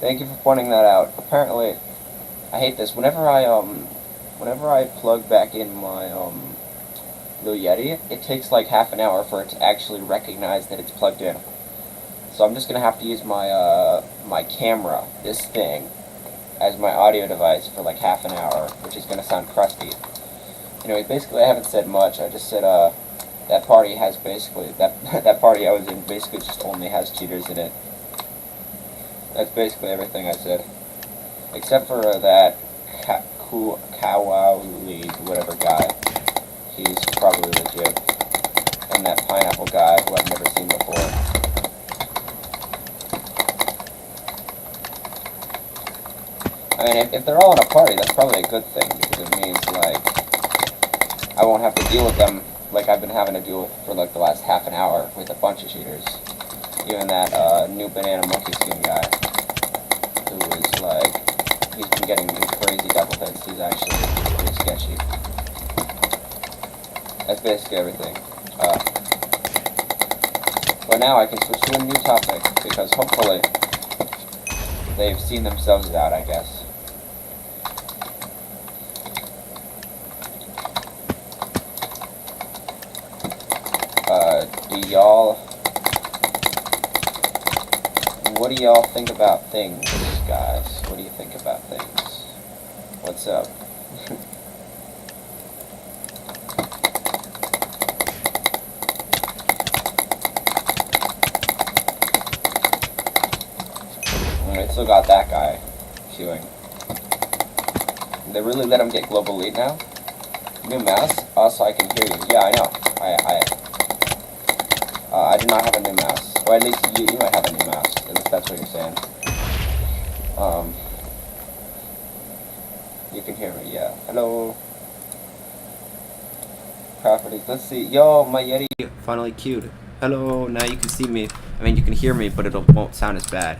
Thank you for pointing that out. Apparently, I hate this. Whenever I plug back in my Blue Yeti, it takes like half an hour for it to actually recognize that it's plugged in. So I'm just gonna have to use my my camera, this thing, as my audio device for like half an hour, which is gonna sound crusty. Anyway, basically I haven't said much. I just said that party has basically that party I was in basically just only has cheaters in it. That's basically everything I said, except for that Kawali whatever guy. He's probably legit, and that pineapple guy who I've never seen before. I mean, if they're all in a party, that's probably a good thing, because it means, like, I won't have to deal with them like I've been having to deal with for, like, the last half an hour with a bunch of cheaters. Even that, new banana monkey skin guy, who is, like, he's been getting these crazy double hits. He's actually pretty sketchy. That's basically everything. But now I can switch to a new topic, because hopefully they've seen themselves out, I guess. What do y'all think about things, guys? What do you think about things? What's up? I still got that guy queuing. They really let him get global lead now? New mouse? Also, I can hear you. Yeah, I know. I do not have a new mouse. Or at least you might have a new mouse. At least that's what you're saying. You can hear me, yeah. Hello. Properties. Let's see. Yo, my Yeti finally queued. Hello. Now you can see me. I mean, you can hear me, but it won't sound as bad.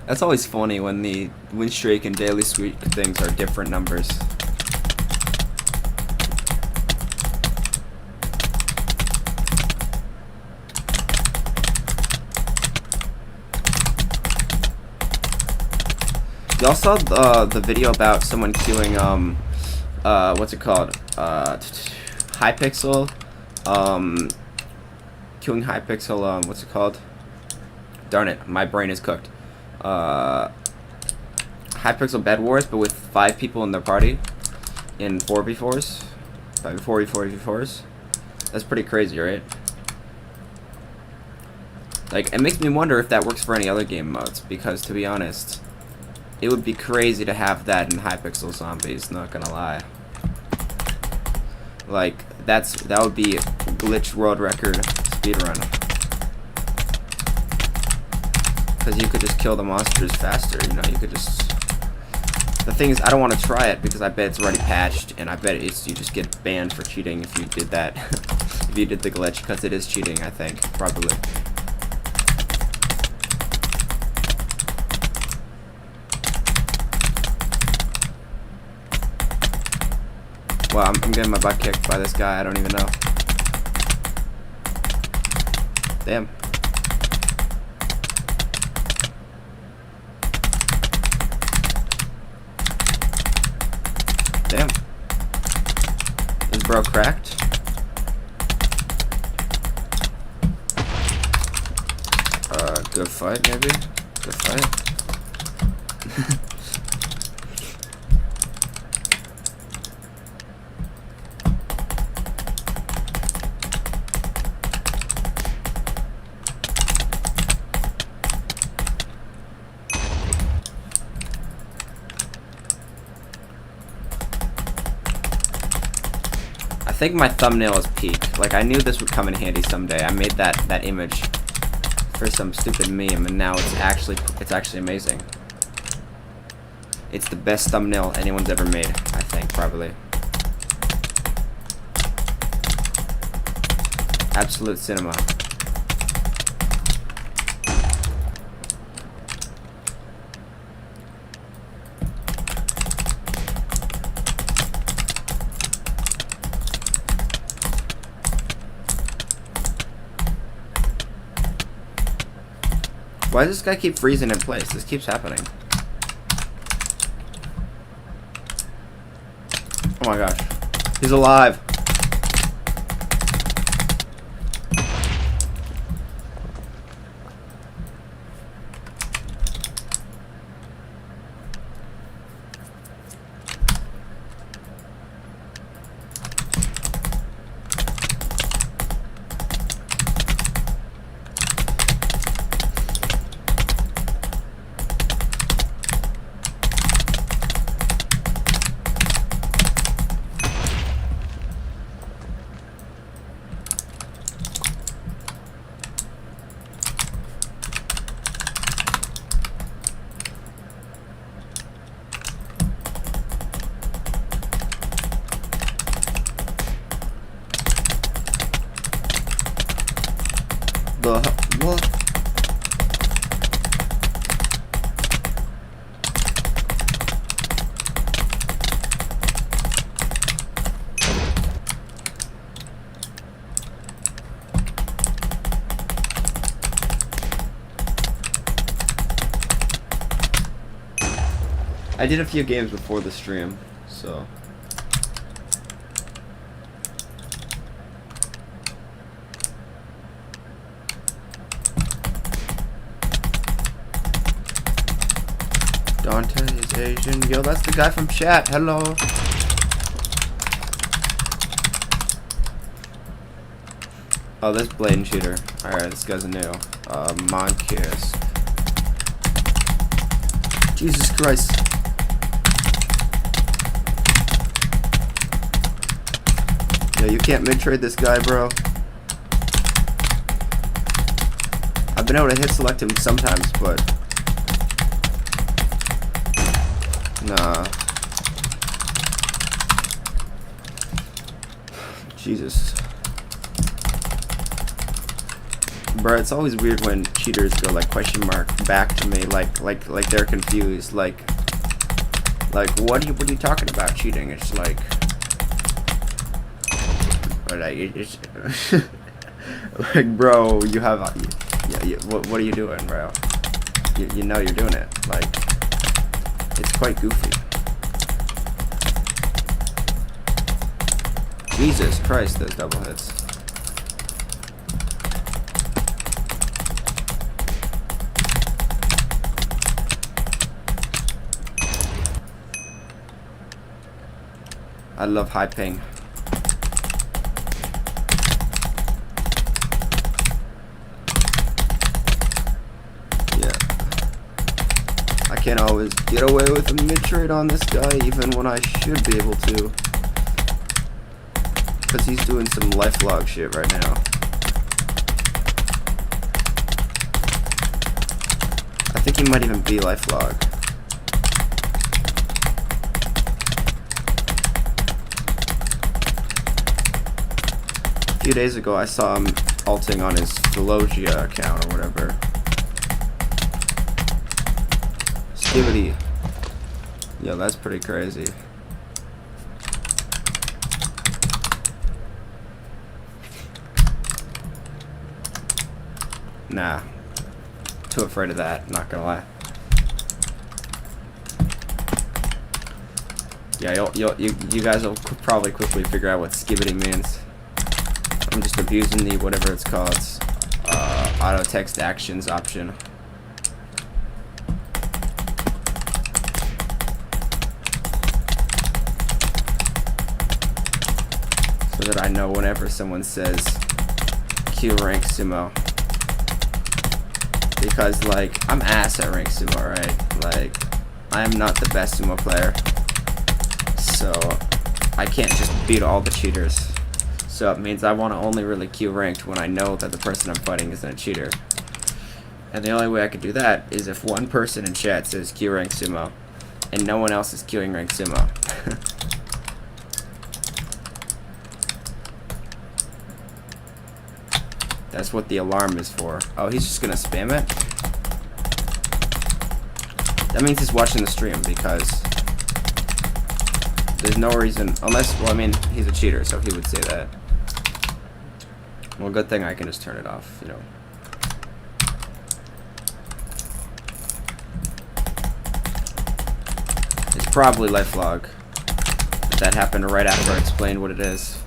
That's always funny when the win streak and daily streak things are different numbers. Y'all saw the video about someone queuing what's it called? Hypixel. Queuing Hypixel. What's it called? Darn it, my brain is cooked. Hypixel Bed Wars, but with 5 people in their party in 4v4s, 4v4s. That's pretty crazy, right? Like, it makes me wonder if that works for any other game modes, because to be honest, it would be crazy to have that in Hypixel Zombies, not gonna lie. Like, that would be glitch world record speedrun. Because you could just kill the monsters faster, you know, you could just... The thing is, I don't want to try it because I bet it's already patched, and I bet you just get banned for cheating if you did that. If you did the glitch, because it is cheating, I think, probably. Well, I'm getting my butt kicked by this guy, I don't even know. Damn. Damn. Is bro cracked? Good fight, maybe? Good fight? I think my thumbnail is peak. Like, I knew this would come in handy someday. I made that image for some stupid meme, and now it's actually amazing. It's the best thumbnail anyone's ever made, I think, probably. Absolute cinema. Why does this guy keep freezing in place? This keeps happening. Oh my gosh. He's alive. What? I did a few games before the stream, so. Dante is Asian. Yo, that's the guy from chat. Hello. Oh, this blatant cheater. Alright, this guy's new. Monkius. Jesus Christ. Yeah, you can't mid-trade this guy, bro. I've been able to hit select him sometimes, but nah. Jesus. Bro, it's always weird when cheaters go like question mark back to me like they're confused. Like what are you talking about cheating? It's like, but it's like, bro, you have what are you doing, bro? You know you're doing it. Like, it's quite goofy. Jesus Christ, those double hits. I love high ping. Yeah. I can't always get away with a mid-trade on this guy, even when I should be able to. Because he's doing some lifelog shit right now. I think he might even be lifelog. A few days ago I saw him alting on his Philogia account or whatever. Skivity. Yo, that's pretty crazy. Nah. Too afraid of that, not gonna lie. Yeah, you guys will probably quickly figure out what skivity means. I'm just abusing the whatever it's called, auto text actions option. So that I know whenever someone says Q rank sumo. Because, like, I'm ass at rank sumo, right? Like, I am not the best sumo player. So, I can't just beat all the cheaters. So it means I want to only really Q ranked when I know that the person I'm fighting isn't a cheater. And the only way I could do that is if one person in chat says Q rank sumo. and no one else is queuing ranked sumo. That's what the alarm is for. Oh, he's just gonna spam it? That means he's watching the stream, because there's no reason, unless, well, I mean, he's a cheater, so he would say that. Well, good thing I can just turn it off, you know. It's probably life log. That happened right after I explained what it is.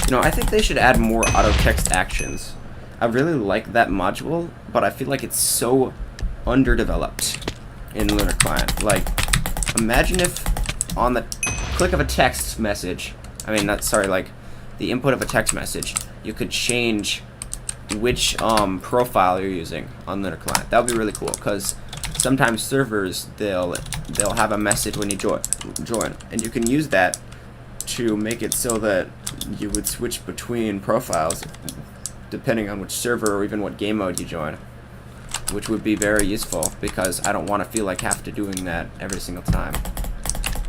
You know, I think they should add more auto text actions. I really like that module, but I feel like it's so underdeveloped in Lunar Client. Like, imagine if on the click of a text message, I mean, not, sorry, like the input of a text message, you could change which profile you're using on Lunar Client. That would be really cool, because sometimes servers, they'll have a message when you join, and you can use that to make it so that you would switch between profiles depending on which server or even what game mode you join, which would be very useful, because I don't want to feel like I have to doing that every single time.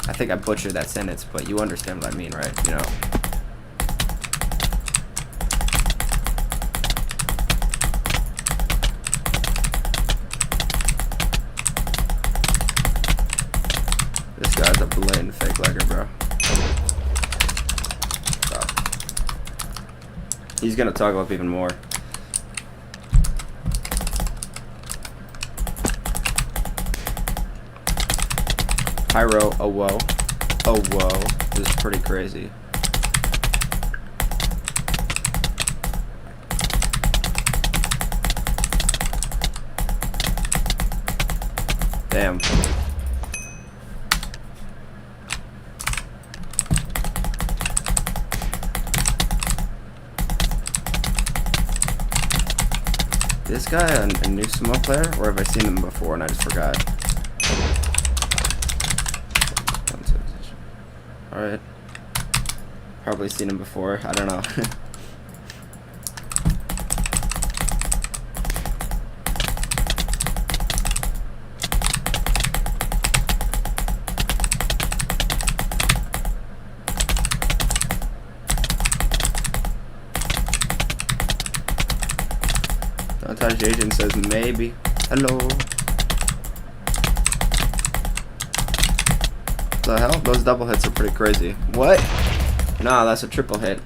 I think I butchered that sentence, but you understand what I mean, right? You know. This guy's a blatant fake legger, bro. He's gonna toggle up even more. Pyro, oh whoa. Oh whoa. This is pretty crazy. Damn. This guy a new sumo player, or have I seen him before and I just forgot? Alright. Probably seen him before, I don't know. Touch agent says maybe. Hello. The hell? Those double hits are pretty crazy. What? Nah, that's a triple hit.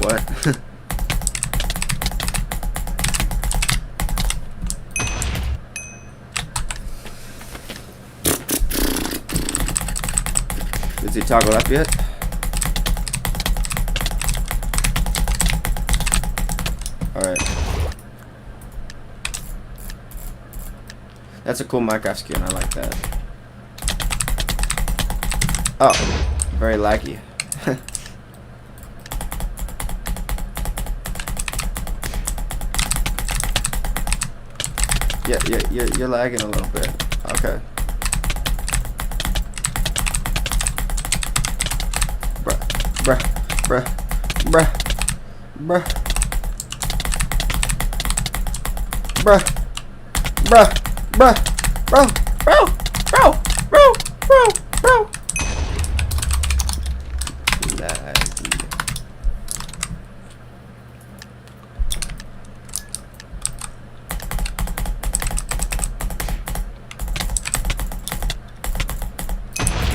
What? Is he toggled up yet? Alright. That's a cool Minecraft skin, I like that. Oh, very laggy. Yeah, you're lagging a little bit. Okay. Bruh.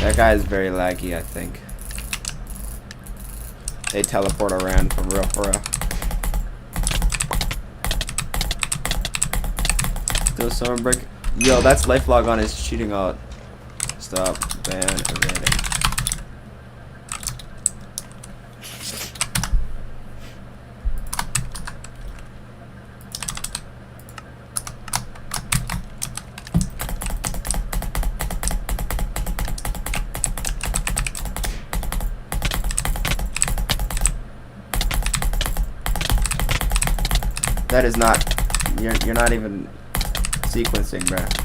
That guy is very laggy, I think. They teleport around for real, for real. Still someone break. Yo, that's life log on his cheating alt. Stop, ban, evading. That is not. You're not even sequencing, bruh.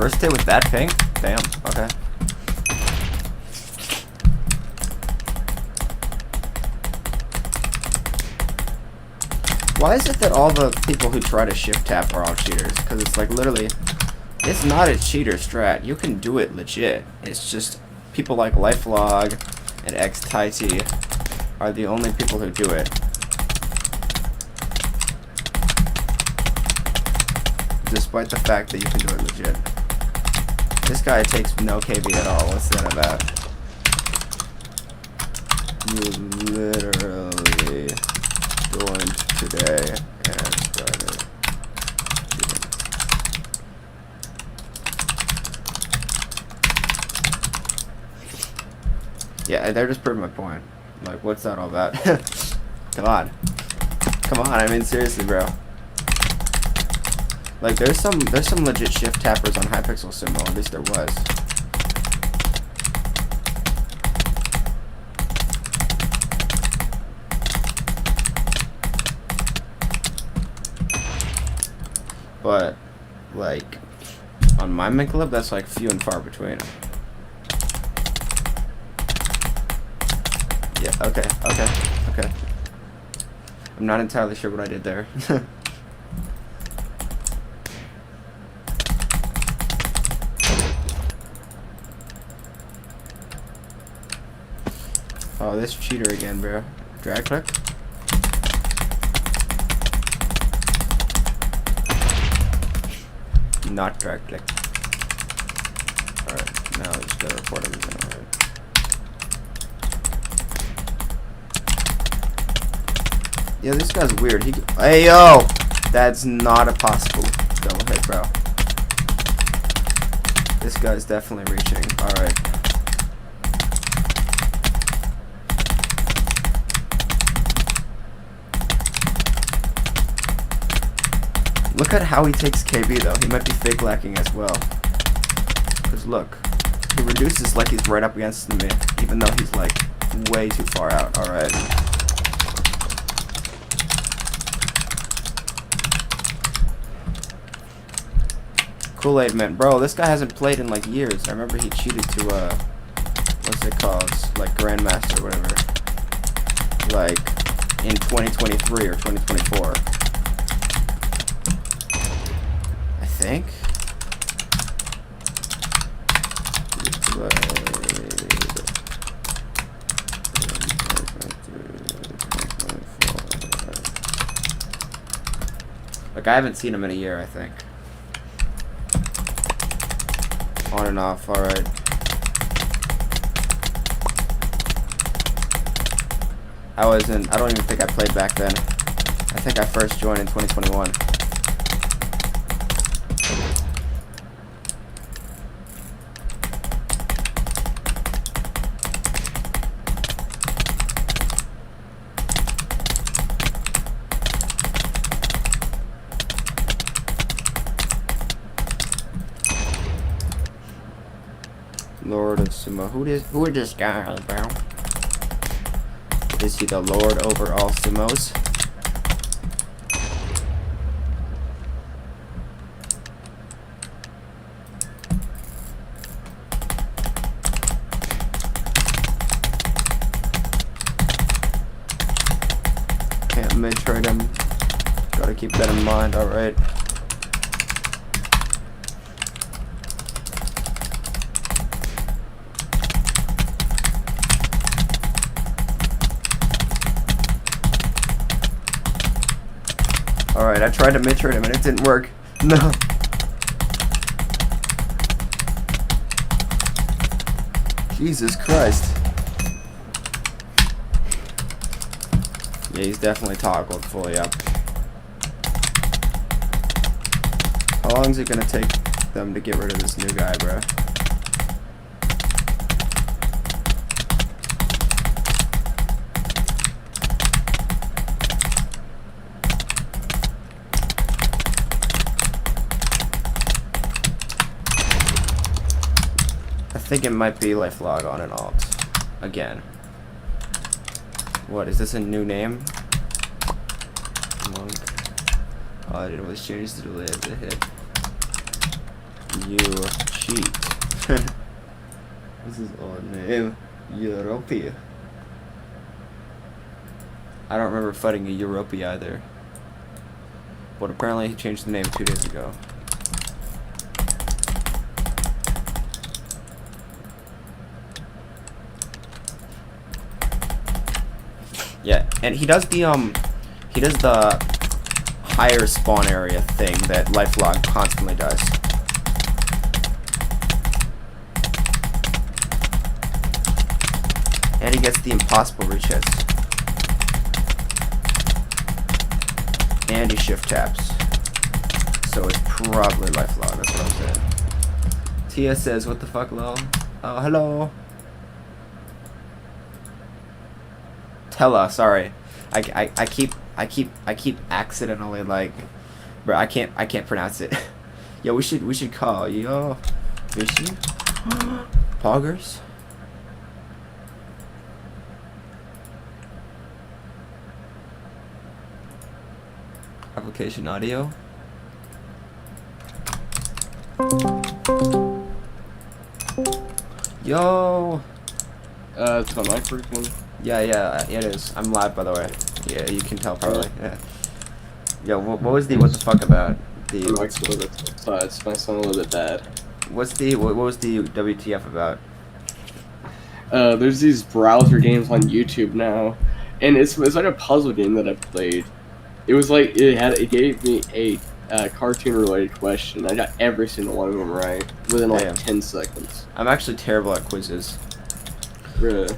First hit with that ping? Damn, okay. Why is it that all the people who try to shift tap are all cheaters? Because it's like literally, it's not a cheater strat. You can do it legit. It's just people like LifeLog and XTighty are the only people who do it. Despite the fact that you can do it legit. This guy takes no KB at all. What's that about? You literally joined today and started shooting. Yeah, they're just proving my point. Like, what's that all about? Come on. Come on, I mean seriously, bro. Like, there's some legit shift tappers on Hypixel Sumo, at least there was. But, like, on Minemen Club, that's like few and far between. Yeah, okay. I'm not entirely sure what I did there. Oh, this cheater again, bro. Drag click. Not drag click. Alright, now I just gotta report everything. Alright. Yeah, this guy's weird. Hey, yo! That's not a possible double hit, bro. This guy's definitely reaching. Alright. Look at how he takes KB though. He might be fake lacking as well. Cause look, he reduces like he's right up against me, even though he's like way too far out. All right. Kool-Aid Man, bro. This guy hasn't played in like years. I remember he cheated to what's it called? Like Grandmaster or whatever. Like in 2023 or 2024. I think. Like I haven't seen him in a year, I think. On and off, alright. I don't even think I played back then. I think I first joined in 2021. Lord of Sumo. Who is this guy, bro? Is he the Lord over all Sumos? mid-trade him. Gotta keep that in mind, alright. Alright, I tried to mid-trade him and it didn't work. No. Jesus Christ. Yeah, he's definitely toggled fully up. How long is it gonna take them to get rid of this new guy, bro? I think it might be life log on and alt again. What is this, a new name? Monk. All I did was change the delay of the hit. You cheat. This is old name. Europia. I don't remember fighting a Europia either. But apparently he changed the name 2 days ago. Yeah, and he does the higher spawn area thing that LifeLog constantly does. And he gets the impossible reach hits. And he shift taps. So it's probably LifeLog, that's what I'm saying. Tia says, what the fuck, lol? Oh, hello. Tella, sorry. I keep accidentally like, bro, I can't pronounce it. Yo, we should call yo Vishy Poggers. Application audio. Yo. It's on my first one. Yeah, it is. I'm live, by the way. Yeah, you can tell probably. Yeah. Yo, what was the what the fuck about the? My mic's a little bit sides. My sound a little bit bad. What was the WTF about? There's these browser games on YouTube now, and it's like a puzzle game that I played. It was like it gave me a cartoon related question. I got every single one of them right within like 10 seconds. I'm actually terrible at quizzes. Really?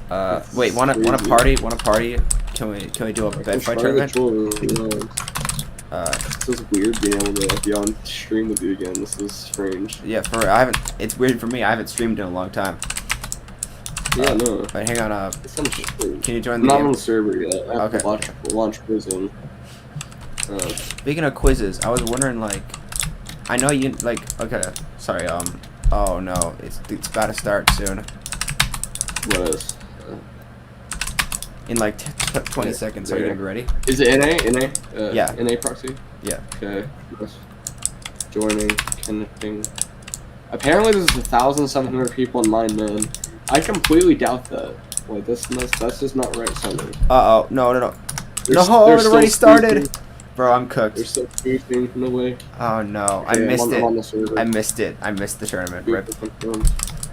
Wait, want a party? Want a party? Can we do a bed fight tournament? This is weird being able to be on stream with you again. This is strange. Yeah, it's weird for me. I haven't streamed in a long time. Yeah, no. Wait, hang on. Can you join the I'm not game? on the server yet. I have Okay. to launch prison. Speaking of quizzes, I was wondering, like, I know you like. Okay, sorry. Oh no, it's about to start soon. What is? In like 20 seconds. Are you gonna be ready? Is it NA? NA? Yeah. NA proxy? Yeah. Okay. Joining, connecting. Apparently there's 1,700 people in Minemen. I completely doubt that. Like, that's just not right sounding. Uh-oh. No. They're No, it already started! Spoofing. Bro, I'm cooked. They're still spoofing, no way. Oh no, Okay, I missed it. I'm on the server. I missed it. I missed the tournament. Rip.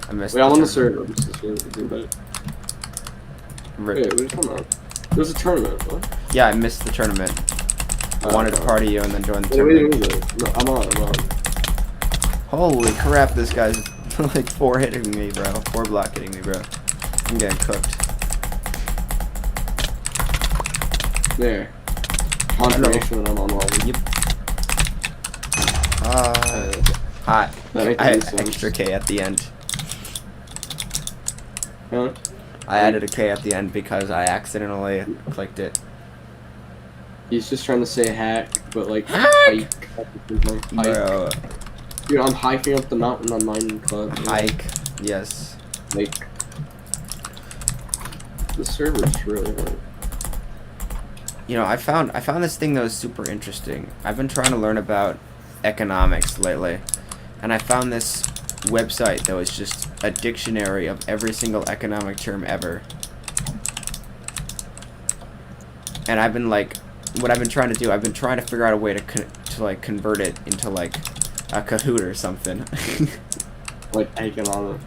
I missed Wait, I'm on the tournament. server. Rip. Wait, what are you talking about? There's a tournament, what? Yeah, I missed the tournament. I wanted to party you and then join the Wait, tournament. no, I'm on. Holy crap, this guy's like 4 hitting me, bro. 4 block hitting me, bro. I'm getting cooked. There. Confirmation that I'm online. Yep. Hot. That makes I had sense. extra K at the end. Huh? I added a K at the end because I accidentally clicked it. He's just trying to say hack, but like Hack! hike. Bro. Dude, I'm hiking up the mountain on Minemen Club. Hike. Yes. Like, the server's really hard. You know, I found this thing that was super interesting. I've been trying to learn about economics lately, and I found this website that was just a dictionary of every single economic term ever. And I've been like what I've been trying to do, I've been trying to figure out a way to like convert it into like a Kahoot or something. Like economics.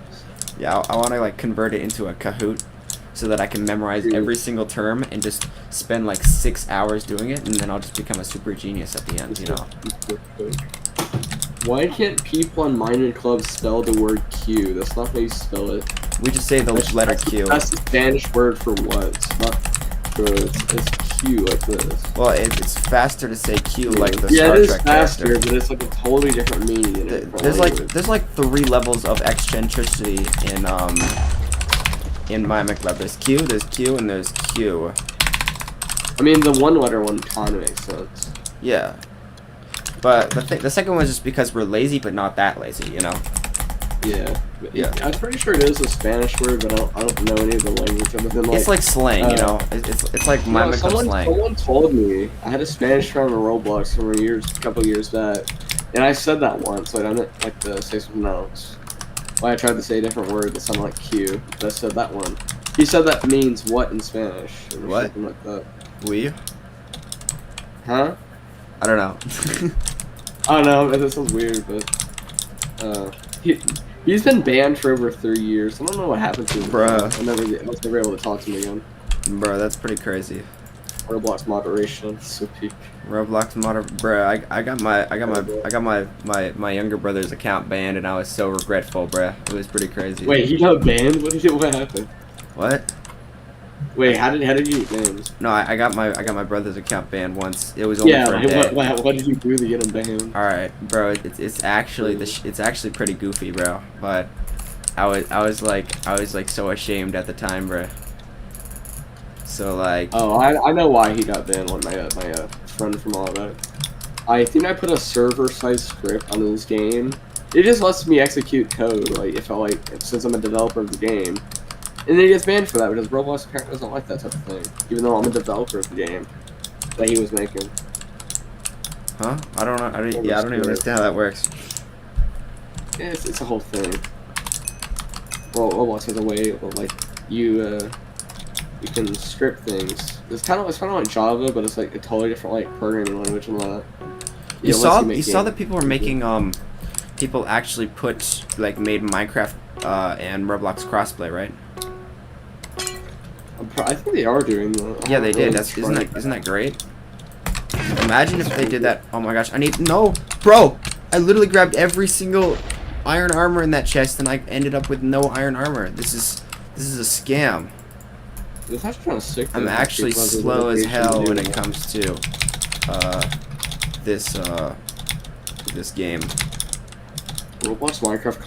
Yeah, I want to like convert it into a Kahoot so that I can memorize every single term and just spend like 6 hours doing it, and then I'll just become a super genius at the end, you know. Why can't people on Minemen Club spell the word Q? That's not how you spell it. We just say the letter Q. That's the Spanish word for what? It's not good. It's Q like this. Well, it's faster to say Q like the yeah, Star it is Trek faster, character. but it's like a totally different meaning. In it There's like 3 levels of eccentricity in Minemen Club. There's Q, and there's Q. I mean, the one-letter one kind of makes sense. Yeah. But the second one is just because we're lazy, but not that lazy, you know? Yeah. Yeah. I'm pretty sure it is a Spanish word, but I don't know any of the language other than like. It's like slang, you know? It's like Minemen Club slang. Someone told me, I had a Spanish friend on Roblox from a couple years back, and I said that once, like I meant like to say something else. Well, I tried to say a different word that sounded like Q, but I said that one. He said that means what in Spanish? Or What? something like that. We? Huh? I don't know. I don't know, that sounds weird, but he's been banned for over 3 years. I don't know what happened to him. Bruh. I was never able to talk to him again. Bro, that's pretty crazy. Roblox moderation, so peak. Roblox bro, I got my younger brother's account banned, and I was so regretful, bruh. It was pretty crazy. Wait, he got banned? What happened? What? Wait, how did you get banned? No, I got my brother's account banned once. It was only for a day. What did you do to get him banned? All right, bro. It's actually it's actually pretty goofy, bro. But I was like so ashamed at the time, bro. So like. Oh, I know why he got banned. What my friend from all of that. I think I put a server-side script on this game. It just lets me execute code, like since I'm a developer of the game. And then he gets banned for that because Roblox apparently doesn't like that type of thing, even though I'm a developer of the game that he was making. Huh? I don't know. I don't even understand how that works. Yeah, it's a whole thing. Well, Roblox has a way of like you can script things. It's kind of like Java, but it's like a totally different like programming language and all that. You saw that people were making people actually made Minecraft and Roblox crossplay, right? I think they are doing that. Yeah, they did. Isn't that great? Imagine if they did that. Oh my gosh, bro. I literally grabbed every single iron armor in that chest, and I ended up with no iron armor. This is a scam. It's actually kind of sick. I'm actually slow as hell when it comes to this game. Roblox Minecraft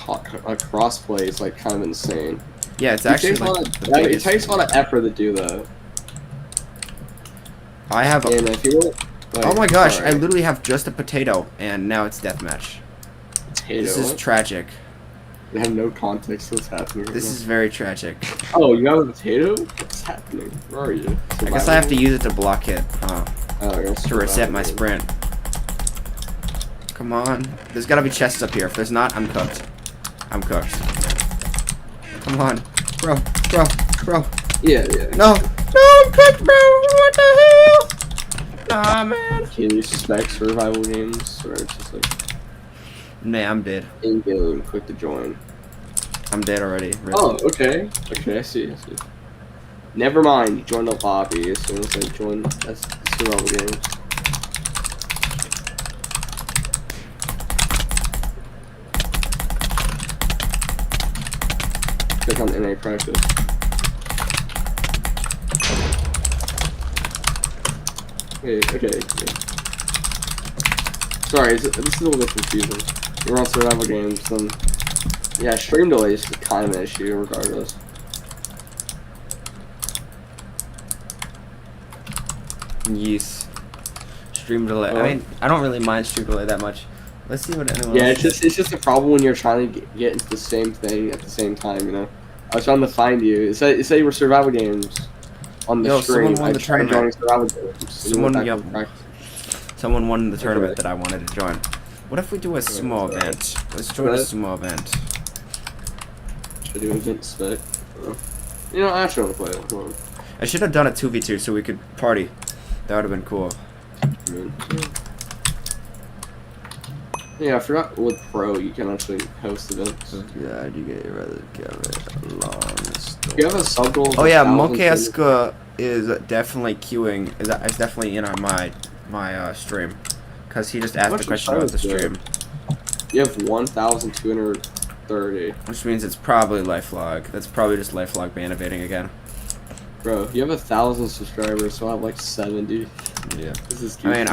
crossplay is like kind of insane. Yeah, it's actually it takes a lot of effort to do that. I have a. And if you want, oh my gosh! I literally have just a potato, and now it's deathmatch. Potato. This is tragic. I have no context to what's happening. This is very tragic. Oh, you have a potato? What's happening? Where are you? I guess I have to use it to block hit. To reset my sprint. Come on. There's gotta be chests up here. If there's not, I'm cooked. I'm cooked. Come on. Bro. Yeah. No, I'm cooked, bro. What the hell? Nah, man. Can you spec survival games? Or it's just like... Nah, I'm dead. In-game, click to join. I'm dead already. Really. Oh, okay. Okay, I see. Never mind, you joined the lobby as soon as I joined. That's survival game. Click on NA practice. Okay. Sorry, this is a little bit confusing. We're on survival games, then yeah, stream delay is kind of an issue regardless. Yes. Stream delay. I mean, I don't really mind stream delay that much. Let's see what anyone Yeah, else it's just a problem when you're trying to get into the same thing at the same time, you know. I was trying to find you. It said you were survival games on the stream. Someone won the tournament. Someone won the tournament that I wanted to join. What if we do a sumo event? Let's join a sumo event. Should I do an event spec? You know, I actually want to play it. Come on. I should have done a 2v2 so we could party. That would have been cool. I mean, yeah, I forgot with Pro you can actually host events. Yeah, you get rather get a long story. You have a sub goal. Oh yeah, Mokeska is definitely queuing. Is definitely in on my stream, cause he just asked the question about the stream. You have 1,230. Which means it's probably LifeLog. That's probably just LifeLog ban evading again. Bro, you have 1,000 subscribers, so I have like 70. Yeah. This is I mean,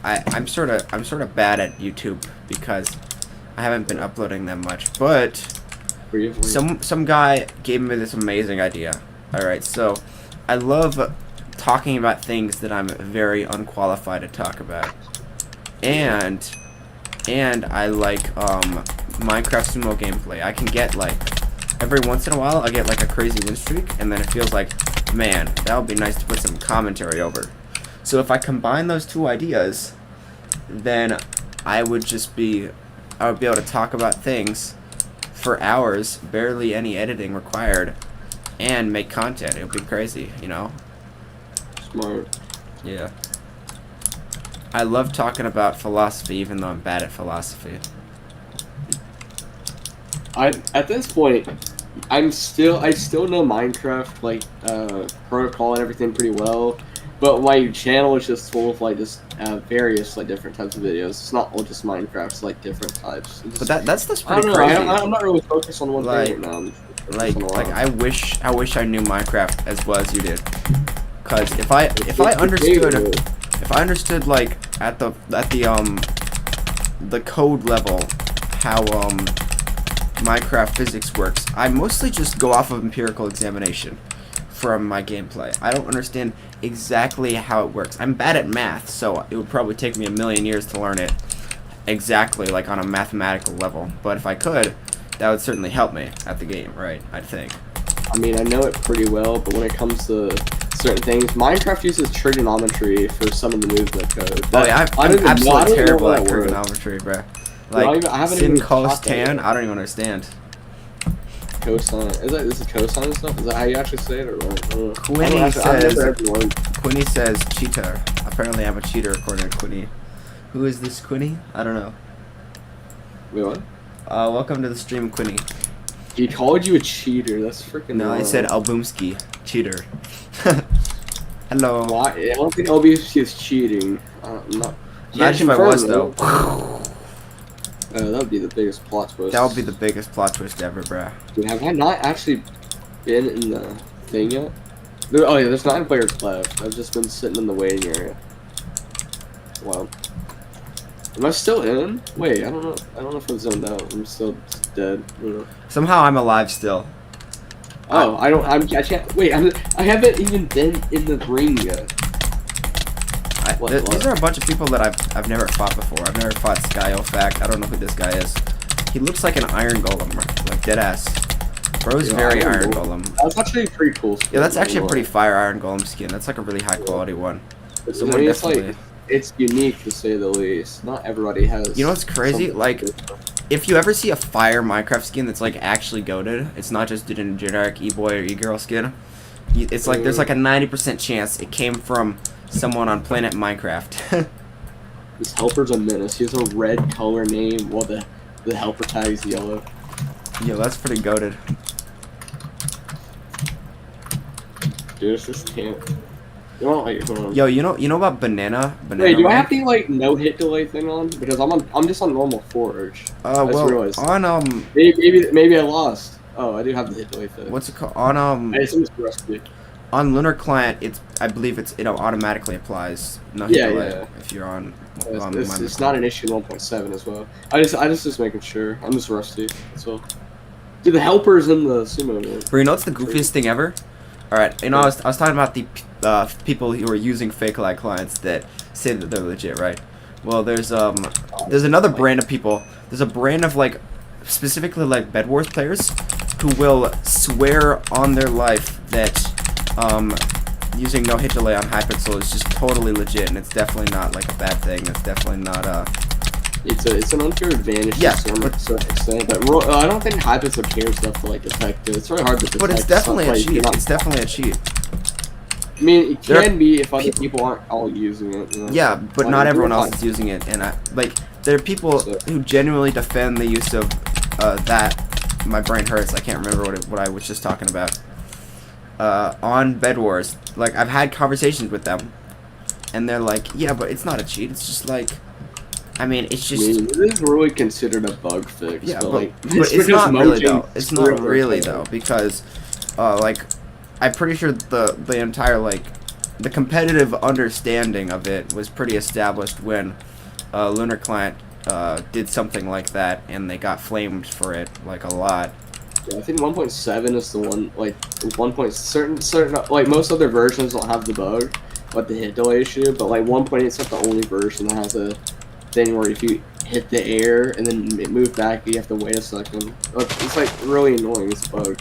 I'm sort of bad at YouTube because I haven't been uploading them much. But some guy gave me this amazing idea. All right, so I love talking about things that I'm very unqualified to talk about, and I like Minecraft Sumo gameplay. I can get like every once in a while I get like a crazy win streak, and then it feels like, man, that would be nice to put some commentary over. So if I combine those two ideas, then I would be able to talk about things for hours, barely any editing required, and make content. It would be crazy, you know? Smart. Yeah. I love talking about philosophy, even though I'm bad at philosophy. At this point, I still know Minecraft, like, protocol and everything pretty well. But my channel is just full of like just various like different types of videos. It's not all just Minecraft. It's like different types. Just, But that's pretty I don't know. crazy. I'm not really focused on one thing right now. Like I wish I knew Minecraft as well as you did. Cause if I understood like at the code level how Minecraft physics works, I mostly just go off of empirical examination from my gameplay. I don't understand exactly how it works. I'm bad at math, so it would probably take me a million years to learn it exactly, like on a mathematical level. But if I could, that would certainly help me at the game, right? I think. I mean, I know it pretty well, but when it comes to certain things, Minecraft uses trigonometry for some of the moves in the code. Oh yeah, I'm absolutely terrible at trigonometry, bro. Like sin, cos, tan, I don't even understand. Cosine. Is this cosine and stuff? Is that how you actually say it, or what? Quinny says cheater. Apparently I'm a cheater according to Quinny. Who is this Quinny? I don't know. Wait, what? Welcome to the stream, Quinny. He called you a cheater. That's freaking. No, I said Albumski, cheater. Hello. Why? I don't think LBC is cheating. I'm not. Imagine if I was though. That would be the biggest plot twist. That would be the biggest plot twist ever, bruh. Dude, have I not actually been in the thing yet? Oh yeah, there's 9 players left. I've just been sitting in the waiting area. Wow. Am I still in? Wait, I don't know. I don't know if I'm zoned out. I'm still dead. I don't know. Somehow I'm alive still. Oh, I can't. Wait, I haven't even been in the ring yet. These are a bunch of people that I've never fought before. I've never fought Skyofact. I don't know who this guy is. He looks like an Iron Golem, like deadass. Bro's very Iron Golem. That's actually pretty cool skin. Yeah, that's actually a pretty fire Iron Golem skin. That's like a really high quality one. Someone definitely. It's unique to say the least. Not everybody has. You know what's crazy? Like, if you ever see a fire Minecraft skin that's like actually goated, it's not just a generic e-boy or e-girl skin. It's like there's like a 90% chance it came from someone on Planet Minecraft. This helper's a menace. He has a red color name while the helper tag is yellow. Yo, that's pretty goated. Dude, it's just can't. Yo, you know about banana? Wait, do I have the like no hit delay thing on? Because I'm just on normal Forge. Well, on maybe I lost. Oh, I do have the hit delay thing. What's it called? On I assume it's rusty. On Lunar Client, I believe it automatically applies. No hit delay if you're on. It's not an issue in 1.7 as well. I just making sure. I'm just rusty as well. Dude, the helper's in the sumo mode. But you know what's the goofiest thing ever? Alright, you know, I was talking about the people who are using fake lag clients that say that they're legit, right? Well, there's another brand of people. There's a brand of like specifically like Bed Wars players who will swear on their life that using no hit delay on Hypixel is just totally legit, and it's definitely not like a bad thing. It's definitely not It's an unfair advantage to some extent, but I don't think Hypixel cares enough to like detect it. It's really hard to detect. But it's definitely a cheat. It's definitely a cheat. I mean, it There are can be if other people aren't all using it. You know? Yeah, but Like, not we're everyone else fine. is using it, and there are people So- who genuinely defend the use of that. My brain hurts. I can't remember what I was just talking about. On Bed Wars, like I've had conversations with them, and they're like, "Yeah, but it's not a cheat. It's just like, I mean, it's I just." mean, it is really considered a bug fix. Yeah, but, but, like, but it's because not really Mojang though. It's screwed not up their really code. though because, like, I'm pretty sure the entire like, the competitive understanding of it was pretty established when, Lunar Client did something like that and they got flamed for it like a lot. Yeah, I think 1.7 is the one. Like 1. Certain like most other versions don't have the bug, but the hit delay issue. But like 1.8 is not the only version that has a thing where if you hit the air and then it move back, you have to wait a second. It's like really annoying. It's a bug.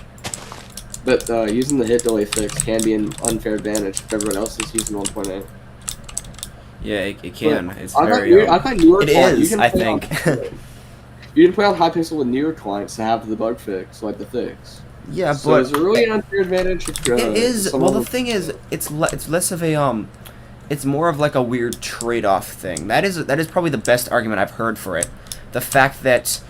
But using the hit delay fix can be an unfair advantage if everyone else is using 1.8. Yeah, it can. But It's I very. thought newer It clients- you is, can I play on- think. You can play on Hypixel with newer clients to have the bug fix, like the fix. Yeah, So but is it really an unfair advantage? If, it is. someone Well, the with- thing is, it's less of a it's more of like a weird trade-off thing. That is probably the best argument I've heard for it. The fact that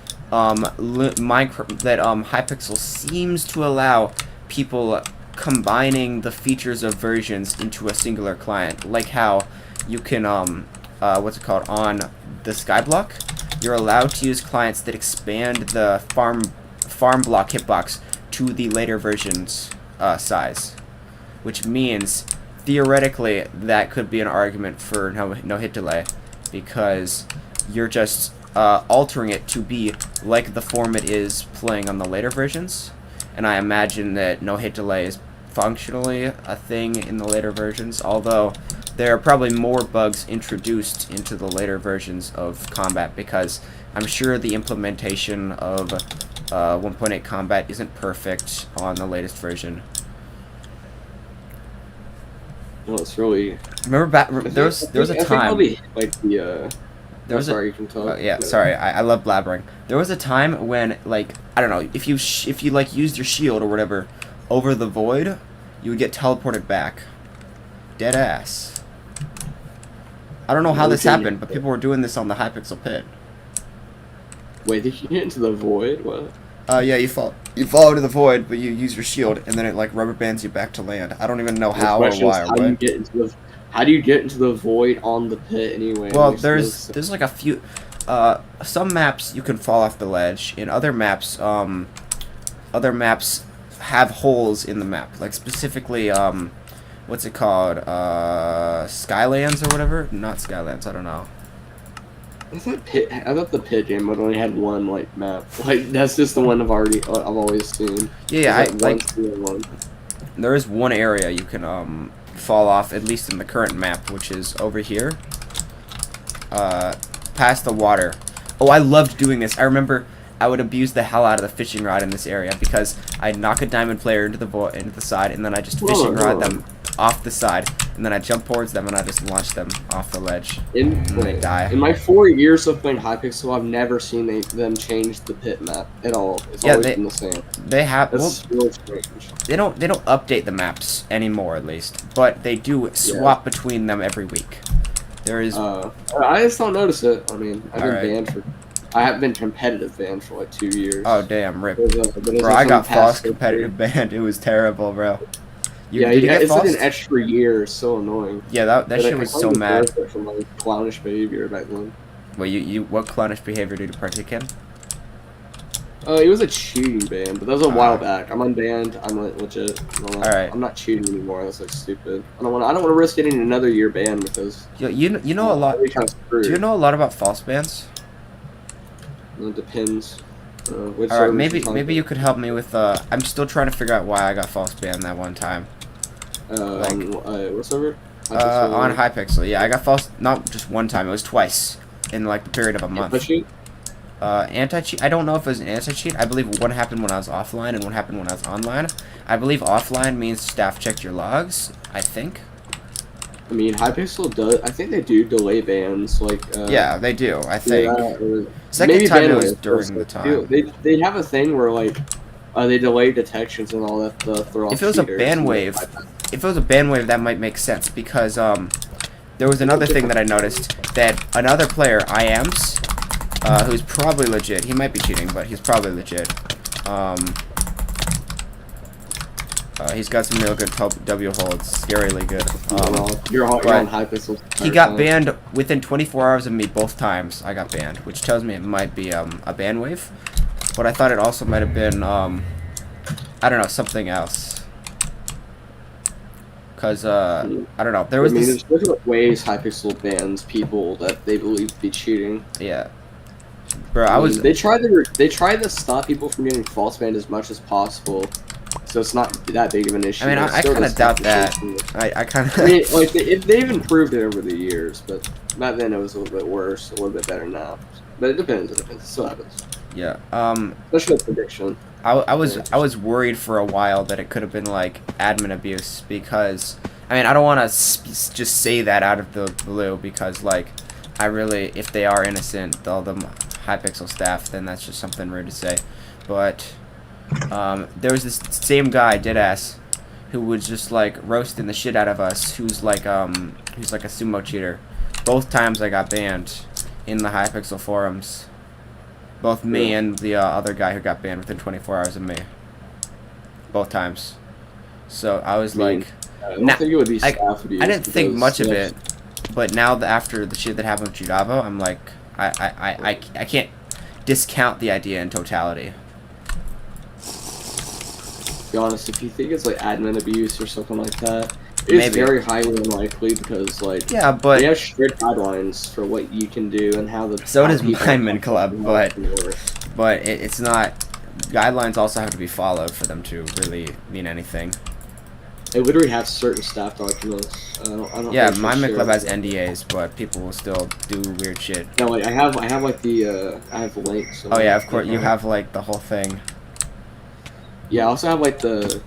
Hypixel seems to allow people combining the features of versions into a singular client, like how you can what's it called, on the Skyblock, you're allowed to use clients that expand the farm block hitbox to the later version's size, which means theoretically that could be an argument for no hit delay, because you're just altering it to be like the form it is playing on the later versions. And I imagine that no hit delay is functionally a thing in the later versions, although there are probably more bugs introduced into the later versions of combat, because I'm sure the implementation of 1.8 combat isn't perfect on the latest version. Well, it's really. Remember back there was a I think time. probably, like the. There was sorry, you can talk. yeah, sorry, I love blabbering. There was a time when, like, I don't know, if you like used your shield or whatever over the void, you would get teleported back. Dead ass. I don't know how this happened, but people were doing this on the Hypixel pit. Wait, did you get into the void? What? Yeah, you fall into the void, but you use your shield, and then it like rubber bands you back to land. I don't even know how or why or How do you what. get into the? How do you get into the void on the pit anyway? Well, Makes no there's sense. like a few. Some maps you can fall off the ledge. In other maps have holes in the map. Like specifically, what's it called? Skylands or whatever? Not Skylands. I don't know. I thought the pit game would only had one like map. Like that's just the one I've always seen. Yeah, It's I one single one. there is one area you can fall off, at least in the current map, which is over here. Past the water. Oh, I loved doing this. I remember I would abuse the hell out of the fishing rod in this area, because I'd knock a diamond player into the side, and then I just fishing rod them off the side, and then I jump towards them and I just launch them off the ledge. And they die. In my 4 years of playing Hypixel, I've never seen them change the pit map at all. It's Yeah, always they- been the same. They have That's really strange. they don't update the maps anymore, at least, but they do swap between them every week. There is I just don't notice it. I mean, I've been Alright. banned for. I have been competitive banned for like 2 years. oh damn, rip. There's Bro, I got false past- competitive banned. It was terrible, bro. Yeah, did you get it's like false? an extra year. It's so annoying. Yeah, that But shit I was kinda so mad. deserved it for my clownish behavior back then. Well, you what clownish behavior did you partake in? It was a cheating ban, but that was a while Ah. back. I'm unbanned. I'm like, legit. Alright. I'm not cheating anymore. That's like stupid. I don't want to risk getting another year ban because You know a lot. I'll be kinda screwed. Do you know a lot about false bans? It depends. Which All right, servers maybe you're talking maybe you could help me with. I'm still trying to figure out why I got false banned that one time. about. What server? On Hypixel, yeah, I got false not just one time. It was twice in like the period of a month. Pushing? Anti-cheat. I don't know if it was an anti-cheat. I believe one happened when I was offline and one happened when I was online. I believe offline means staff checked your logs. I think. I mean, Hypixel does. I think they do delay bans. Like. Yeah, they do. I think. Or Second maybe time it ban was waves, during the but time. They have a thing where like they delay detections and all that to throw off If it was a cheaters ban and wave, if it was a ban wave, that might make sense because there was another thing that I noticed that another player, IAMS, who's probably legit. He might be cheating, but he's probably legit. He's got some real good W holds, scarily good. You're on high pixels. He got banned within 24 hours of me both times. I got banned, which tells me it might be a ban wave. But I thought it also might have been I don't know, something else. Cause I don't know. There was there's different ways Hypixel bans people that they believe to be cheating. Yeah. Bro, They try to stop people from getting false banned as much as possible, so it's not that big of an issue. I mean, I kind of doubt that. I kind of. I mean, like they've improved it over the years, but back then it was a little bit worse, a little bit better now. But it depends. It depends. It still happens. Yeah. Especially with prediction. I was worried for a while that it could have been like admin abuse because I mean I don't want to just say that out of the blue because like I really if they are innocent all the Hypixel staff then that's just something rude to say, but there was this same guy deadass who was just like roasting the shit out of us who's like a sumo cheater. Both times I got banned in the Hypixel forums. Both me and the other guy who got banned within 24 hours of me. Both times. So I was like, I don't think it would be staff abuse. I didn't think much of it, but now after the shit that happened with Judavo, I'm like, I can't discount the idea in totality. To be honest, if you think it's like admin abuse or something like that, it's Maybe. very highly unlikely because like Yeah, but they have strict guidelines for what you can do and how the so does people Minemen Club, but work. it's not. Guidelines also have to be followed for them to really mean anything. They literally have certain staff documents. I don't Yeah, think Minemen sure. Club has NDAs, but people will still do weird shit. No, like I have like the I have links. Oh yeah, of course you have like the whole thing. Yeah, I also have like the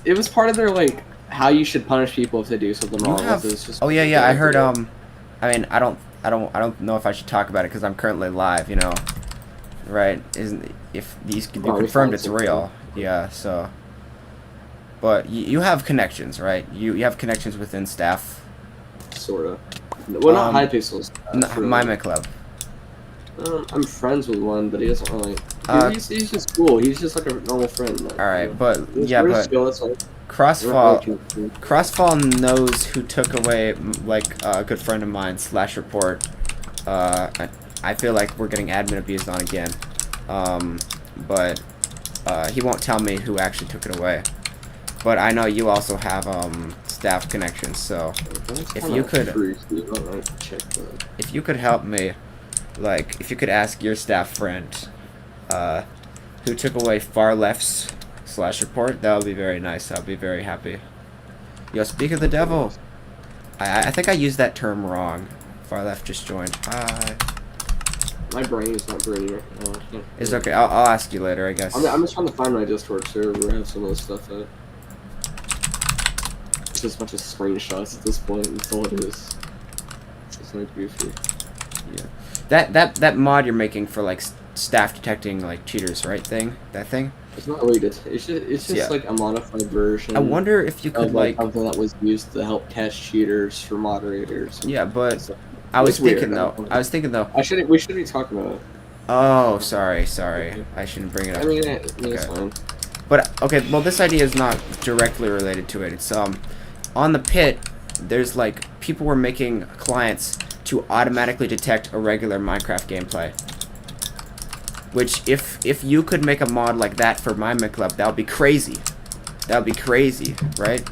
it was part of their like how you should punish people if they do something wrong. Oh yeah, I heard I mean, I don't know if I should talk about it because I'm currently live, you know. Right? Isn't if these can be confirmed it's real. Yeah, so but you have connections, right? You have connections within staff. Sorta. Well, not Hypixels. Minemen Club. I'm friends with one, but he doesn't really. He's just cool. He's just like a normal friend. Like, all right, but yeah, but Crossfall knows who took away like a good friend of mine / report. I feel like we're getting admin abused on again, but he won't tell me who actually took it away. But I know you also have staff connections, so if you could help me. Like, if you could ask your staff friend who took away far left's / report, that would be very nice. I'll be very happy. Yo, speak of the devil. I think I used that term wrong. Far left just joined. Hi. My brain is not brainy right now. It's okay. I'll ask you later, I guess. I'm just trying to find my Discord server. I have some of this stuff up. It's just a bunch of screenshots at this point. That's all it is. It's just like goofy. Yeah. That mod you're making for like staff detecting like cheaters, right? That thing. It's not really good. It's just like a modified version. I wonder if you could like something that was used to help catch cheaters for moderators. Yeah, but I was thinking though. We shouldn't be talking about it. Oh, sorry. I shouldn't bring it up. I mean, it's fine. But okay, well, this idea is not directly related to it. It's on the pit. There's like people were making clients to automatically detect irregular Minecraft gameplay. Which, if you could make a mod like that for Minemen Club, that would be crazy. That would be crazy, right?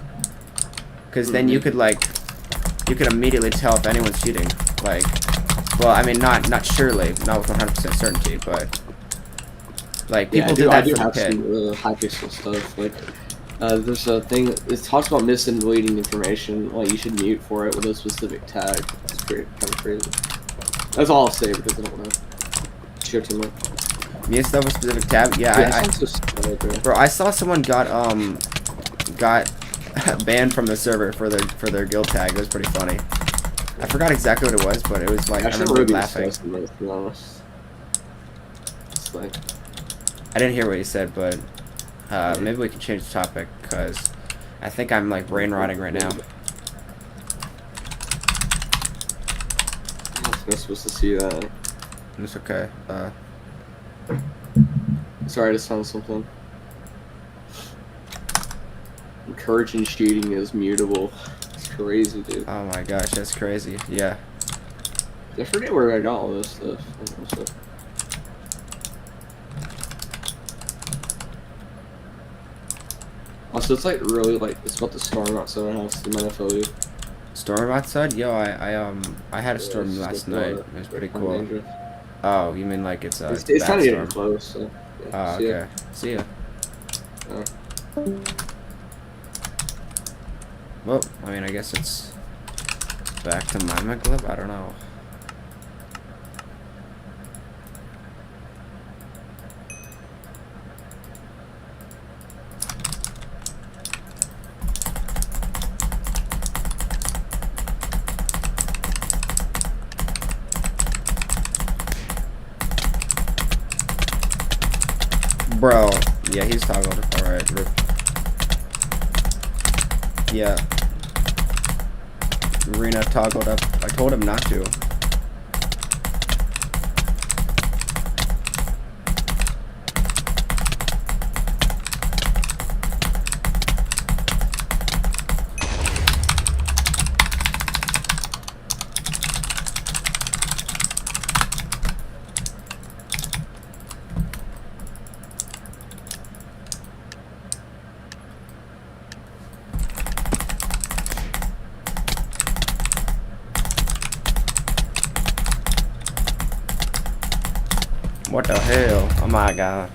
Because then you could immediately tell if anyone's cheating. Like, well, I mean, not surely, not with 100% certainty, but like people do that for the pit. Some Hypixel stuff. Like, there's a thing that talks about misleading information. Like, you should mute for it with a specific tag. It's kind of crazy. That's all I'll say because I don't want to share too much. Mute stuff with a specific tab. Yeah, bro, I saw someone got banned from the server for their guild tag. It was pretty funny. I forgot exactly what it was, but it was like I remember laughing. To be honest. It's like I didn't hear what he said, but Maybe we can change the topic, because I think I'm, like, brain rotting right now. I was not supposed to see that. It's okay. Sorry, I just found something. Encouraging cheating is mutable. It's crazy, dude. Oh my gosh, that's crazy. Yeah. I forget where I got all this stuff. Also, it's like really like it's about the storm outside my house. Do you mind if I leave? Storm outside? Yo, I had a storm last night. It was pretty cool. Dangerous. Oh, you mean like it's a It's bad kind of getting storm? close. So, yeah. Oh, See ya. okay. See ya. Oh. Well, I mean, I guess it's back to Minemen Club. I don't know. Bro, yeah, he's toggled. Alright, rip. Yeah. Rena toggled up. I told him not to. What the hell? Oh my god.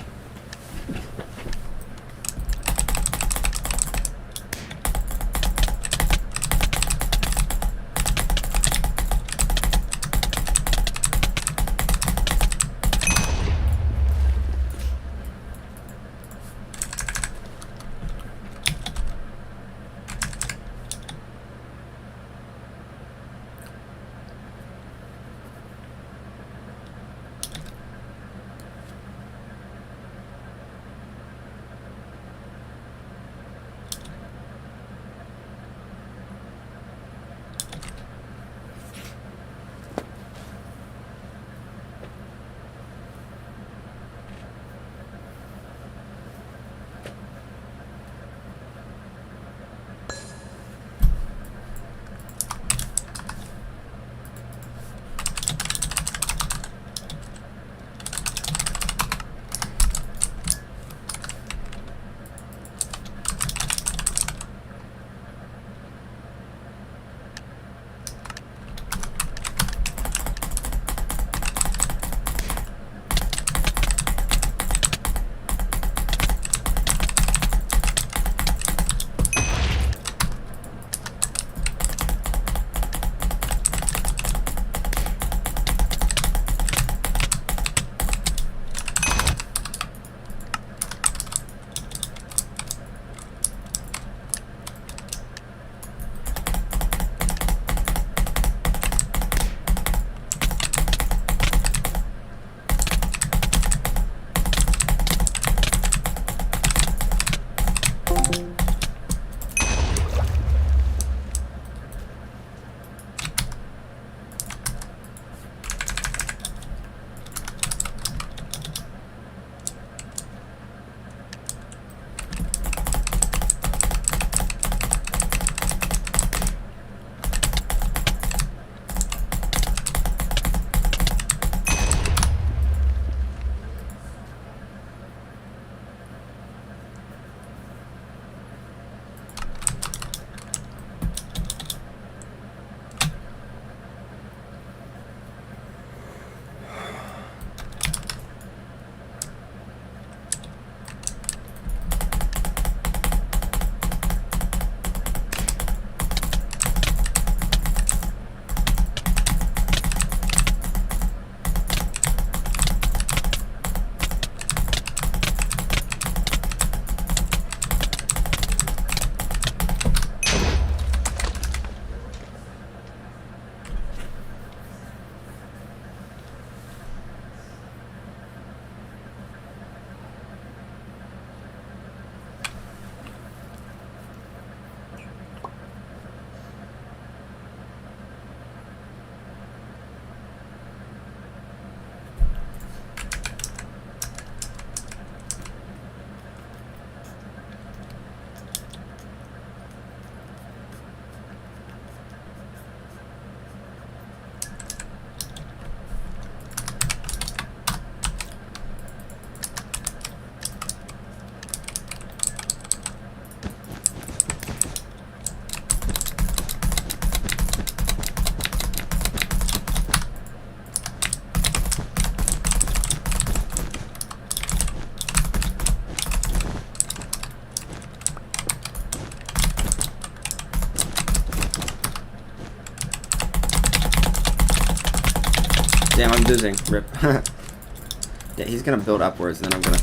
Damn, I'm losing. Rip. Yeah, he's gonna build upwards, and then I'm gonna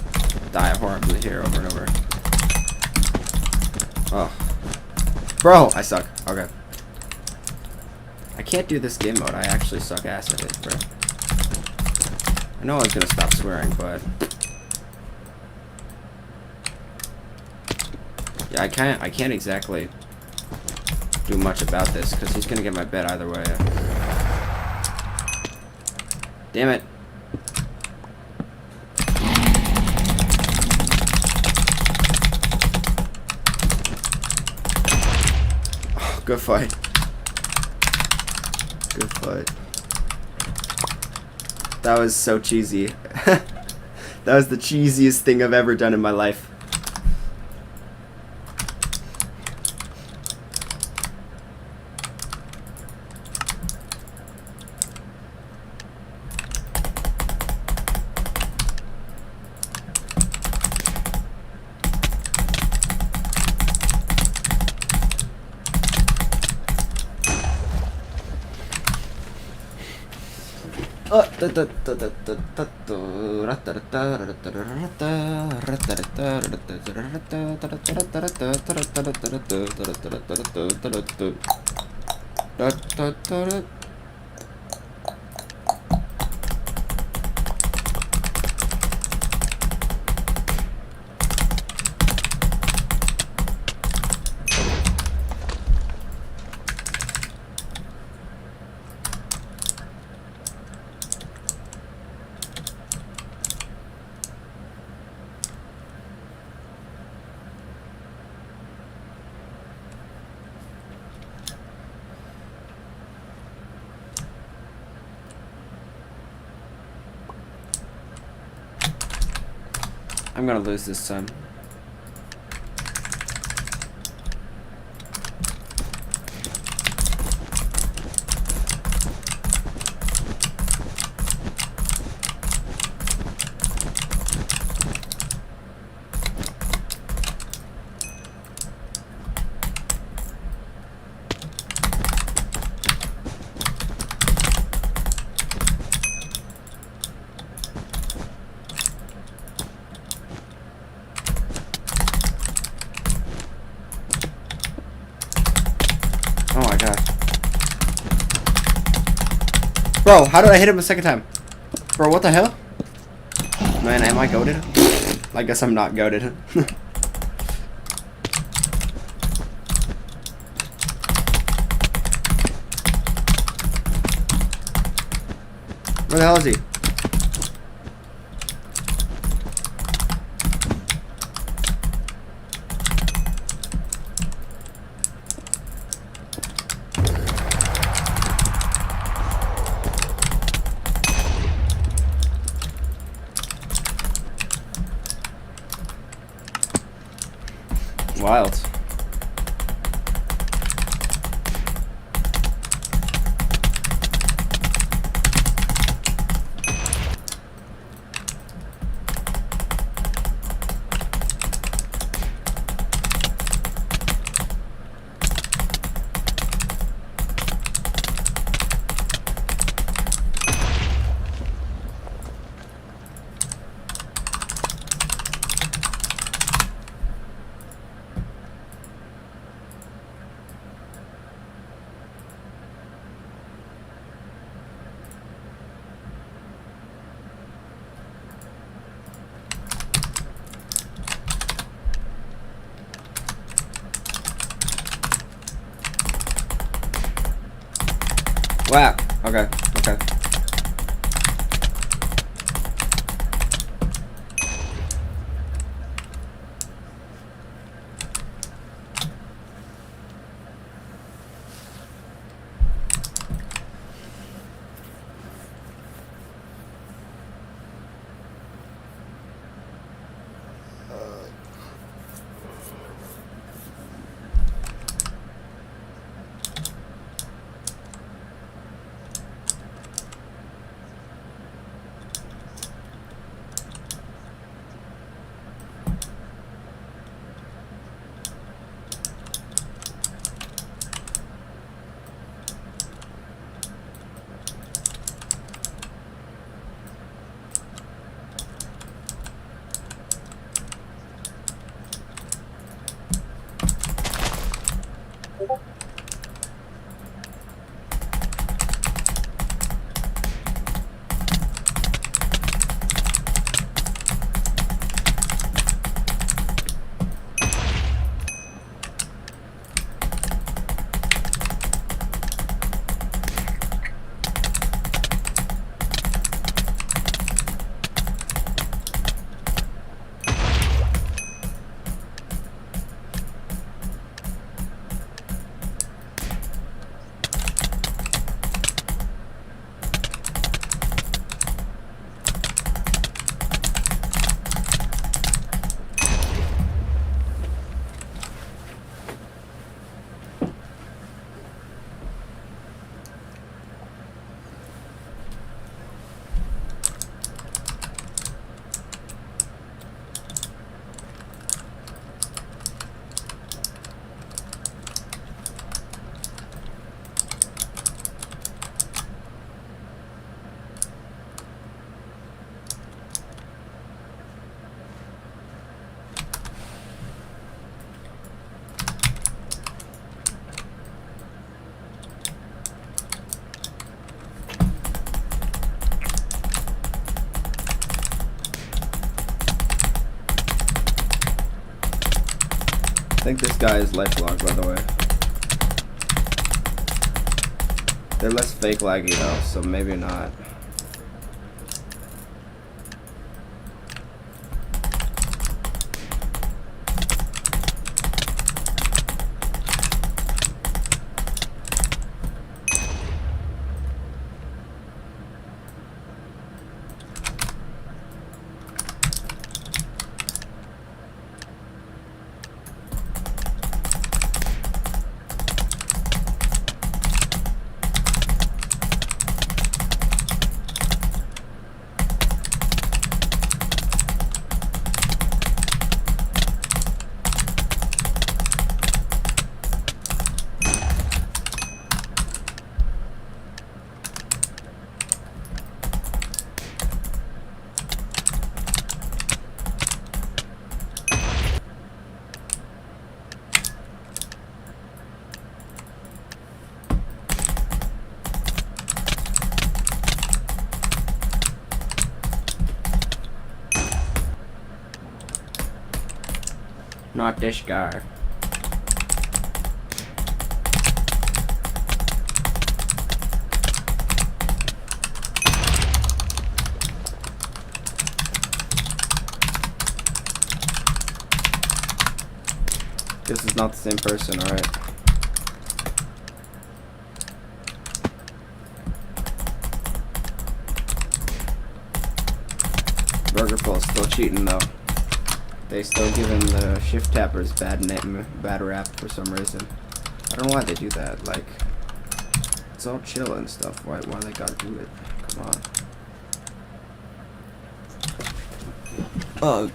die horribly here over and over. Oh. Bro, I suck. Okay. I can't do this game mode. I actually suck ass at it, bro. I know I was gonna stop swearing, but... Yeah, I can't exactly do much about this, because he's gonna get my bet either way. Damn it. Oh, good fight. Good fight. That was so cheesy. That was the cheesiest thing I've ever done in my life. I'm gonna lose this time. Oh my god. Bro, how did I hit him a second time? Bro, what the hell? Man, am I goated? I guess I'm not goated. Where the hell is he? Wild. Wow. Okay. Okay. think this guy is lifelog, by the way. They're less fake laggy though, so maybe not. Not this guy. This is not the same person, alright. Burgerful is still cheating though. They still giving the shift tappers bad rap for some reason. I don't know why they do that. Like, it's all chill and stuff. Why they gotta do it? Come on. Oh,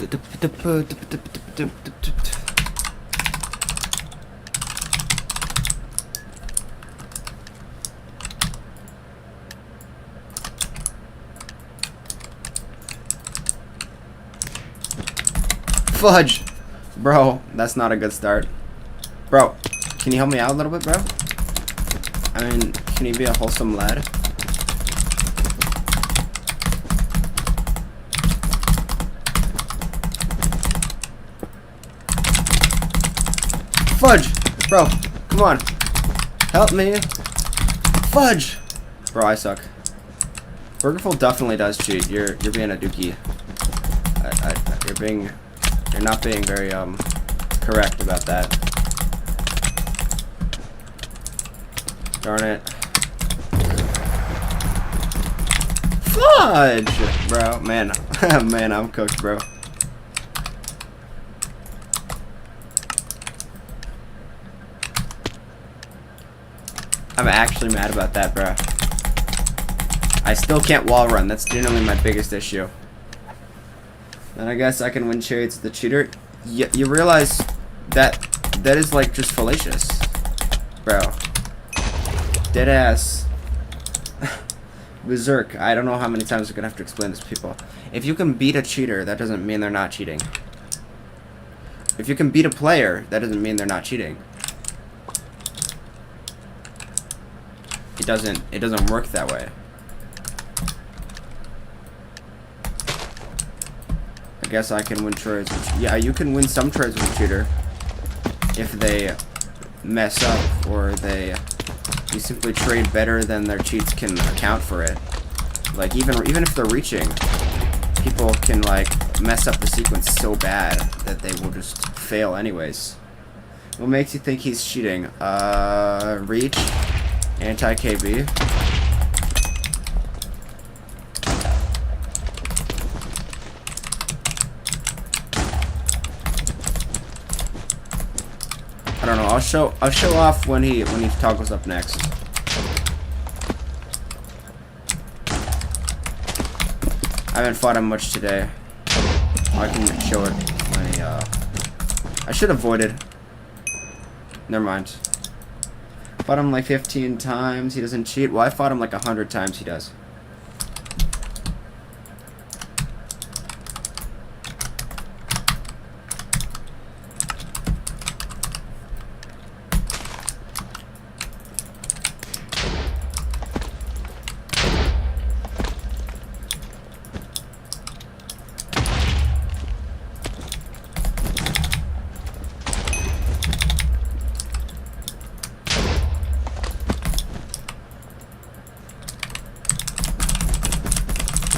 fudge! Bro, that's not a good start. Bro, can you help me out a little bit, bro? I mean, can you be a wholesome lad? Fudge! Bro, come on. Help me. Fudge! Bro, I suck. Burgerful definitely does cheat. You're being a dookie. You're not being very correct about that. Darn it. Fudge! Bro, man. Man, I'm cooked, bro. I'm actually mad about that, bro. I still can't wall run. That's generally my biggest issue. And I guess I can win chariots with the cheater. You realize that is like just fallacious, bro. Deadass. Berserk. I don't know how many times we're gonna have to explain this to people. If you can beat a cheater, that doesn't mean they're not cheating. If you can beat a player, that doesn't mean they're not cheating. It doesn't work that way. I guess I can win trades with, yeah, you can win some trades with a cheater if they mess up or you simply trade better than their cheats can account for it. Like even if they're reaching, people can like mess up the sequence so bad that they will just fail anyways. What makes you think he's cheating? Reach, anti-KB. I don't know. I'll show off when he toggles up next. I haven't fought him much today. I can show it when he I should have avoided. Never mind. Fought him like 15 times. He doesn't cheat. Well, I fought him like 100 times. He does.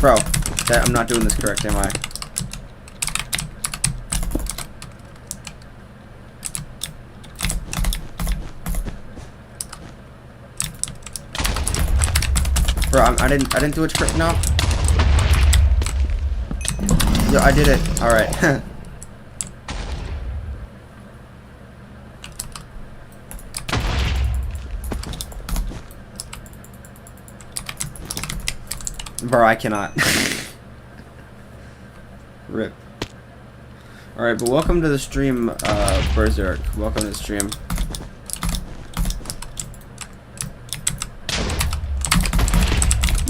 Bro, I'm not doing this correct, am I? Bro, I didn't do it correct. No. Yo, I did it. All right. Bro, I cannot. Rip. Alright, but welcome to the stream, Berserk. Welcome to the stream.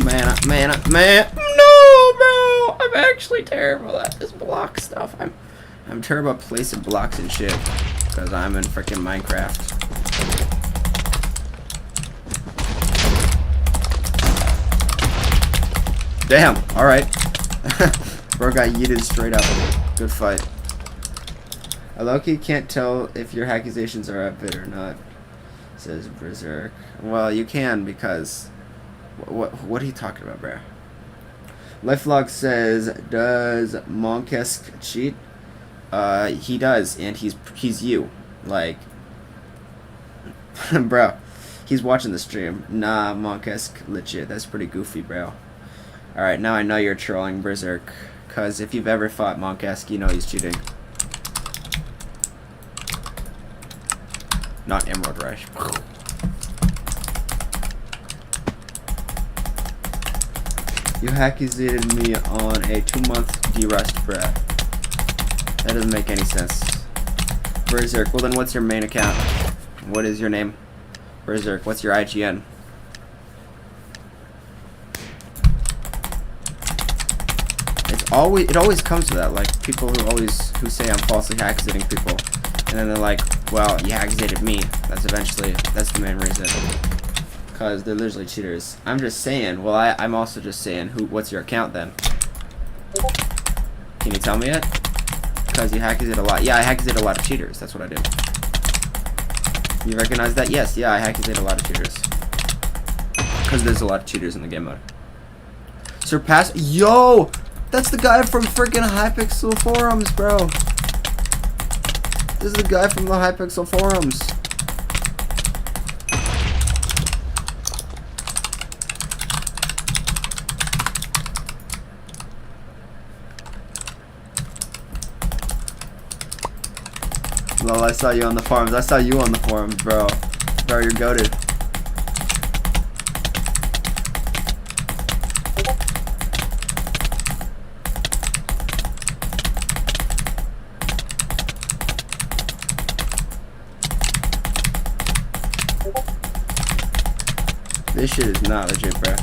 Man. No, bro! I'm actually terrible at this block stuff. I'm terrible at placing blocks and shit. Because I'm in freaking Minecraft. Damn, alright. Bro got yeeted straight up. Good fight. I low-key can't tell if your accusations are up it or not, says Berserk. Well, you can because... What are you talking about, bro? Lifelog says, does Monkesk cheat? He does, and he's you. Like... bro, he's watching the stream. Nah, Monkesk, legit. That's pretty goofy, bro. Alright, now I know you're trolling Berserk. Because if you've ever fought Monkesk, you know he's cheating. Not Emerald Rush. You accusated me on a 2-month derust, bruh. That doesn't make any sense. Berserk, well then what's your main account? What is your name? Berserk, what's your IGN? It always comes to that, like people who say I'm falsely accusating people, and then they're like, well, you accusated me. That's the main reason, because they're literally cheaters. I'm just saying. Well, I'm also just saying, what's your account then? Can you tell me it? Because you accusate a lot. Yeah, I accusate a lot of cheaters. That's what I do. You recognize that? Yes. Yeah, I accusate a lot of cheaters. Because there's a lot of cheaters in the game mode. Surpass. Yo. That's the guy from freaking Hypixel forums, bro. This is the guy from the Hypixel forums. Lol, I saw you on the forums. I saw you on the forums, bro. Bro, you're goated. This shit is not legit, bro.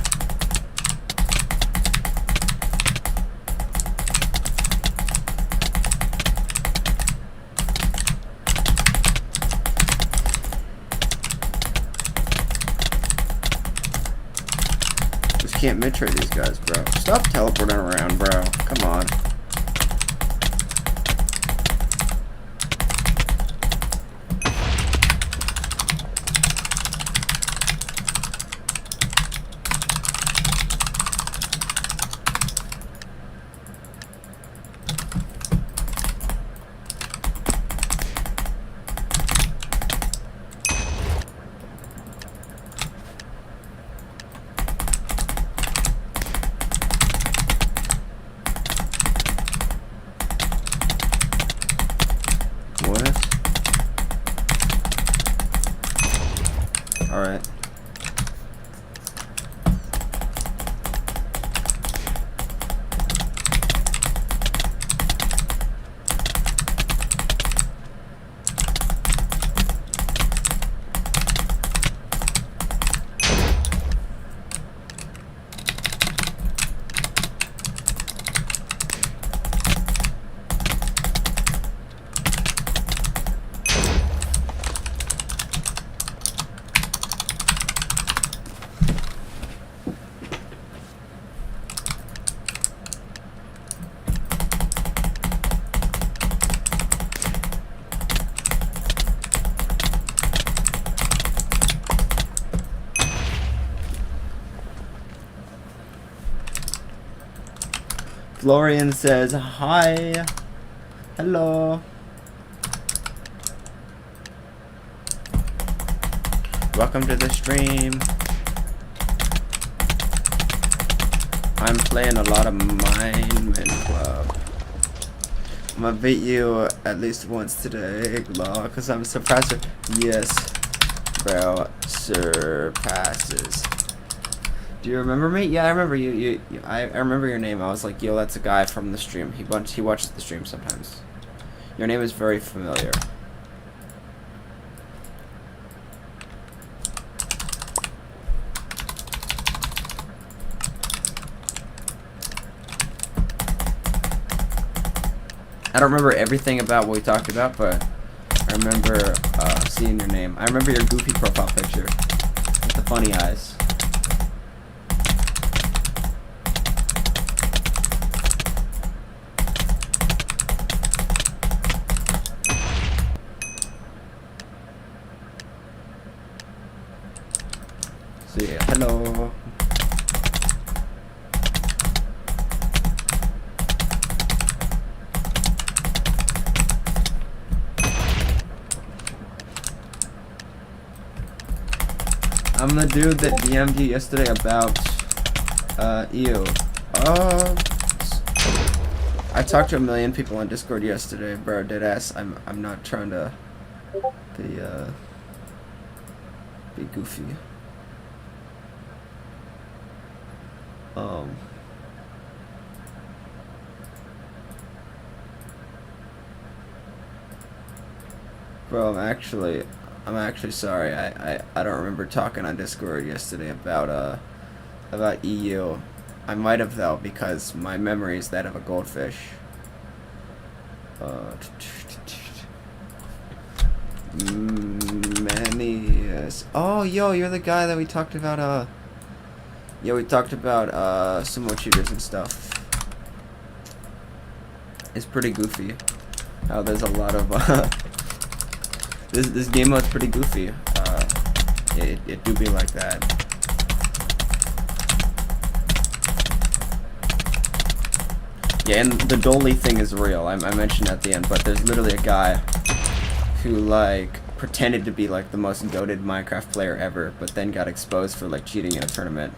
Just can't mid-trade these guys, bro. Stop teleporting around, bro. Come on. Florian says hi. Hello. Welcome to the stream. I'm playing a lot of Minemen Club. I'm gonna beat you at least once today, lol, because I'm surpasser. Yes, bro, surpasses. Do you remember me? Yeah, I remember you. I remember your name. I was like, yo, that's a guy from the stream. He watches the stream sometimes. Your name is very familiar. I don't remember everything about what we talked about, but I remember seeing your name. I remember your goofy profile picture with the funny eyes. So yeah, hello. I'm the dude that DM'd you yesterday about you. I talked to a million people on Discord yesterday, bro. Deadass. I'm not trying to be goofy. Bro, I'm actually sorry. I don't remember talking on Discord yesterday about EU. I might have though, because my memory is that of a goldfish. Oh, yo, you're the guy that we talked about. Yeah, we talked about sumo cheaters and stuff. It's pretty goofy. Oh, there's a lot of this game mode's pretty goofy. It do be like that. Yeah, and the dolly thing is real. I mentioned at the end, but there's literally a guy who like pretended to be like the most goated Minecraft player ever, but then got exposed for like cheating in a tournament.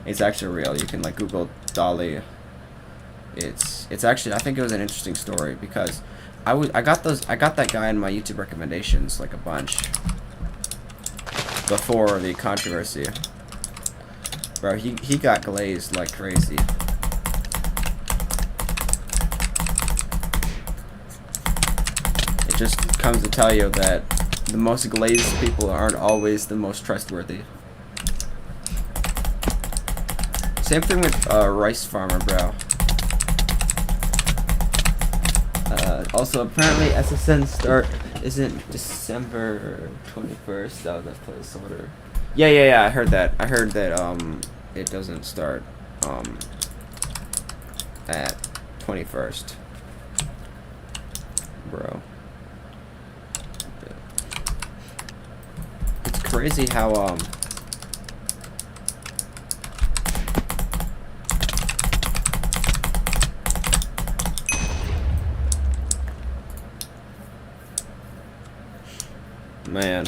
It's actually real. You can like Google dolly. It's actually, I think it was an interesting story because I got that guy in my YouTube recommendations like a bunch before the controversy. Bro, he got glazed like crazy. It just comes to tell you that the most glazed people aren't always the most trustworthy. Same thing with Rice Farmer, bro. Also, apparently SSN start isn't December 21st. That was that placeholder. Yeah. I heard that. It doesn't start at 21st, bro. It's crazy how man.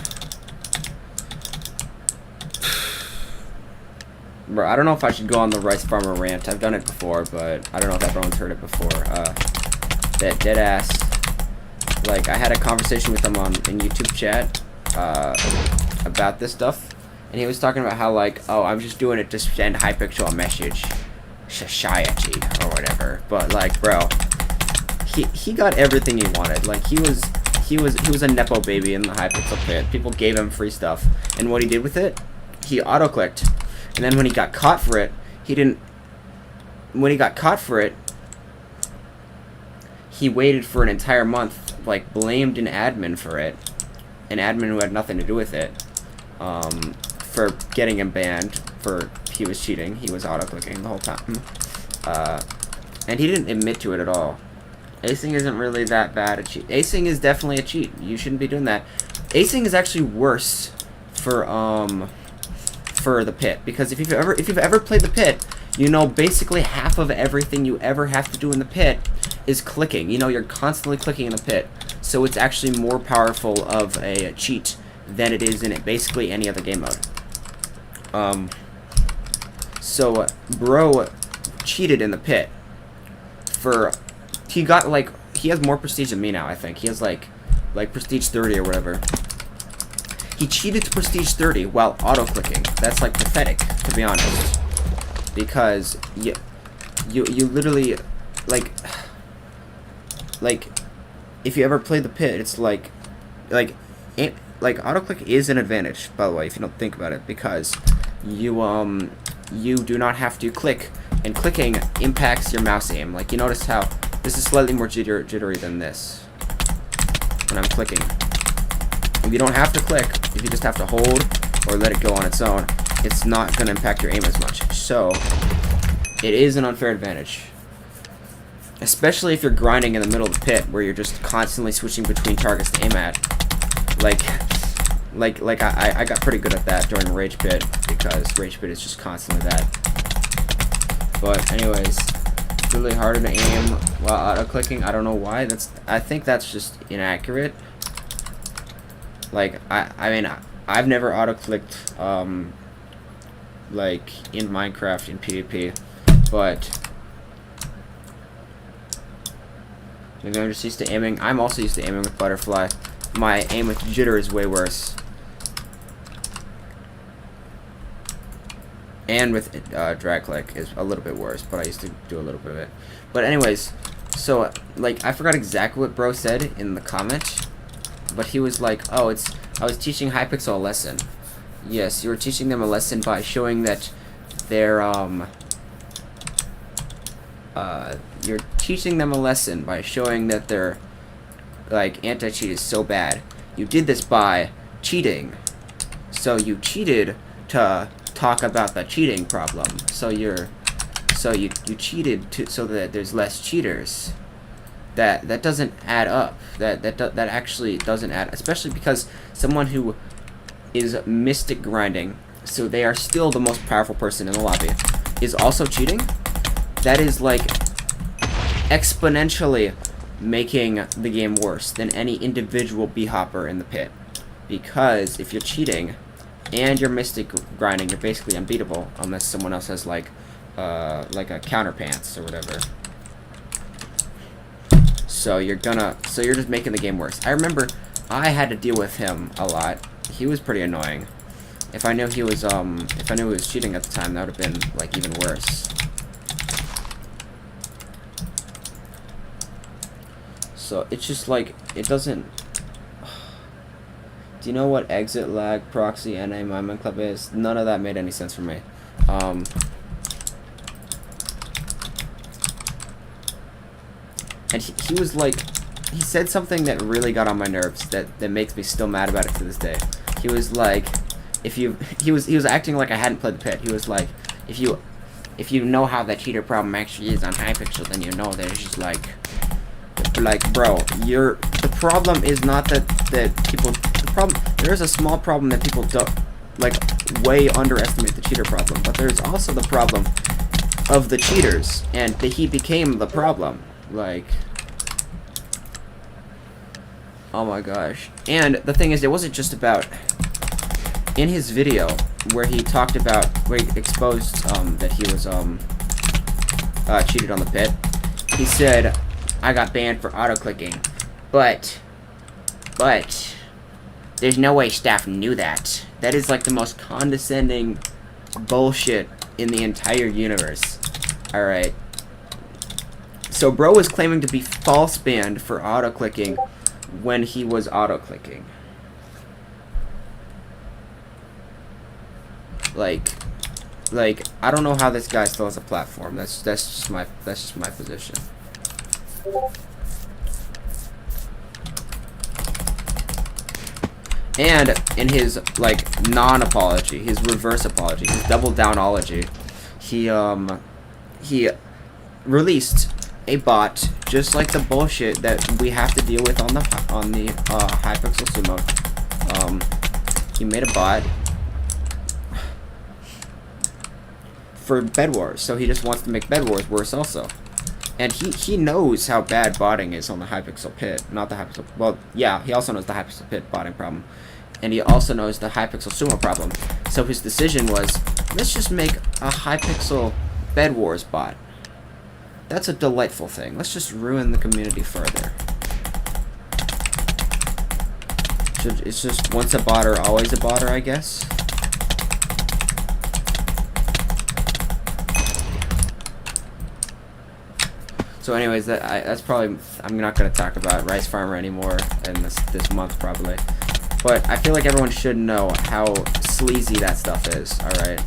Bro, I don't know if I should go on the Rice Farmer rant. I've done it before, but I don't know if everyone's heard it before. That dead ass. Like, I had a conversation with him in YouTube chat about this stuff, and he was talking about how like, oh, I'm just doing it to send Hypixel a message, society or whatever. But like, bro, he got everything he wanted. Like, he was a nepo baby in the Hypixel pit. People gave him free stuff, and what he did with it, he auto-clicked. And then when he got caught for it, he waited for an entire month, like, blamed an admin for it. An admin who had nothing to do with it. For getting him banned for he was cheating. He was auto-clicking the whole time. And he didn't admit to it at all. Acing isn't really that bad a cheat. Acing is definitely a cheat. You shouldn't be doing that. Acing is actually worse for for the pit, because if you've ever played the pit, you know basically half of everything you ever have to do in the pit is clicking. You know, you're constantly clicking in the pit, so it's actually more powerful of a cheat than it is in basically any other game mode. So bro cheated in the pit for, he got like, he has more prestige than me now. I think he has like prestige 30 or whatever. He cheated to prestige 30 while auto clicking. That's like pathetic, to be honest, because you literally like if you ever play the pit, it's like auto click is an advantage, by the way, if you don't think about it, because you do not have to click, and clicking impacts your mouse aim. Like, you notice how this is slightly more jittery than this when I'm clicking. If you don't have to click, if you just have to hold or let it go on its own, it's not going to impact your aim as much. So it is an unfair advantage, especially if you're grinding in the middle of the pit where you're just constantly switching between targets to aim at. I got pretty good at that during Rage Pit, because Rage Pit is just constantly that. But anyways, it's really harder to aim while auto clicking. I don't know why. I think that's just inaccurate. Like, I mean, I've never auto clicked like in Minecraft in PvP, but maybe I'm just used to aiming. I'm also used to aiming with butterfly. My aim with jitter is way worse. And with drag click is a little bit worse, but I used to do a little bit of it. But anyways, so like I forgot exactly what bro said in the comment, but he was like, "Oh, I was teaching Hypixel a lesson." Yes, you were teaching them a lesson by showing that they're you're teaching them a lesson by showing that their like anti-cheat is so bad. You did this by cheating. So you cheated to talk about the cheating problem. So you cheated so that there's less cheaters. That doesn't add up. That actually doesn't add, especially because someone who is mystic grinding, so they are still the most powerful person in the lobby, is also cheating. That is like exponentially making the game worse than any individual b-hopper in the pit. Because if you're cheating and you're mystic grinding, you're basically unbeatable unless someone else has like a counter pants or whatever. So you're just making the game worse. I remember I had to deal with him a lot. He was pretty annoying. If I knew he was cheating at the time, that would have been like even worse. So it's just like, it doesn't. Do you know what exit lag, proxy, NA, Minemen Club is? None of that made any sense for me. And he was like, he said something that really got on my nerves, that makes me still mad about it to this day. He was like, he was acting like I hadn't played the pit. He was like, if you know how that cheater problem actually is on Hypixel, then you know that it's just like bro, the problem is not that people, there is a small problem that people don't, like, way underestimate the cheater problem, but there's also the problem of the cheaters, and he became the problem. Like, oh my gosh. And the thing is, it wasn't just about, in his video where he talked about, where he exposed that he was cheated on the pit, he said, I got banned for auto-clicking, but there's no way staff knew that. That is like the most condescending bullshit in the entire universe. Alright. So bro was claiming to be false banned for auto-clicking when he was auto-clicking. Like, I don't know how this guy still has a platform. That's just my position. And in his like non-apology, his reverse apology, his double downology, he released a bot just like the bullshit that we have to deal with on the Hypixel Sumo. He made a bot. for Bed Wars, so he just wants to make Bed Wars worse also. And he knows how bad botting is on the Hypixel Pit, not the Hypixel. Well, yeah, he also knows the Hypixel Pit botting problem, and he also knows the Hypixel Sumo problem. So his decision was, let's just make a Hypixel Bed Wars bot. That's a delightful thing. Let's just ruin the community further. So it's just once a botter, always a botter, I guess. So anyways, that's probably, I'm not going to talk about Rice Farmer anymore in this month probably. But I feel like everyone should know how sleazy that stuff is, alright?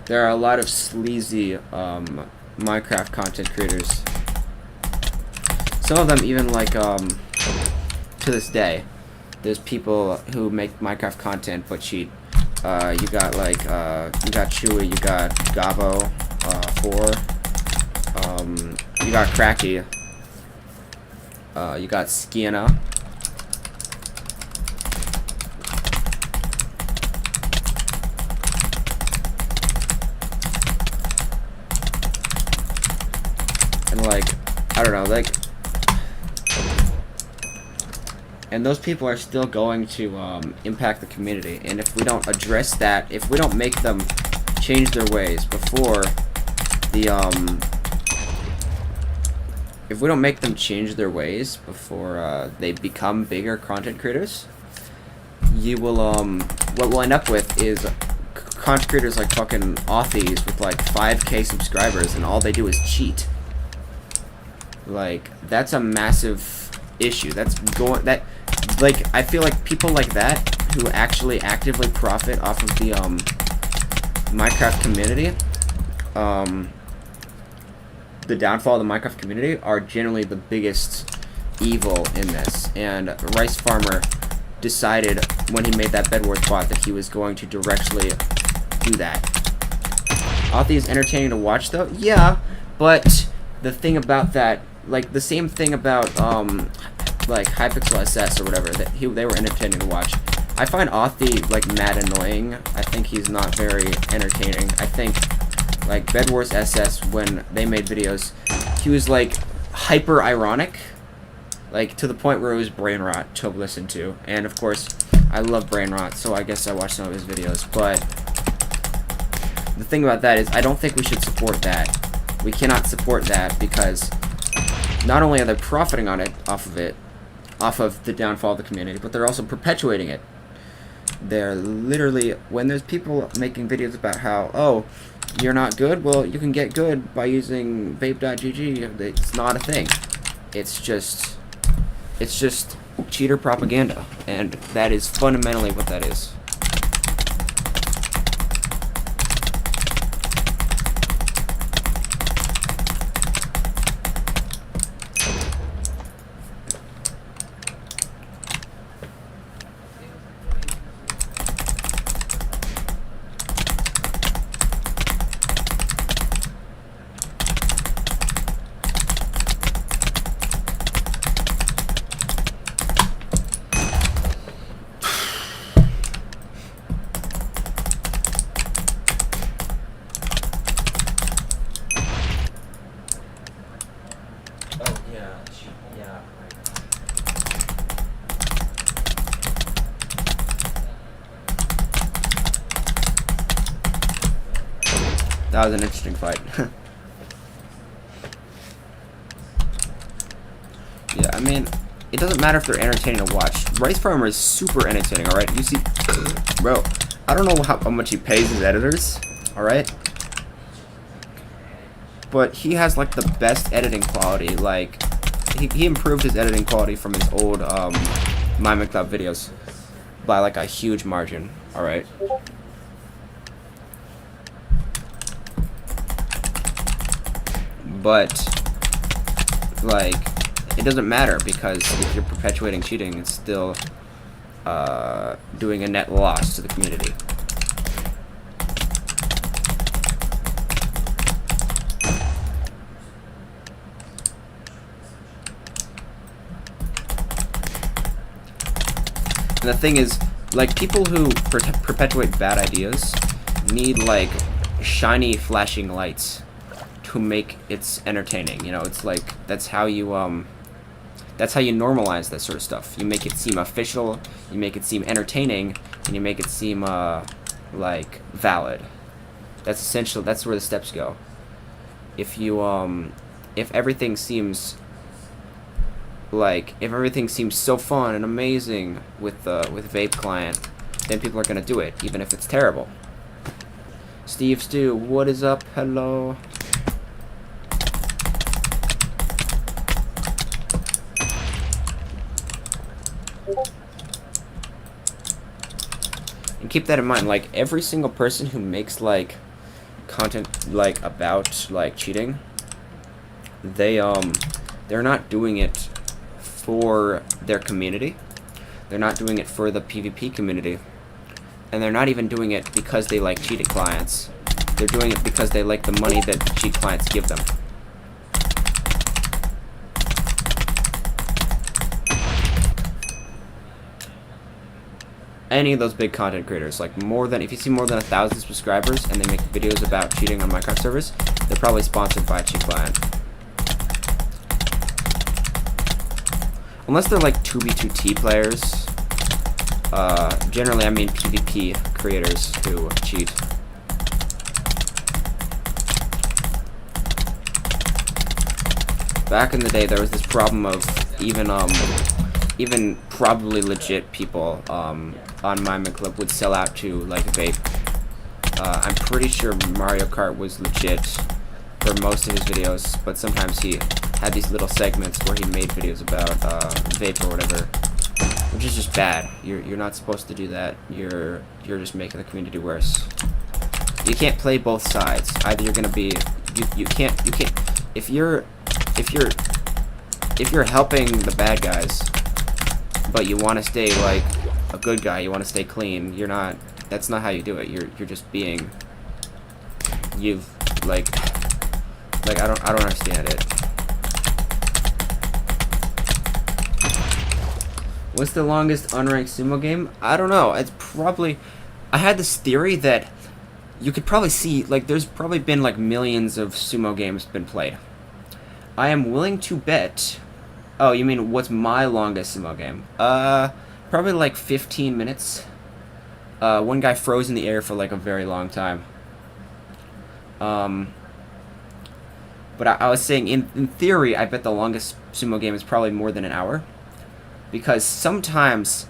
There are a lot of sleazy Minecraft content creators. Some of them even like, to this day, there's people who make Minecraft content but cheat. You got like, you got Chewy, you got Gabo, 4. You got Cracky. You got Skiana. And like, I don't know, like, and those people are still going to impact the community. And if we don't address that, if we don't make them change their ways before the if we don't make them change their ways before they become bigger content creators, you will what we'll end up with is content creators like fucking Aussies with like 5K subscribers and all they do is cheat. Like, that's a massive issue. That's going, that, like, I feel like people like that who actually actively profit off of the Minecraft community, the downfall of the Minecraft community, are generally the biggest evil in this. And Rice Farmer decided when he made that Bed Wars bot that he was going to directly do that. Authy is entertaining to watch though? Yeah, but the thing about that, like the same thing about like Hypixel SS or whatever, that they were entertaining to watch. I find Authy like mad annoying. I think he's not very entertaining. I think like Bed Wars SS, when they made videos, he was like hyper ironic, like to the point where it was brain rot to listen to. And of course, I love brain rot, so I guess I watched some of his videos. But the thing about that is, I don't think we should support that. We cannot support that because not only are they profiting on it, off of the downfall of the community, but they're also perpetuating it. They're literally, when there's people making videos about how, oh, you're not good, well, you can get good by using vape.gg, it's not a thing. It's just cheater propaganda, and that is fundamentally what that is. That was an interesting fight. Yeah, I mean, it doesn't matter if they're entertaining to watch. Rice Farmer is super entertaining, alright? You see, bro, I don't know how much he pays his editors, alright? But he has, like, the best editing quality. Like, he improved his editing quality from his old, Minemen Club videos by, like, a huge margin, alright? But, like, it doesn't matter, because if you're perpetuating cheating, it's still doing a net loss to the community. And the thing is, like, people who perpetuate bad ideas, need like shiny flashing lights to make it entertaining. You know, it's like that's how you normalize that sort of stuff. You make it seem official, you make it seem entertaining, and you make it seem like valid. That's essential. That's where the steps go. If you if everything seems so fun and amazing with vape client, then people are gonna do it, even if it's terrible. Steve Stu, what is up? Hello. And keep that in mind, like every single person who makes like content like about like cheating, they're not doing it for their community. They're not doing it for the PvP community. And they're not even doing it because they like cheating clients. They're doing it because they like the money that cheat clients give them. Any of those big content creators, like if you see more than 1,000 subscribers and they make videos about cheating on Minecraft servers, they're probably sponsored by a cheat client. Unless they're like 2v2t players. Generally I mean PvP creators who cheat. Back in the day there was this problem of even probably legit people on Minemen Club would sell out to like vape. I'm pretty sure Mario Kart was legit for most of his videos, but sometimes he had these little segments where he made videos about vape or whatever, which is just bad. You're not supposed to do that. You're just making the community worse. You can't play both sides. Either you're gonna be you can't if you're helping the bad guys, but you want to stay like a good guy, you want to stay clean. You're not. That's not how you do it. You're just being. I don't understand it. What's the longest unranked sumo game? I don't know. It's probably. I had this theory that you could probably see like there's probably been like millions of sumo games been played. I am willing to bet. Oh, you mean what's my longest sumo game? Probably like 15 minutes. One guy froze in the air for like a very long time. But I was saying, in theory, I bet the longest sumo game is probably more than an hour. Because sometimes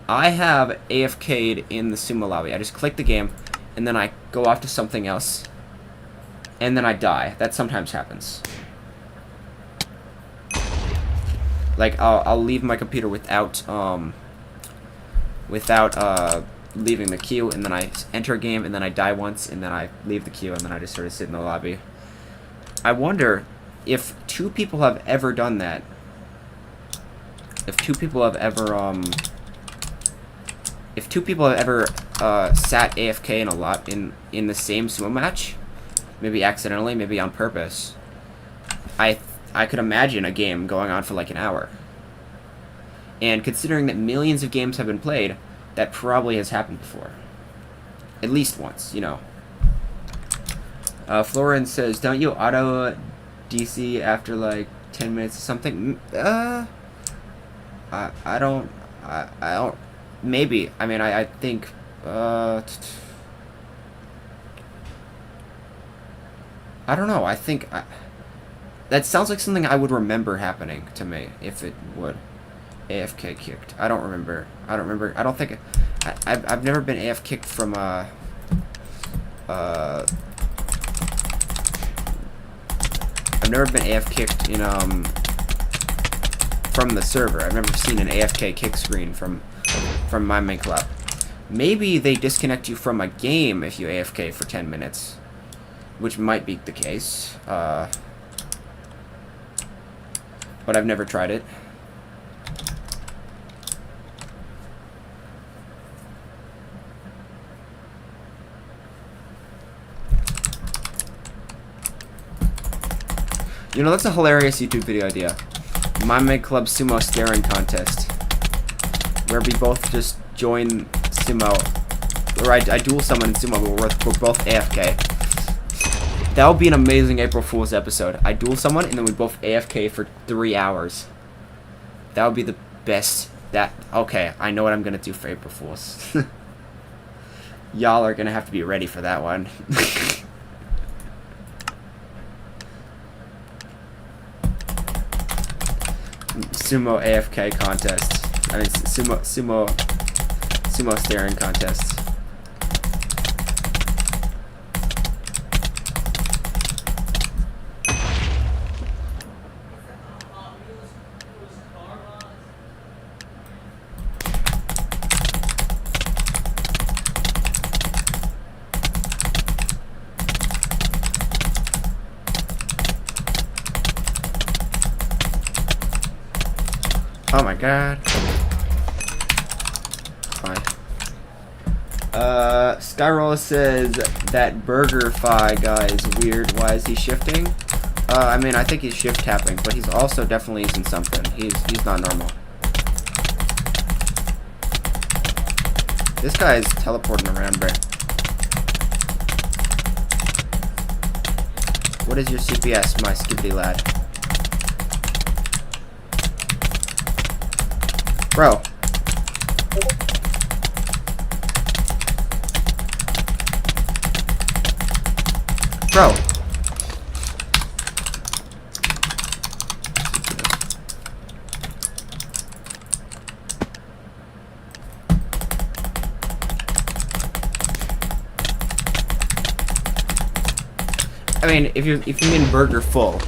I have AFK'd in the sumo lobby. I just click the game, and then I go off to something else, and then I die. That sometimes happens. Like, I'll leave my computer without leaving the queue, and then I enter a game, and then I die once, and then I leave the queue, and then I just sort of sit in the lobby. I wonder if two people have ever done that. If two people have ever sat AFK in the same sumo match, maybe accidentally, maybe on purpose, I could imagine a game going on for like an hour. And considering that millions of games have been played, that probably has happened before. At least once, you know. Florin says, don't you auto DC after like 10 minutes or something? I don't, maybe. I mean, I think, I don't know. I think, that sounds like something I would remember happening to me, if it would. AFK kicked. I don't remember. I don't think, I've never been AF kicked from, I've never been AF kicked in, from the server. I've never seen an AFK kick screen from Minemen Club. Maybe they disconnect you from a game if you AFK for 10 minutes, which might be the case. But I've never tried it. You know, that's a hilarious YouTube video idea. Minemen Club Sumo staring contest, where we both just join sumo or I duel someone in sumo, but we're both AFK. That would be an amazing April Fool's episode. I duel someone, and then we both AFK for 3 hours. That would be the best. Okay, I know what I'm gonna do for April Fool's. Y'all are gonna have to be ready for that one. Sumo AFK contest. I mean, sumo staring contest. Oh my god. Fine. Skyroller says that BurgerFi guy is weird. Why is he shifting? I mean, I think he's shift tapping, but he's also definitely using something. He's not normal. This guy is teleporting around, bro. What is your CPS, my skibbity lad? Bro. Bro. I mean, if you mean burger full,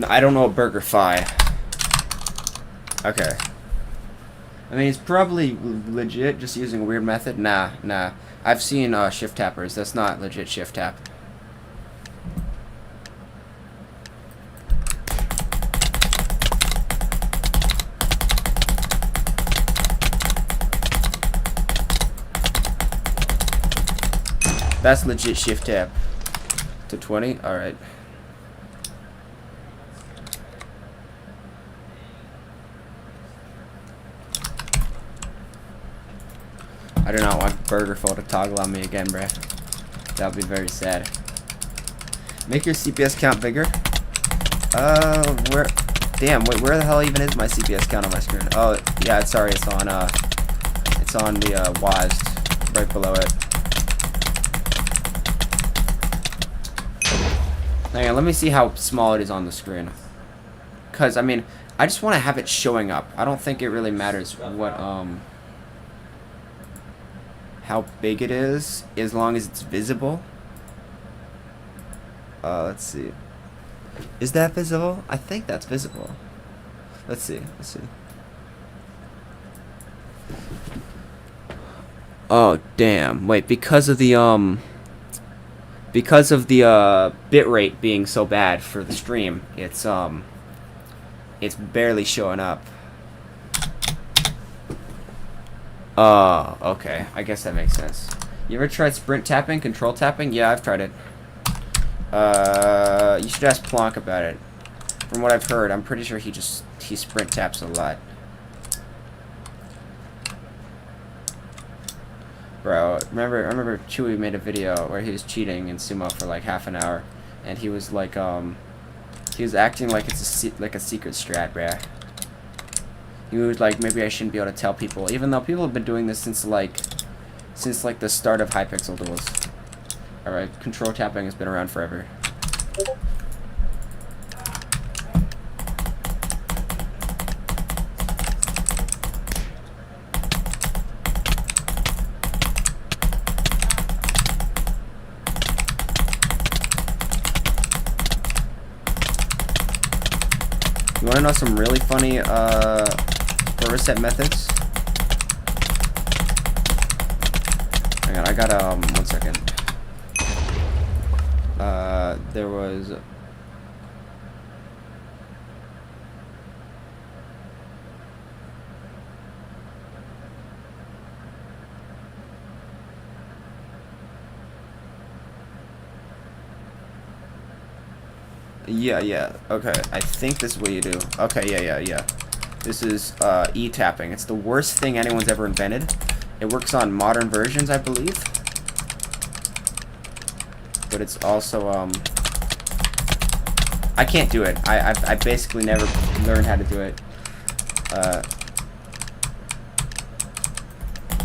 I don't know what BurgerFi. Okay. I mean, it's probably legit, just using a weird method. Nah. I've seen shift tappers. That's not legit shift tap. That's legit shift tap. To 20? Alright. I do not want BurgerFi to toggle on me again, bruh. That would be very sad. Make your CPS count bigger. Where? Damn, wait, where the hell even is my CPS count on my screen? Oh, yeah, it's on the WASD, right below it. Hang on, let me see how small it is on the screen. Cause I mean, I just want to have it showing up. I don't think it really matters what how big it is, as long as it's visible. Let's see. Is that visible? I think that's visible. Let's see. Oh damn! Wait, because of the bitrate being so bad for the stream, it's barely showing up. Okay. I guess that makes sense. You ever tried sprint tapping, control tapping? Yeah, I've tried it. You should ask Plonk about it. From what I've heard, I'm pretty sure he sprint taps a lot. Bro, remember Chewy made a video where he was cheating in sumo for like half an hour, and he was like, he was acting like it's like a secret strat, bruh. He was like, maybe I shouldn't be able to tell people, even though people have been doing this since like the start of Hypixel duels. Alright, control tapping has been around forever. You wanna know some really funny forward set methods? Hang on, I got 1 second. There was yeah. Okay, I think this is what you do. Okay, yeah. This is E-tapping. It's the worst thing anyone's ever invented. It works on modern versions, I believe. But it's also, I can't do it. I basically never learned how to do it.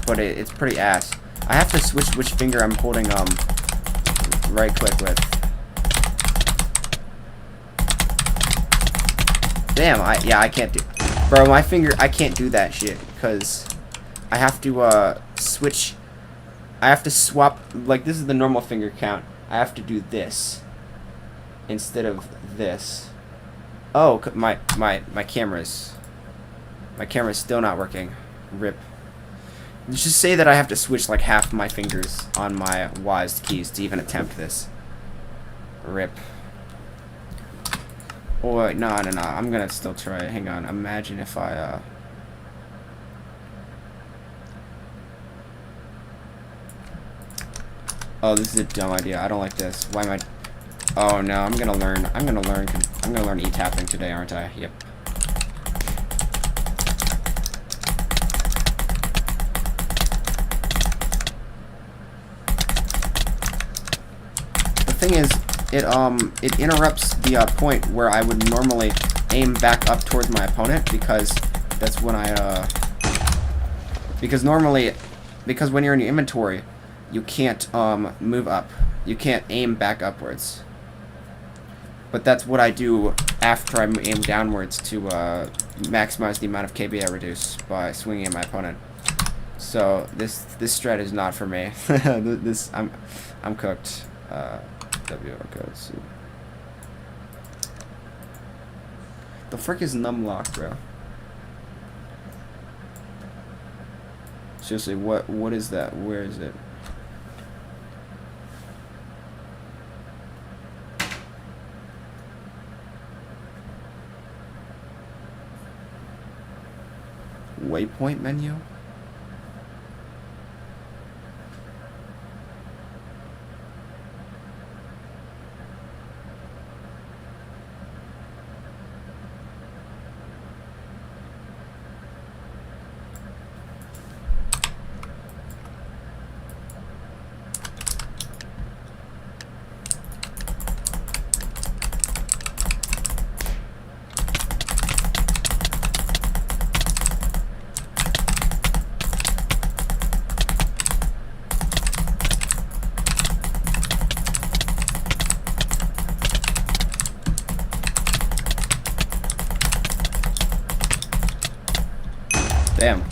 But it's pretty ass. I have to switch which finger I'm holding, right click with. Damn, I can't do... Bro, my finger, I can't do that shit, because I have to, switch... I have to swap... Like, this is the normal finger count. I have to do this instead of this. Oh, my camera's... My camera's still not working. RIP. Let's just say that I have to switch, like, half my fingers on my WASD keys to even attempt this. RIP. Oh, wait, no, I'm gonna still try it. Hang on. Imagine if I, Oh, this is a dumb idea. I don't like this. Why am I... Oh, no, I'm gonna learn E-tapping today, aren't I? Yep. The thing is, it interrupts the point where I would normally aim back up towards my opponent, because that's when because when you're in your inventory, you can't move up. You can't aim back upwards. But that's what I do after I aim downwards to maximize the amount of KB I reduce by swinging at my opponent. So this strat is not for me. I'm cooked. Let's see. The frick is numlock, bro? Seriously, what is that? Where is it? Waypoint menu? Damn.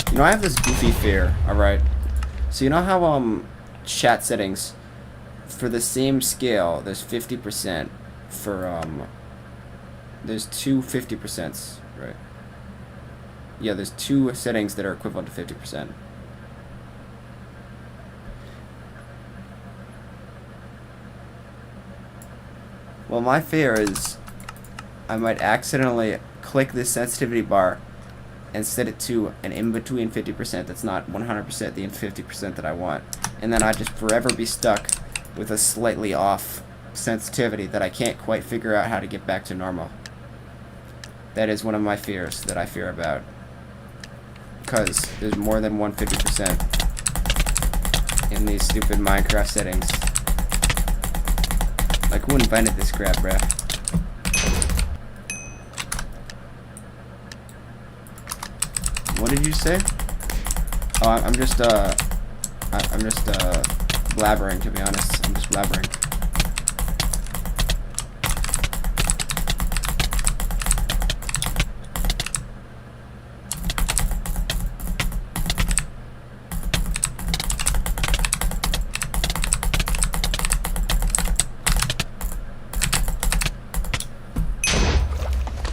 You know, I have this goofy fear, alright? So you know how, chat settings, for the same scale, there's 50%, for, there's two 50%s, right? Yeah, there's two settings that are equivalent to 50%. Well, my fear is I might accidentally click this sensitivity bar and set it to an in-between 50% that's not 100% the 50% that I want. And then I'd just forever be stuck with a slightly off sensitivity that I can't quite figure out how to get back to normal. That is one of my fears that I fear about. Because there's more than 150% in these stupid Minecraft settings. Like, who invented this crap, bruh? What did you say? Oh, I'm just blabbering, to be honest. I'm just blabbering.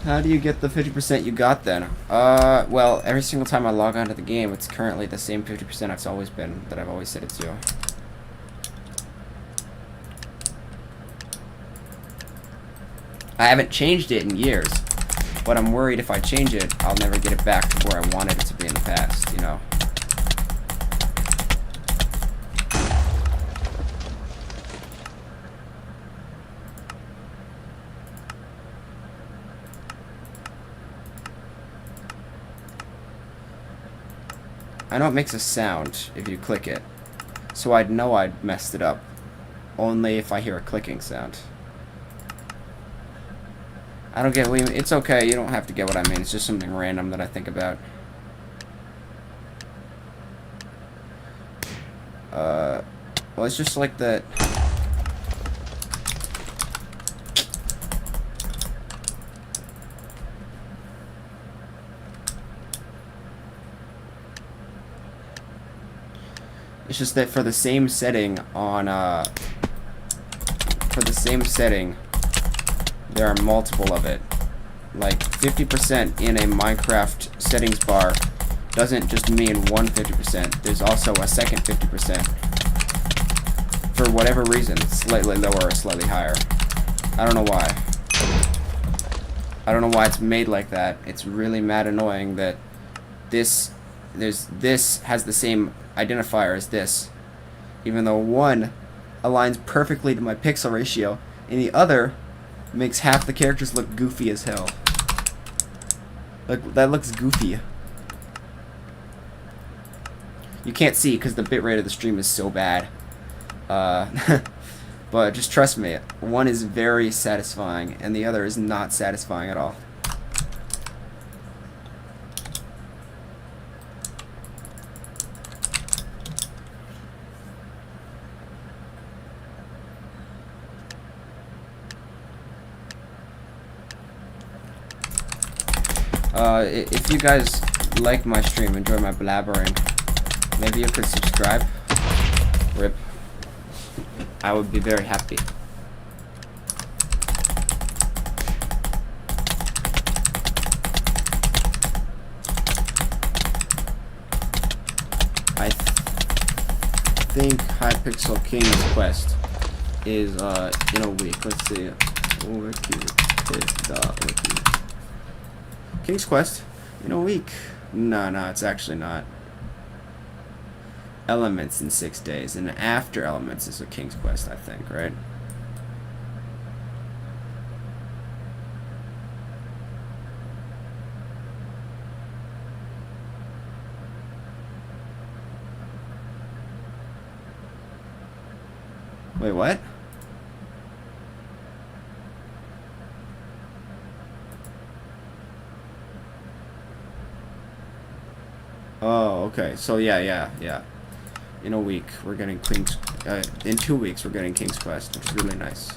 How do you get the 50% you got then? Well, every single time I log onto the game, it's currently the same 50% it's always been, that I've always set it to. I haven't changed it in years. But I'm worried if I change it, I'll never get it back to where I wanted it to be in the past, you know? I know it makes a sound if you click it, so I'd know I'd messed it up, only if I hear a clicking sound. I don't get what you mean. It's okay, you don't have to get what I mean, it's just something random that I think about. Well, it's just like that. It's just that for the same setting on, there are multiple of it. Like 50% in a Minecraft settings bar doesn't just mean one 50%. There's also a second 50%. For whatever reason, it's slightly lower or slightly higher. I don't know why. I don't know why it's made like that. It's really mad annoying that this has the same identifier as this, even though one aligns perfectly to my pixel ratio and the other makes half the characters look goofy as hell. Like, that looks goofy. You can't see because the bitrate of the stream is so bad. But just trust me, one is very satisfying and the other is not satisfying at all. If you guys like my stream, enjoy my blabbering, maybe you could subscribe. RIP. I would be very happy. I think Hypixel King's Quest is in a week. Let's see. Wiki. King's Quest in a week. No, it's actually not. Elements in 6 days, and after Elements is a King's Quest, I think, right? Wait, what? Oh, okay. So yeah. In a week, we're getting King's. In 2 weeks, we're getting King's Quest, which is really nice.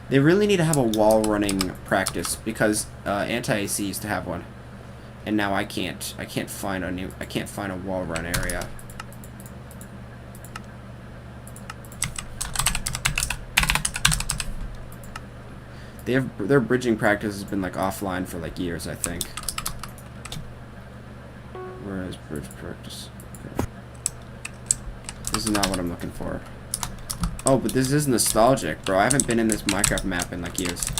They really need to have a wall running practice because anti-AC used to have one, and now I can't. I can't find a wall run area. Their bridging practice has been like offline for like years, I think. Where is bridge practice? Okay. This is not what I'm looking for. Oh, but this is nostalgic, bro. I haven't been in this Minecraft map in like years.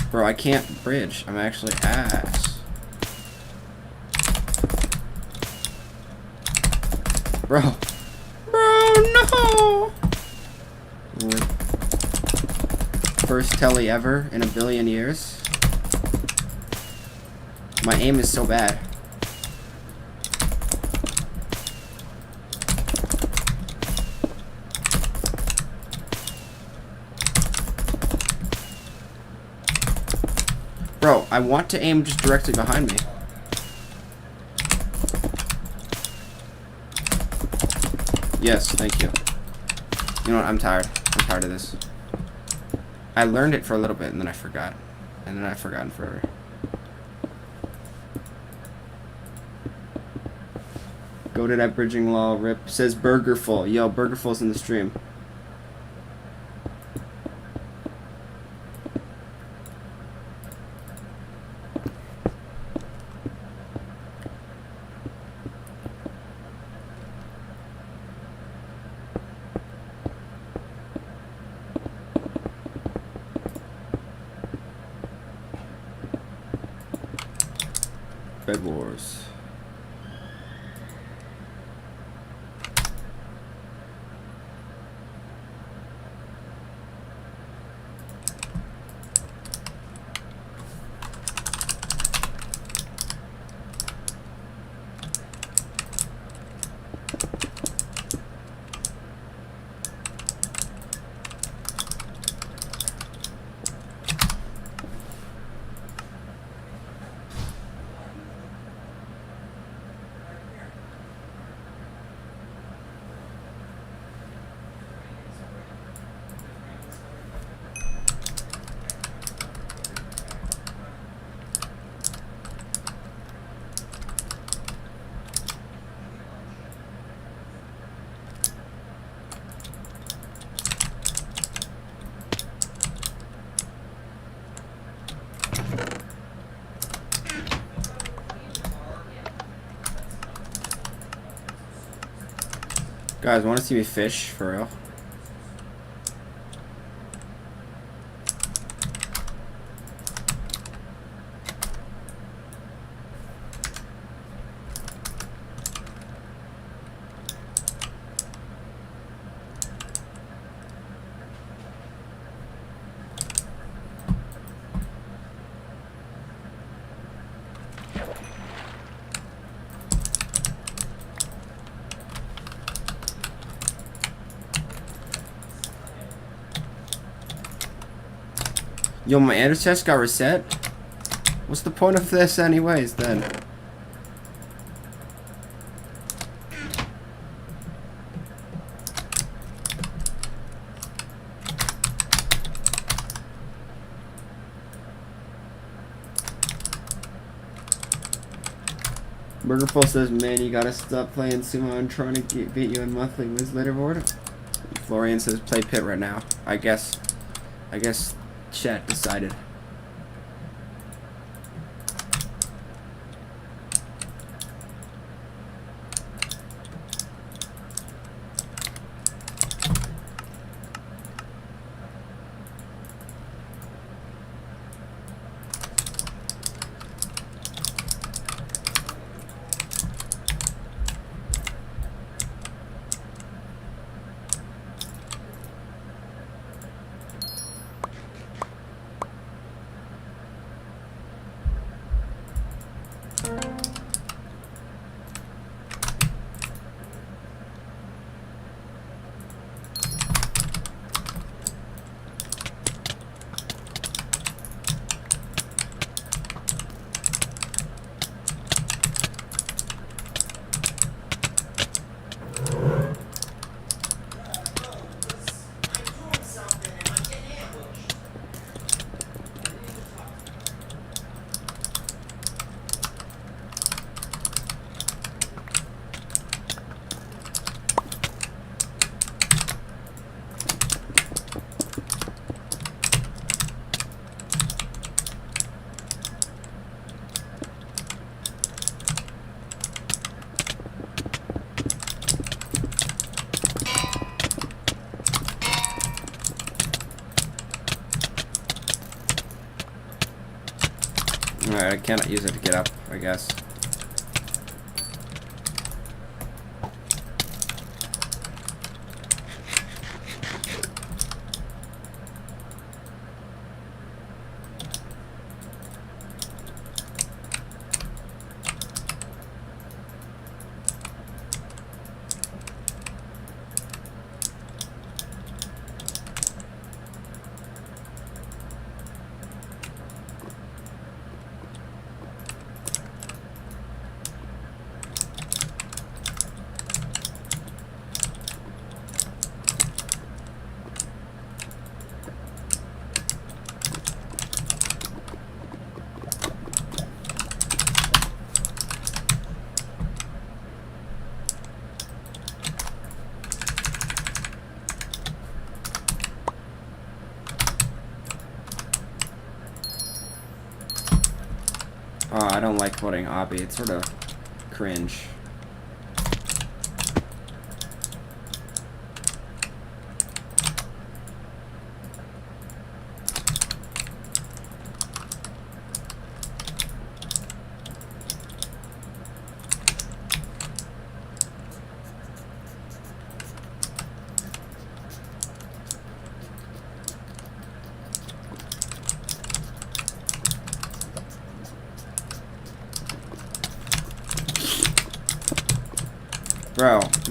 Bro, I can't bridge. I'm actually ass. Bro, no! First telly ever in a billion years. My aim is so bad. Bro, I want to aim just directly behind me. Yes, thank you. You know what, I'm tired. I'm tired of this. I learned it for a little bit and then I forgot. And then I've forgotten forever. Go to that bridging law. Rip says Burgerful. Yo, Burgerful's in the stream. Bed Wars. Guys, want to see me fish for real? Yo, my enter chest got reset? What's the point of this anyways, then? Burgerful says, man, you gotta stop playing sumo. I'm trying to beat you in monthly wins leaderboard. Florian says, play pit right now. I guess chat decided. Alright, I cannot use it to get up, I guess. I don't like putting obby. It's sort of cringe.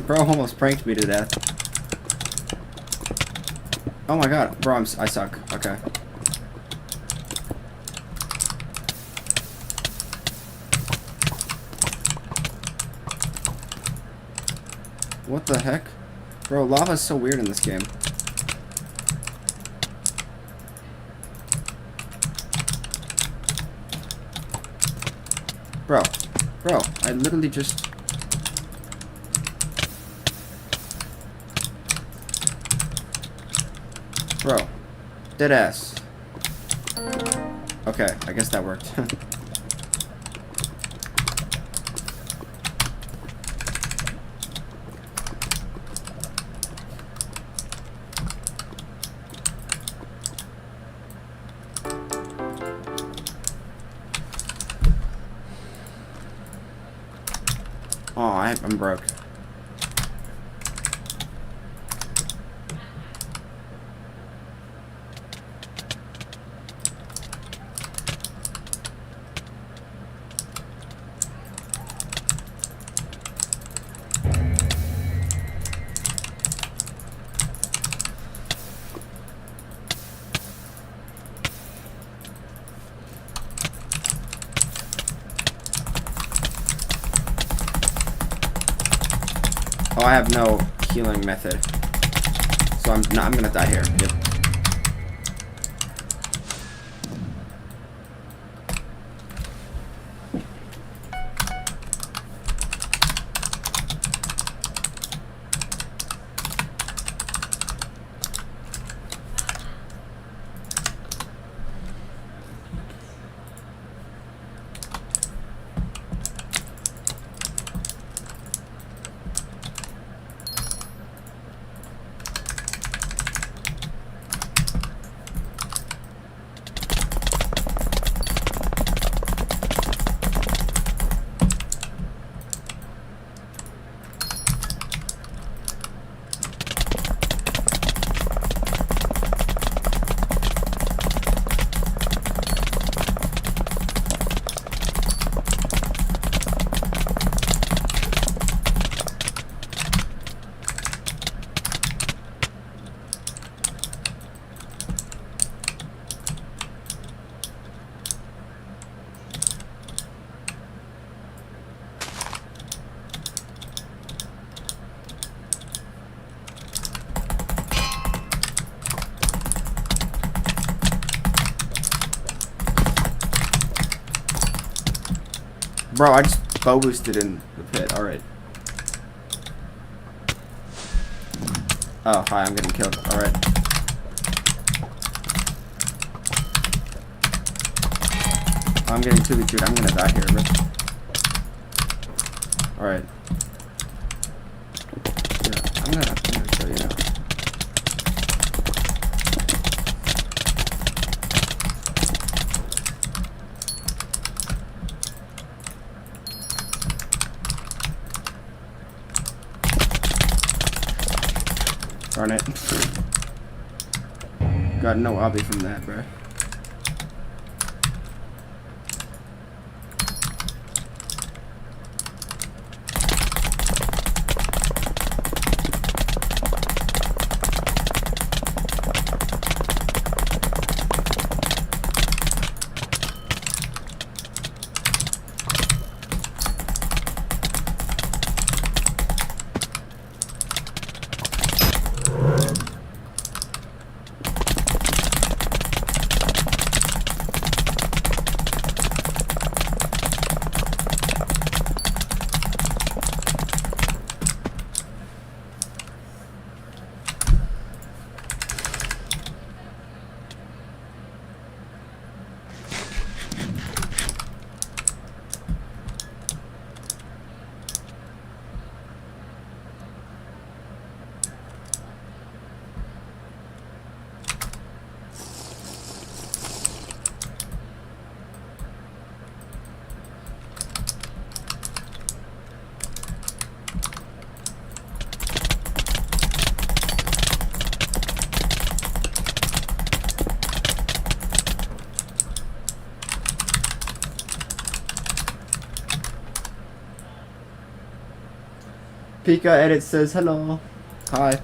Bro almost pranked me to death. Oh my god, bro, I suck. Okay. What the heck? Bro, lava's so weird in this game. Bro, I literally just... Bro, dead ass. Okay, I guess that worked. Oh, I'm broke. Oh, I have no healing method. So I'm gonna die here. Yep. Bro, I just bow boosted in the pit. Alright. Oh, hi, I'm getting killed. Alright. I'm getting 2v2'd. I'm gonna die here, bro. Alright. Yeah, I'm gonna kill you now. Darn it. Got no obby from that, bro. Pika Edit says hello. Hi.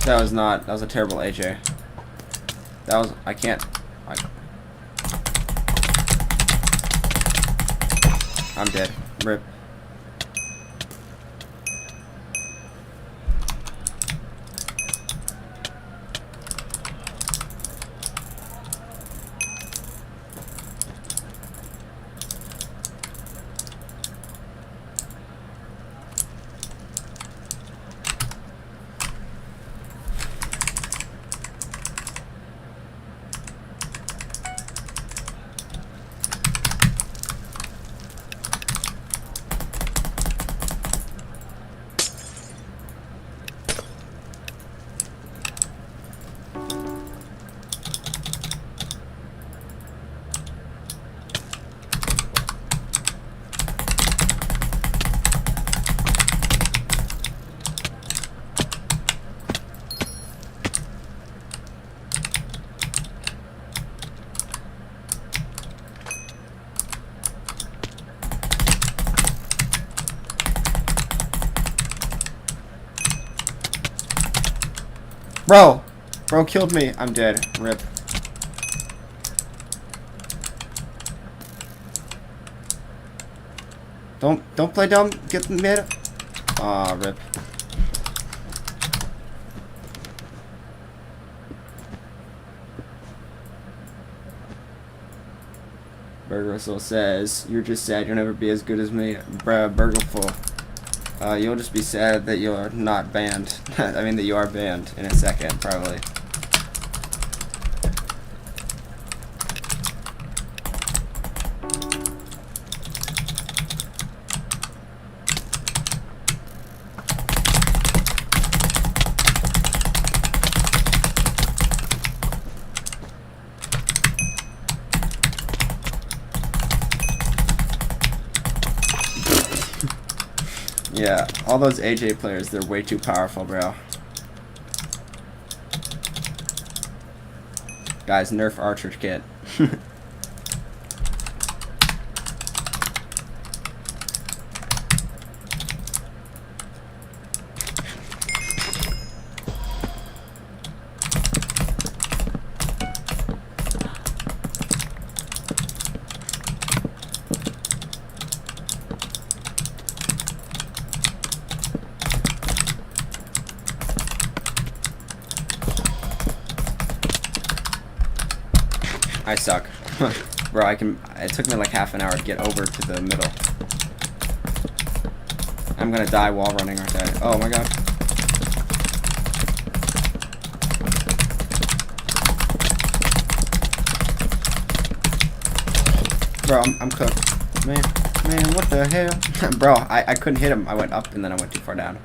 That was a terrible AJ. I can't. I'm dead. Rip. Bro killed me. I'm dead. Rip. Don't play dumb. Get mid. Ah, rip. Burgerful says, "You're just sad. You'll never be as good as me." Bruh, Burgerful. You'll just be sad that you're not banned. I mean that you are banned in a second, probably. Yeah, all those AJ players, they're way too powerful, bro. Guys, nerf Archer kit. I suck. Bro, it took me like half an hour to get over to the middle. I'm gonna die while running, aren't I? Oh my god. Bro, I'm cooked. Man, what the hell? Bro, I couldn't hit him. I went up and then I went too far down.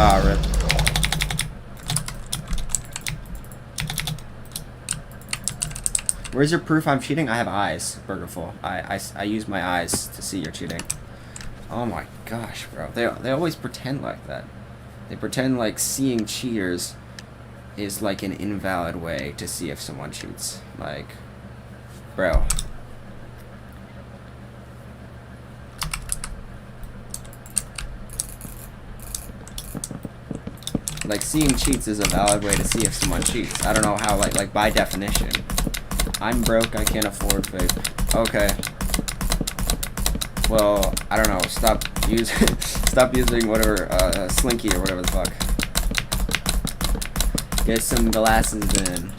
Ah, rip. Where's your proof I'm cheating? I have eyes, Burgerful. I use my eyes to see you're cheating. Oh my gosh, bro. They always pretend like that. They pretend like seeing cheaters is like an invalid way to see if someone cheats. Like, bro. Like, seeing cheats is a valid way to see if someone cheats. I don't know how, like by definition. I'm broke, I can't afford fake. Okay. Well, I don't know. Stop using whatever, Slinky or whatever the fuck. Get some glasses in.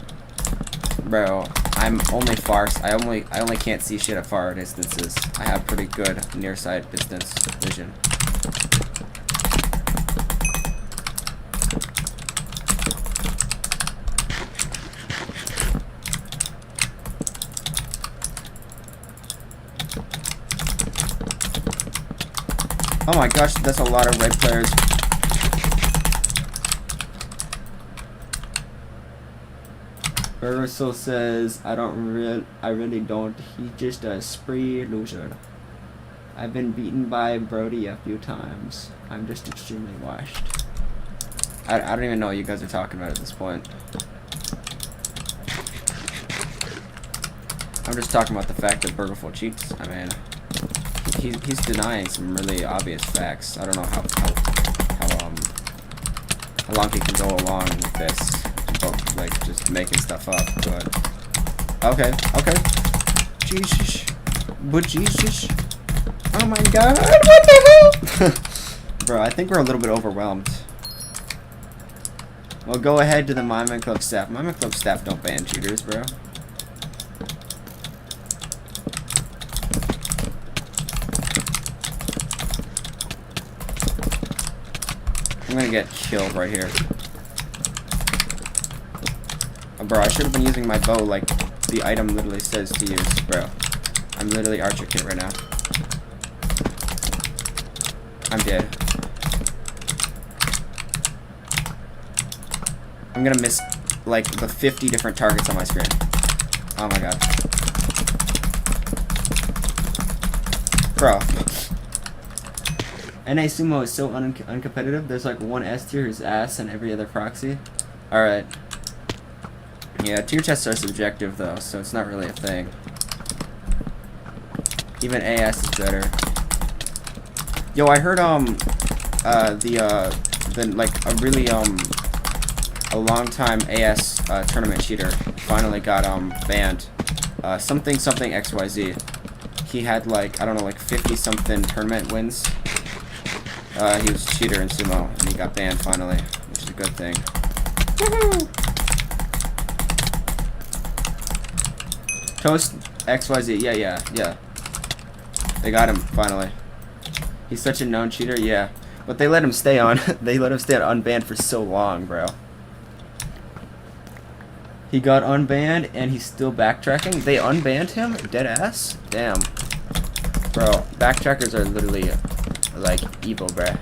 Bro, I'm only I only can't see shit at far distances. I have pretty good near sight distance vision. Oh my gosh, that's a lot of red players. Burgersoul says, I really don't. He's just a spree loser. I've been beaten by Brody a few times. I'm just extremely washed. I don't even know what you guys are talking about at this point. I'm just talking about the fact that Burgerful cheats. I mean, he's denying some really obvious facts. I don't know how long he can go along with this, like just making stuff up. But okay. Jesus, but Jesus, oh my God, what the hell, bro? I think we're a little bit overwhelmed. Well, go ahead to the Minemen Club staff. Minemen Club staff don't ban cheaters, bro. I'm gonna get killed right here. Oh, bro, I should have been using my bow like the item literally says to use, bro. I'm literally Archer Kit right now. I'm dead. I'm gonna miss like the 50 different targets on my screen. Oh my God. Bro. NA Sumo is so uncompetitive. There's like one S tier who's ass and every other proxy. Alright. Yeah, tier tests are subjective though, so it's not really a thing. Even AS is better. Yo, I heard like a really a long time AS tournament cheater finally got banned. Something XYZ. He had like, I don't know, like 50 something tournament wins. He was a cheater in Sumo, and he got banned finally, which is a good thing. Woohoo! Toast XYZ, yeah. They got him, finally. He's such a known cheater, yeah. But they let him stay on. They let him stay on unbanned for so long, bro. He got unbanned, and he's still backtracking. They unbanned him? Deadass? Damn. Bro, backtrackers are literally like evil, bruh.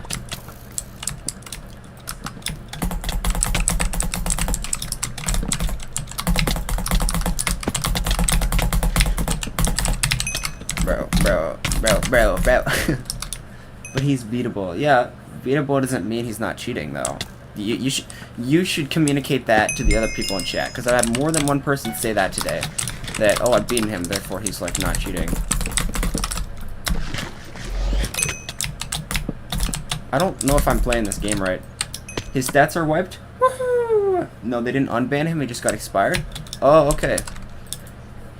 Bro. But he's beatable. Yeah, beatable doesn't mean he's not cheating, though. You should communicate that to the other people in chat, because I've had more than one person say that today. That, oh, I've beaten him, therefore he's like not cheating. I don't know if I'm playing this game right. His stats are wiped? Woohoo! No, they didn't unban him, he just got expired? Oh, okay.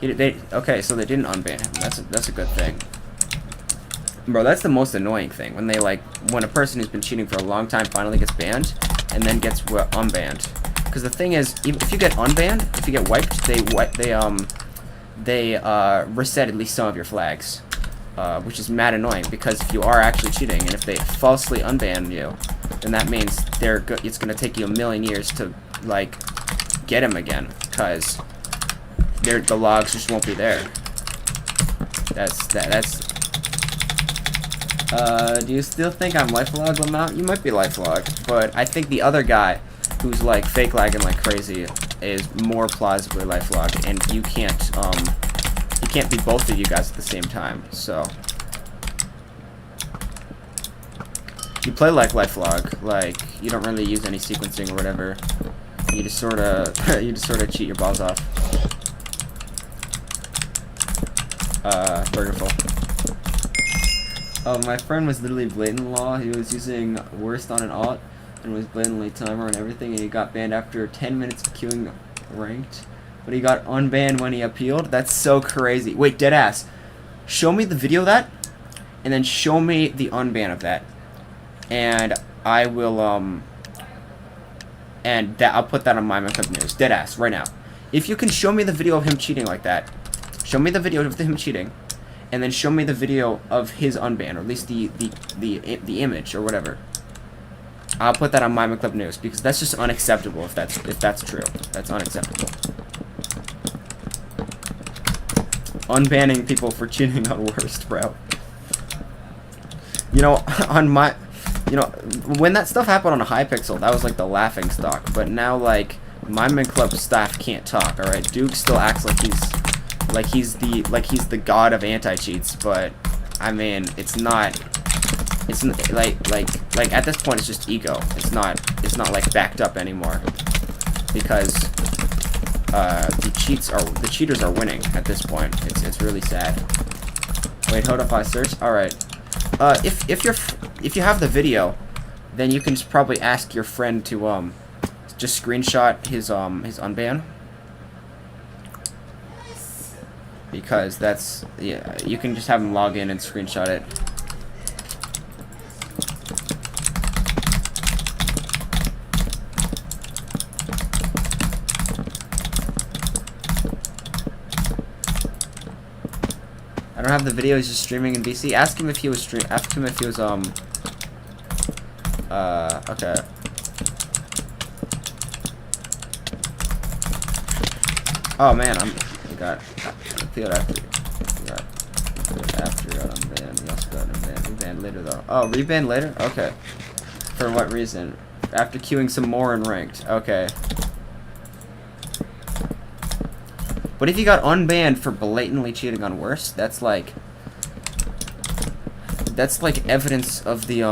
Okay, so they didn't unban him. That's a good thing. Bro, that's the most annoying thing, when when a person who's been cheating for a long time finally gets banned, and then gets unbanned. Because the thing is, if you get unbanned, if you get wiped, they reset at least some of your flags, which is mad annoying, because if you are actually cheating, and if they falsely unban you, then that means it's gonna take you a million years to, like, get him again, because the logs just won't be there. Do you still think I'm lifelog, Lamount? You might be lifelog, but I think the other guy, who's, like, fake lagging like crazy, is more plausibly lifelog, and you can't be both of you guys at the same time, so. You play like lifelog, like, you don't really use any sequencing or whatever. You just sorta, cheat your balls off. Burgerful. Oh, my friend was literally blatant law. He was using worst on an alt and was blatantly timer and everything, and he got banned after 10 minutes of queuing ranked. But he got unbanned when he appealed. That's so crazy. Wait, deadass. Show me the video of that, and then show me the unban of that. And I will, I'll put that on Minemen Club News. Deadass, right now. If you can show me the video of him cheating like that, show me the video of him cheating, and then show me the video of his unban, or at least the image or whatever. I'll put that on Minemen Club News, because that's just unacceptable if that's true. That's unacceptable. Unbanning people for cheating on worst, bro. You know, when that stuff happened on a Hypixel, that was like the laughing stock. But now, like, Minemen Club staff can't talk. All right, Duke still acts like he's the god of anti-cheats. But I mean, it's not. It's like at this point, it's just ego. It's not like backed up anymore, because the cheaters are winning at this point. It's really sad. Wait, hold up, I search. All right. If you have the video, then you can just probably ask your friend to just screenshot his unban, because that's, yeah, you can just have him log in and screenshot it. I don't have the video. He's just streaming in BC. Ask him if he was okay. Oh man, I got appealed after. After unbanned. He also got unbanned. Rebanned later though. Oh, rebanned later? Okay. For what reason? After queuing some more in ranked. Okay. But if you got unbanned for blatantly cheating on worst, that's like evidence of the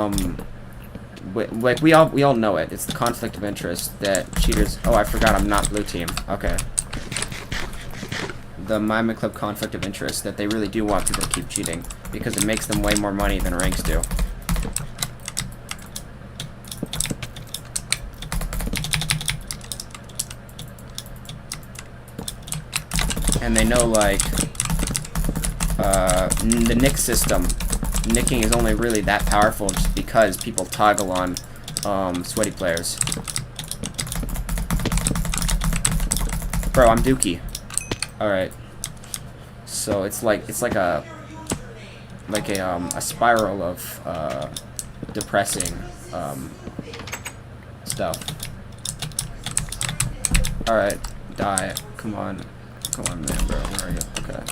like we all know it. It's the conflict of interest that cheaters. Oh, I forgot I'm not blue team. Okay. The Minemen Club conflict of interest, that they really do want people to keep cheating because it makes them way more money than ranks do. And they know, like, the nick system, nicking is only really that powerful just because people toggle on sweaty players. Bro, I'm Dookie. Alright. So it's like a spiral of depressing stuff. Alright, die. Come on, man, bro. Where are you? Okay.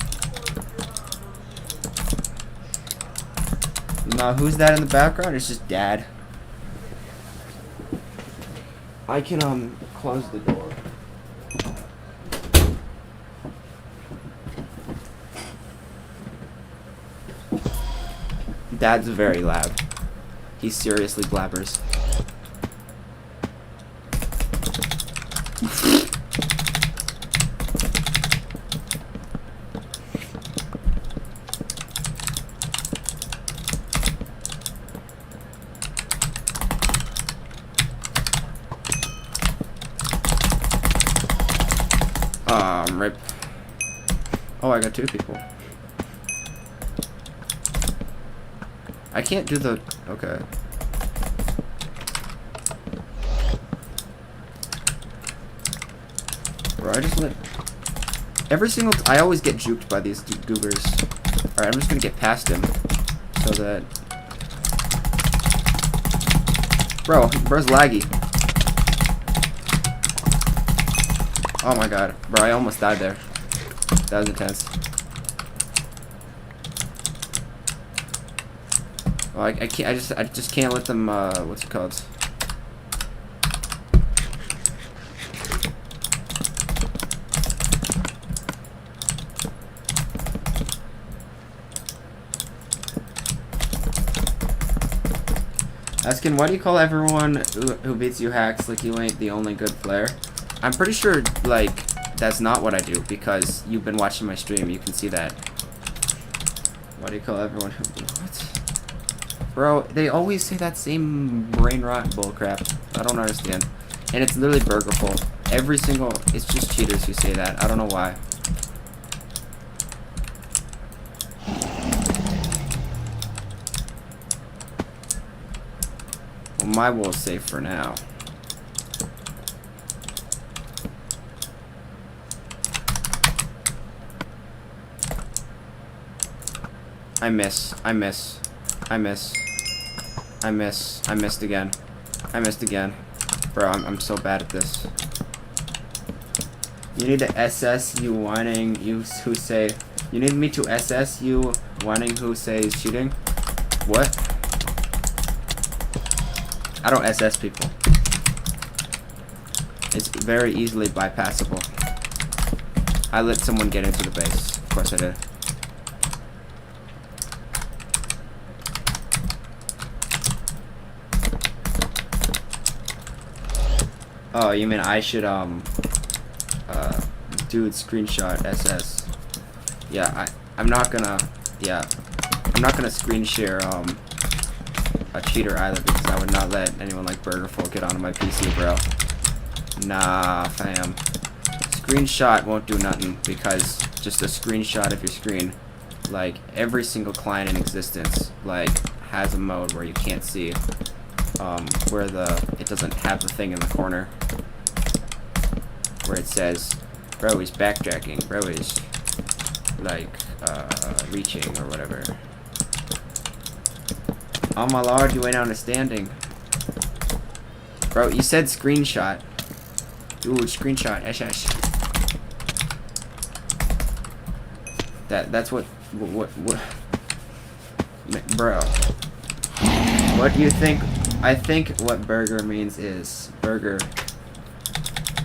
Now, who's that in the background? It's just Dad. I can close the door. Dad's very loud. He seriously blabbers. Rip. Oh, I got 2 people. I can't do the... Okay. Bro, I just let... Every single... I always get juked by these goobers. Alright, I'm just gonna get past him. So that... Bro's laggy. Oh my god. Bro, I almost died there. That was intense. Oh, I can't. I just can't let them. What's it called? Asking, why do you call everyone who beats you hacks like you ain't the only good player? I'm pretty sure, like, that's not what I do, because you've been watching my stream, you can see that. Why do you call everyone who... What? Bro, they always say that same brain rot bullcrap. I don't understand. And it's literally burgerful. Every single... It's just cheaters who say that. I don't know why. Well, my wool is safe for now. I missed again. I missed again. Bro, I'm so bad at this. You need to SS you whining you who say... You need me to SS you whining who says shooting? What? I don't SS people. It's very easily bypassable. I let someone get into the base. Of course I did. Oh, you mean I should, dude, screenshot SS. Yeah, I'm not gonna, yeah. I'm not gonna screen share, a cheater either, because I would not let anyone like Burgerful get onto my PC, bro. Nah, fam. Screenshot won't do nothing, because just a screenshot of your screen, like, every single client in existence, like, has a mode where you can't see, where it doesn't have the thing in the corner where it says, bro is backtracking, bro is like reaching or whatever. Oh my lord, you ain't understanding. Bro, you said screenshot. Dude, screenshot, SS. That's what bro. What do you think? I think what burger means is burger.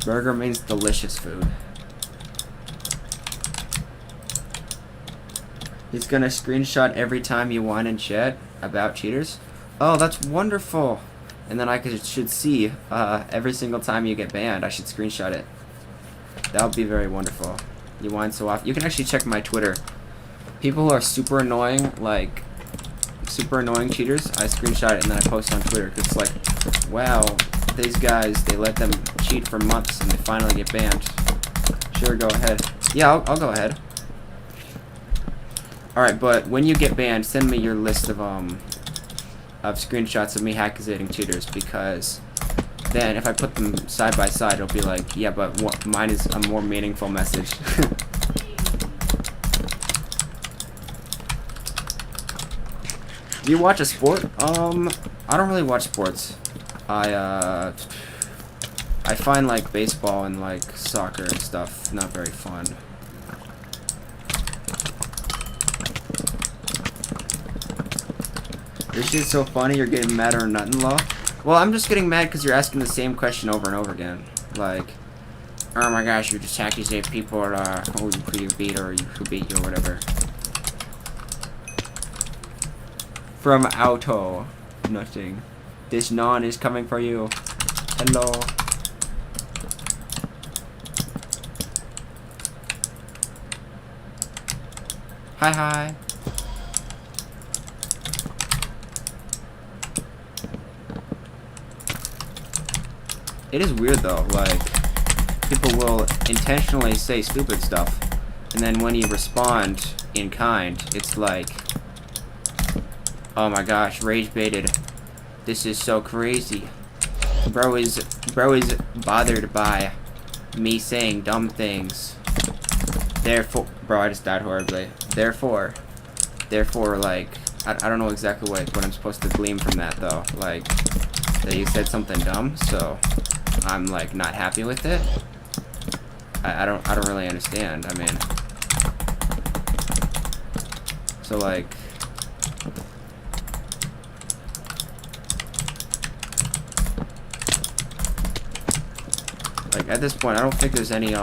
Burger means delicious food. He's gonna screenshot every time you whine in chat about cheaters. Oh, that's wonderful. And then I should see every single time you get banned. I should screenshot it. That would be very wonderful. You whine so often. You can actually check my Twitter. People who are super annoying, like super annoying cheaters, I screenshot it and then I post on Twitter. Cause it's like, wow, these guys, they let them cheat for months and they finally get banned. Sure, go ahead. Yeah, I'll go ahead. Alright, but when you get banned, send me your list of screenshots of me accusating cheaters, because then if I put them side by side, it'll be like, yeah, but mine is a more meaningful message. Do you watch a sport? I don't really watch sports. I find like baseball and like soccer and stuff not very fun. This shit's so funny, you're getting mad or nothing, law? Well, I'm just getting mad because you're asking the same question over and over again. Like, oh my gosh, you just accusate people who you beat or who beat you or whatever. From Auto. Nothing. This non is coming for you. Hello. Hi, hi. It is weird though, like, people will intentionally say stupid stuff And then when you respond in kind, it's like, oh my gosh, rage baited. This is so crazy. Bro is bothered by me saying dumb things. Therefore, bro, I just died horribly. Therefore, like, I don't know exactly what I'm supposed to glean from that though. Like, that you said something dumb, so I'm like not happy with it. I don't really understand. I mean, so like, at this point, I don't think there's any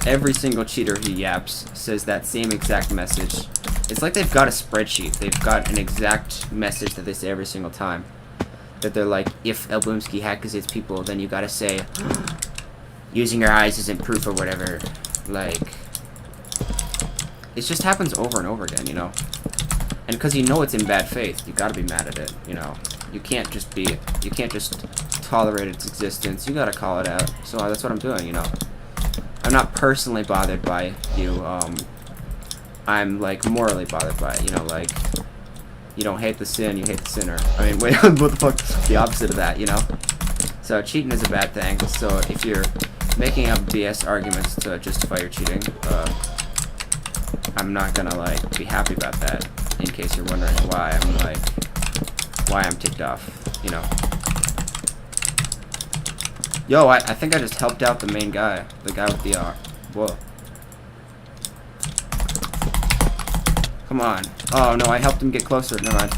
every single cheater who yaps says that same exact message. It's like they've got a spreadsheet. They've got an exact message that they say every single time. That they're like, if Elboomski hackers its people, then you gotta say, using your eyes isn't proof or whatever. Like, it just happens over and over again, you know? And because you know it's in bad faith, you gotta be mad at it, you know? You can't just tolerate its existence. You gotta call it out. So that's what I'm doing, you know? I'm not personally bothered by you, I'm, like, morally bothered by it, you know, like, you don't hate the sin, you hate the sinner. I mean, wait, what the fuck? The opposite of that, you know? So, cheating is a bad thing, so if you're making up BS arguments to justify your cheating, I'm not gonna, like, be happy about that, in case you're wondering why I'm ticked off, you know? Yo, I think I just helped out the main guy, the guy with the, whoa. Come on. Oh, no, I helped him get closer. Never mind.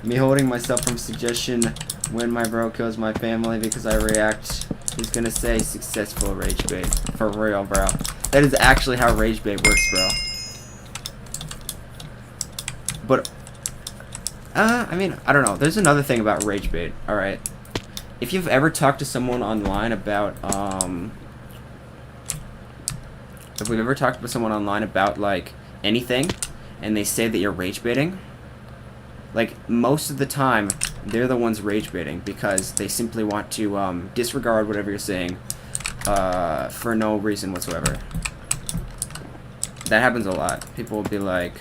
Me holding myself from suggestion when my bro kills my family because I react. He's gonna say successful rage bait. For real, bro. That is actually how rage bait works, bro. But I mean, I don't know. There's another thing about rage bait, alright? If you've ever talked to someone online about, if we've ever talked with someone online about, like, anything, and they say that you're rage baiting, like, most of the time, they're the ones rage baiting, because they simply want to, disregard whatever you're saying, for no reason whatsoever. That happens a lot. People will be like,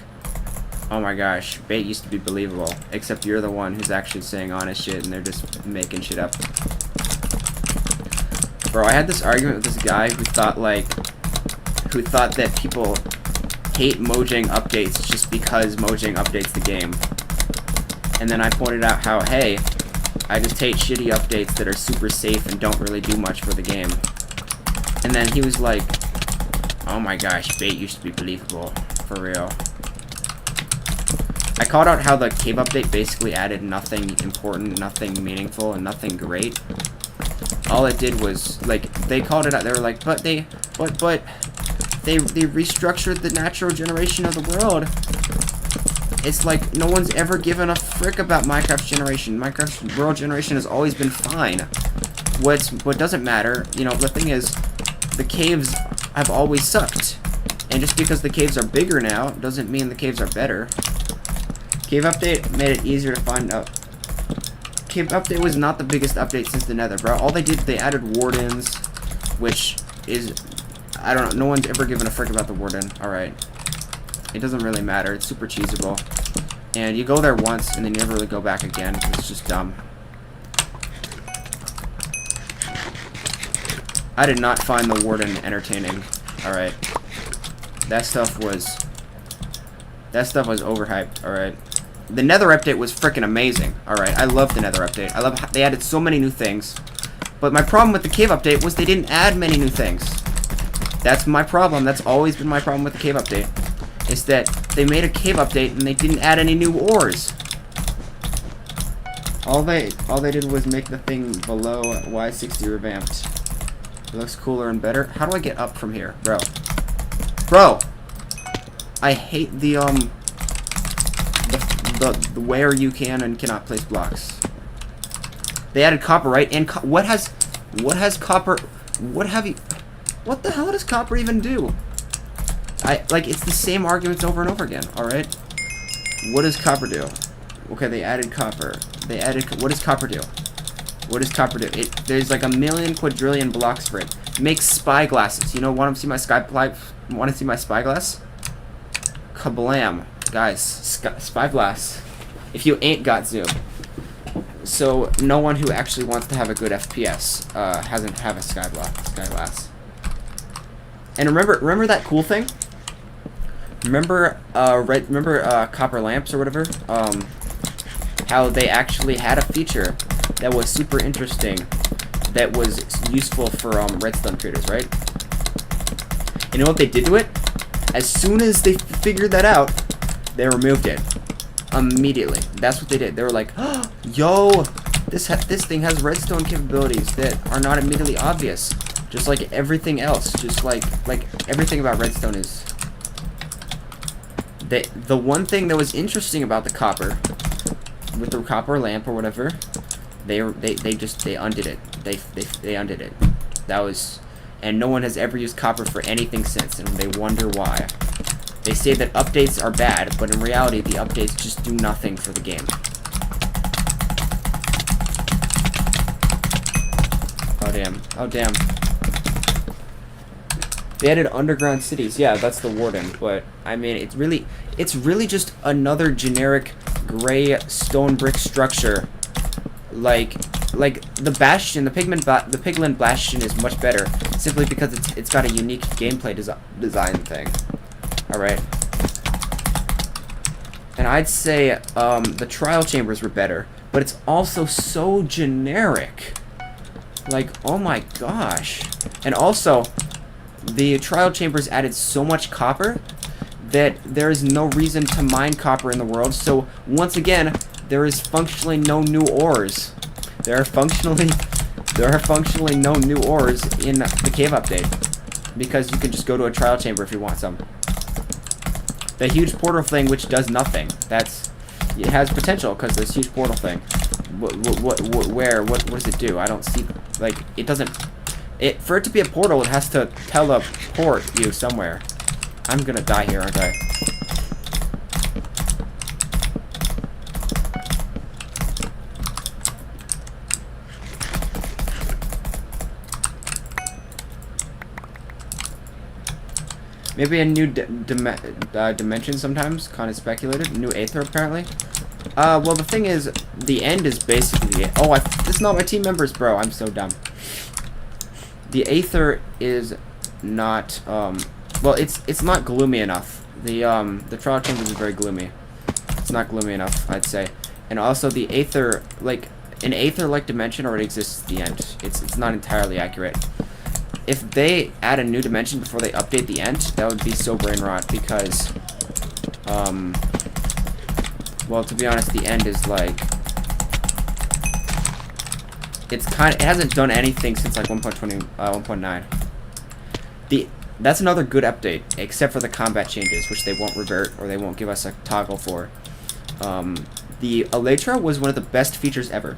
oh my gosh, bait used to be believable, except you're the one who's actually saying honest shit and they're just making shit up. Bro, I had this argument with this guy who thought that people hate Mojang updates just because Mojang updates the game. And then I pointed out how, hey, I just hate shitty updates that are super safe and don't really do much for the game. And then he was like, oh my gosh, bait used to be believable, for real. I called out how the cave update basically added nothing important, nothing meaningful, and nothing great. All it did was, like, they called it out, they were like, but they restructured the natural generation of the world. It's like, no one's ever given a frick about Minecraft's generation. Minecraft's world generation has always been fine. What doesn't matter, you know, the thing is, the caves have always sucked. And just because the caves are bigger now, doesn't mean the caves are better. Cave update made it easier to find out. Cave update was not the biggest update since the nether, bro. All they did, they added wardens, which is, I don't know, no one's ever given a frick about the warden. Alright. It doesn't really matter, it's super cheesable. And you go there once, and then you never really go back again, because it's just dumb. I did not find the warden entertaining. Alright. That stuff was overhyped, alright. The nether update was freaking amazing, alright. I love the nether update. I love how they added so many new things. But my problem with the cave update was they didn't add many new things. That's my problem. That's always been my problem with the cave update. Is that they made a cave update and they didn't add any new ores. All they did was make the thing below Y60 revamped. It looks cooler and better. How do I get up from here, bro? Bro! I hate the where you can and cannot place blocks. They added copper, right? And what the hell does copper even do? Like, it's the same arguments over and over again, alright? What does copper do? Okay, they added copper. What does copper do? What does copper do? There's like a million quadrillion blocks for it. Makes spyglasses. You know, want to see my spyglass? Kablam. Guys, spyglass. If you ain't got zoom. So, no one who actually wants to have a good FPS hasn't have a skyglass. And remember that cool thing? Remember copper lamps or whatever? How they actually had a feature that was super interesting, that was useful for redstone traders, right? And you know what they did to it? As soon as they figured that out, they removed it immediately. That's what they did. They were like, oh, "Yo, this thing has redstone capabilities that are not immediately obvious, just like everything else. Just like everything about redstone is." The one thing that was interesting about the copper, with the copper lamp or whatever, they undid it. They undid it. That was, and no one has ever used copper for anything since, and they wonder why. They say that updates are bad, but in reality, the updates just do nothing for the game. Oh damn! Oh damn! They added underground cities. Yeah, that's the warden. But I mean, it's really just another generic gray stone brick structure. Like the bastion, the piglin bastion is much better simply because it's got a unique gameplay design thing. All right. And I'd say the trial chambers were better, but it's also so generic. Like, oh my gosh. And also, the trial chambers added so much copper that there is no reason to mine copper in the world. So once again, there is functionally no new ores. There are functionally no new ores in the cave update, because you can just go to a trial chamber if you want some. The huge portal thing, which does nothing. It has potential because this huge portal thing. What does it do? I don't see. Like, it doesn't. For it to be a portal, it has to teleport you somewhere. I'm gonna die here, aren't I? Maybe a new dimension sometimes, kind of speculated. New Aether, apparently. Well, the thing is, the end is basically... Oh, this is not my team members, bro. I'm so dumb. The Aether is not, well, it's not gloomy enough. The trial chambers is very gloomy. It's not gloomy enough, I'd say. And also, the Aether, like, an Aether-like dimension already exists at the end. It's not entirely accurate. If they add a new dimension before they update the end, that would be so brain rot, because, well, to be honest, the end is like, it hasn't done anything since like 1.9. That's another good update, except for the combat changes, which they won't revert, or they won't give us a toggle for. The Elytra was one of the best features ever.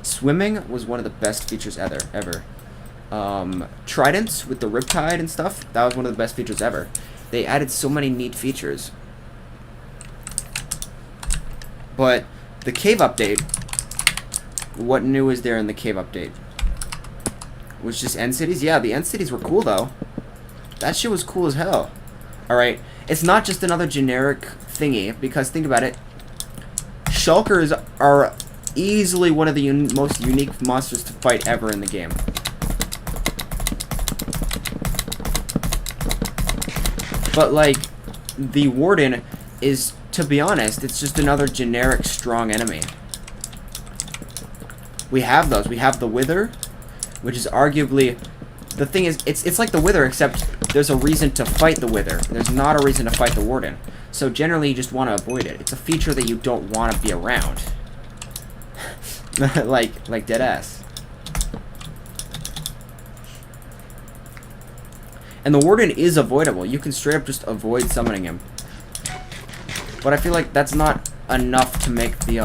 Swimming was one of the best features ever. Tridents with the Riptide and stuff, that was one of the best features ever. They added so many neat features. But the cave update, what new is there in the cave update? Was just end cities? Yeah, the end cities were cool though. That shit was cool as hell. Alright, it's not just another generic thingy, because think about it. Shulkers are easily one of the most unique monsters to fight ever in the game. But, like, the Warden is, to be honest, it's just another generic strong enemy. We have those. We have the Wither, which is arguably... The thing is, it's like the Wither, except there's a reason to fight the Wither. There's not a reason to fight the Warden. So generally, you just want to avoid it. It's a feature that you don't want to be around. like deadass. And the Warden is avoidable. You can straight up just avoid summoning him. But I feel like that's not enough to make the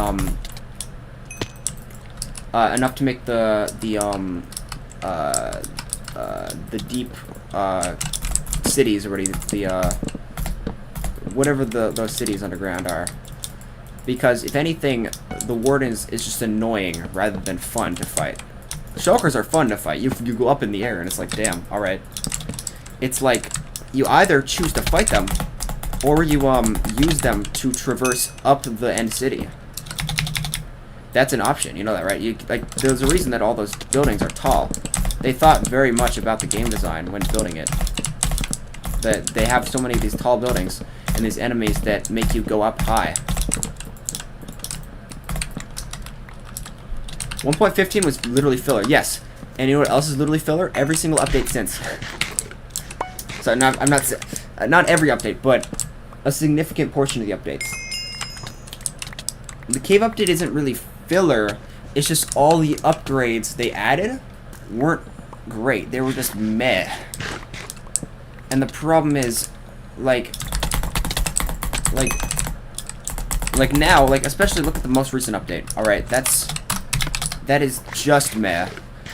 deep cities already, whatever those cities underground are. Because if anything, the warden is just annoying rather than fun to fight. Shulkers are fun to fight. You go up in the air and it's like, damn, alright. It's like, you either choose to fight them, or you use them to traverse up the end city. That's an option, you know that, right? There's a reason that all those buildings are tall. They thought very much about the game design when building it. That they have so many of these tall buildings and these enemies that make you go up high. 1.15 was literally filler, yes. And you know what else is literally filler? Every single update since. So not every update, but a significant portion of the updates. The cave update isn't really filler. It's just all the upgrades they added weren't great. They were just meh. And the problem is, like now, especially look at the most recent update. Alright, that is just meh.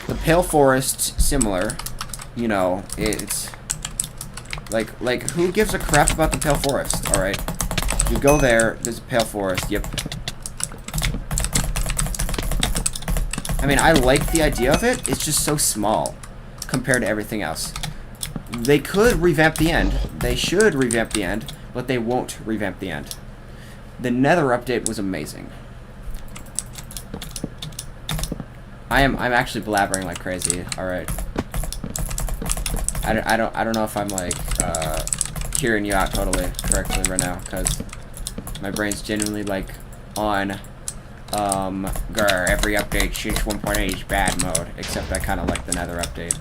The Pale Forest, similar. You know, it's like who gives a crap about the Pale Forest? Alright. You go there, there's a Pale Forest, yep. I mean, I like the idea of it, it's just so small compared to everything else. They could revamp the end. They should revamp the end, but they won't revamp the end. The Nether update was amazing. I'm actually blabbering like crazy. All right. I don't know if I'm like hearing you out totally correctly right now, because my brain's genuinely like on grr, every update 1.8 is bad mode, except I kind of like the Nether update.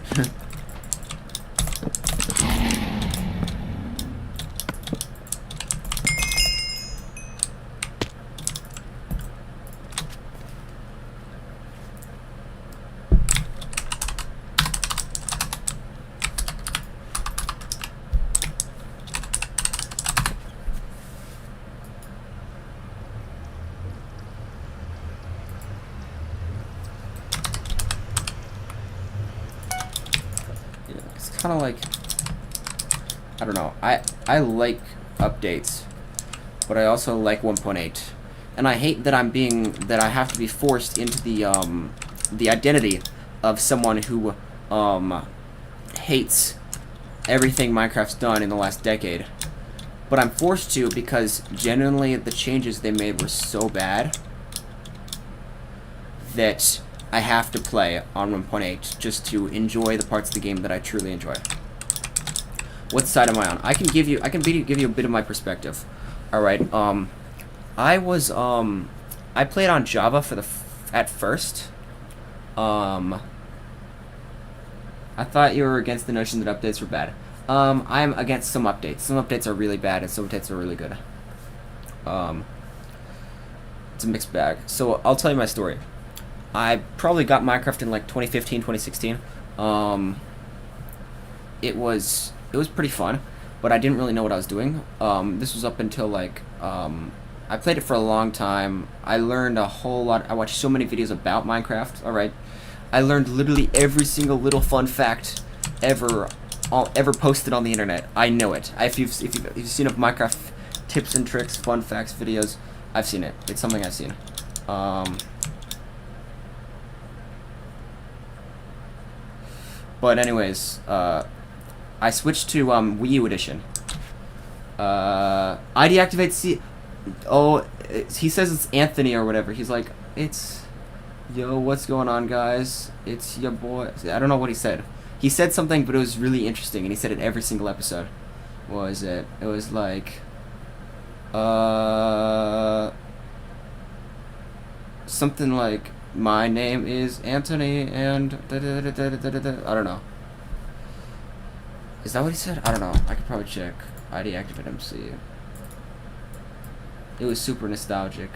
Kind of like, I don't know, I like updates, but I also like 1.8, and I hate that I have to be forced into the identity of someone who hates everything Minecraft's done in the last decade, but I'm forced to because genuinely the changes they made were so bad that I have to play on 1.8 just to enjoy the parts of the game that I truly enjoy. What side am I on? I can give you a bit of my perspective. All right. I played on Java at first. I thought you were against the notion that updates were bad. I'm against some updates. Some updates are really bad and some updates are really good. It's a mixed bag. So I'll tell you my story. I probably got Minecraft in like 2015, 2016. It was pretty fun, but I didn't really know what I was doing. This was up until like I played it for a long time. I learned a whole lot. I watched so many videos about Minecraft. All right, I learned literally every single little fun fact ever posted on the internet. I know it. If you've seen of Minecraft tips and tricks, fun facts videos, I've seen it. It's something I've seen. But anyways, I switched to Wii U edition. I deactivate C. Oh, he says it's Anthony or whatever. He's like, it's, yo, what's going on, guys? It's your boy. I don't know what he said. He said something, but it was really interesting, and he said it every single episode. What was it? It was like, something like, my name is Anthony, and I don't know. Is that what he said? I don't know. I could probably check. I deactivate MC. It was super nostalgic.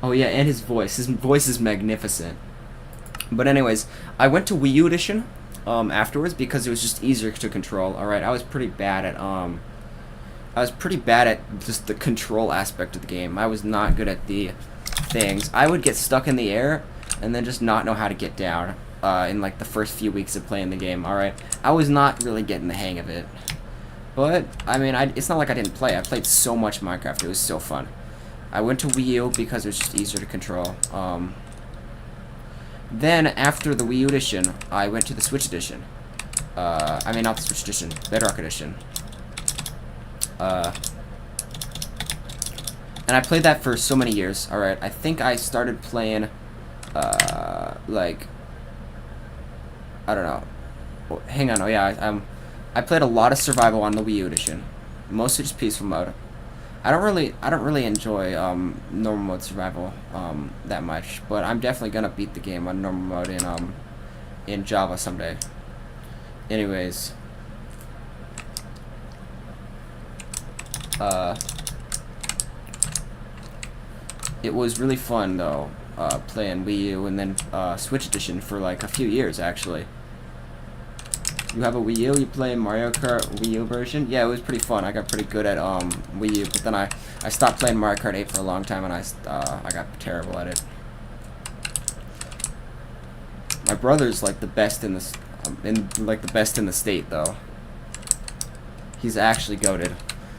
Oh yeah, and his voice. His voice is magnificent. But anyways, I went to Wii U edition afterwards because it was just easier to control. All right, I was pretty bad at just the control aspect of the game. I was not good at the things. I would get stuck in the air and then just not know how to get down. in like the first few weeks of playing the game. All right, I was not really getting the hang of it, but I mean, it's not like I didn't play. I played so much Minecraft. It was so fun. I went to Wii U because it was just easier to control. Then after the Wii U edition, I went to the Switch edition. I mean, not the Switch edition, Bedrock edition. And I played that for so many years. All right, I think I started playing, like, I don't know. Oh, hang on. Oh yeah, I played a lot of survival on the Wii U edition, mostly just peaceful mode. I don't really enjoy normal mode survival that much, but I'm definitely gonna beat the game on normal mode in Java someday. Anyways, it was really fun though, playing Wii U and then Switch edition for like a few years actually. You have a Wii U, you play Mario Kart Wii U version? Yeah, it was pretty fun. I got pretty good at Wii U, but then I stopped playing Mario Kart 8 for a long time and I got terrible at it. My brother's like the best in this the best in the state though. He's actually goated.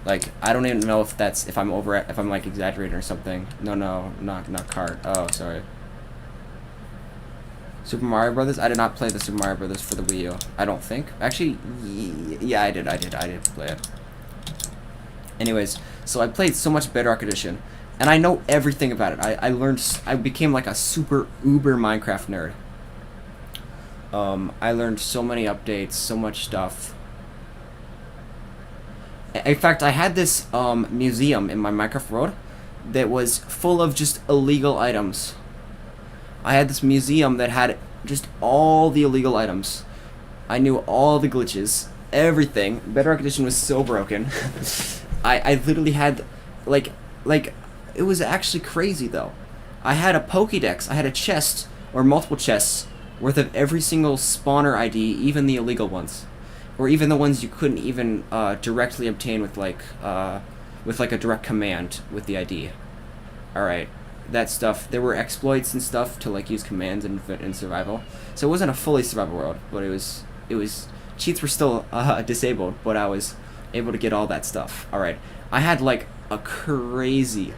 Like, I don't even know if I'm like exaggerating or something. No, not kart. Oh, sorry. Super Mario Brothers? I did not play the Super Mario Brothers for the Wii U. I don't think. Actually, yeah, I did play it. Anyways, so I played so much Bedrock Edition, and I know everything about it. I became like a super uber Minecraft nerd. I learned so many updates, so much stuff. In fact, I had this museum in my Minecraft world that was full of just illegal items. I had this museum that had just all the illegal items. I knew all the glitches, everything. Bedrock Edition was so broken. I literally had, like, it was actually crazy though. I had a Pokédex, I had a chest, or multiple chests, worth of every single spawner ID, even the illegal ones. Or even the ones you couldn't even directly obtain with like a direct command with the ID. Alright. That stuff, there were exploits and stuff to like use commands in survival, so it wasn't a fully survival world, but it was cheats were still disabled, but I was able to get all that stuff. All right, I had like a crazy,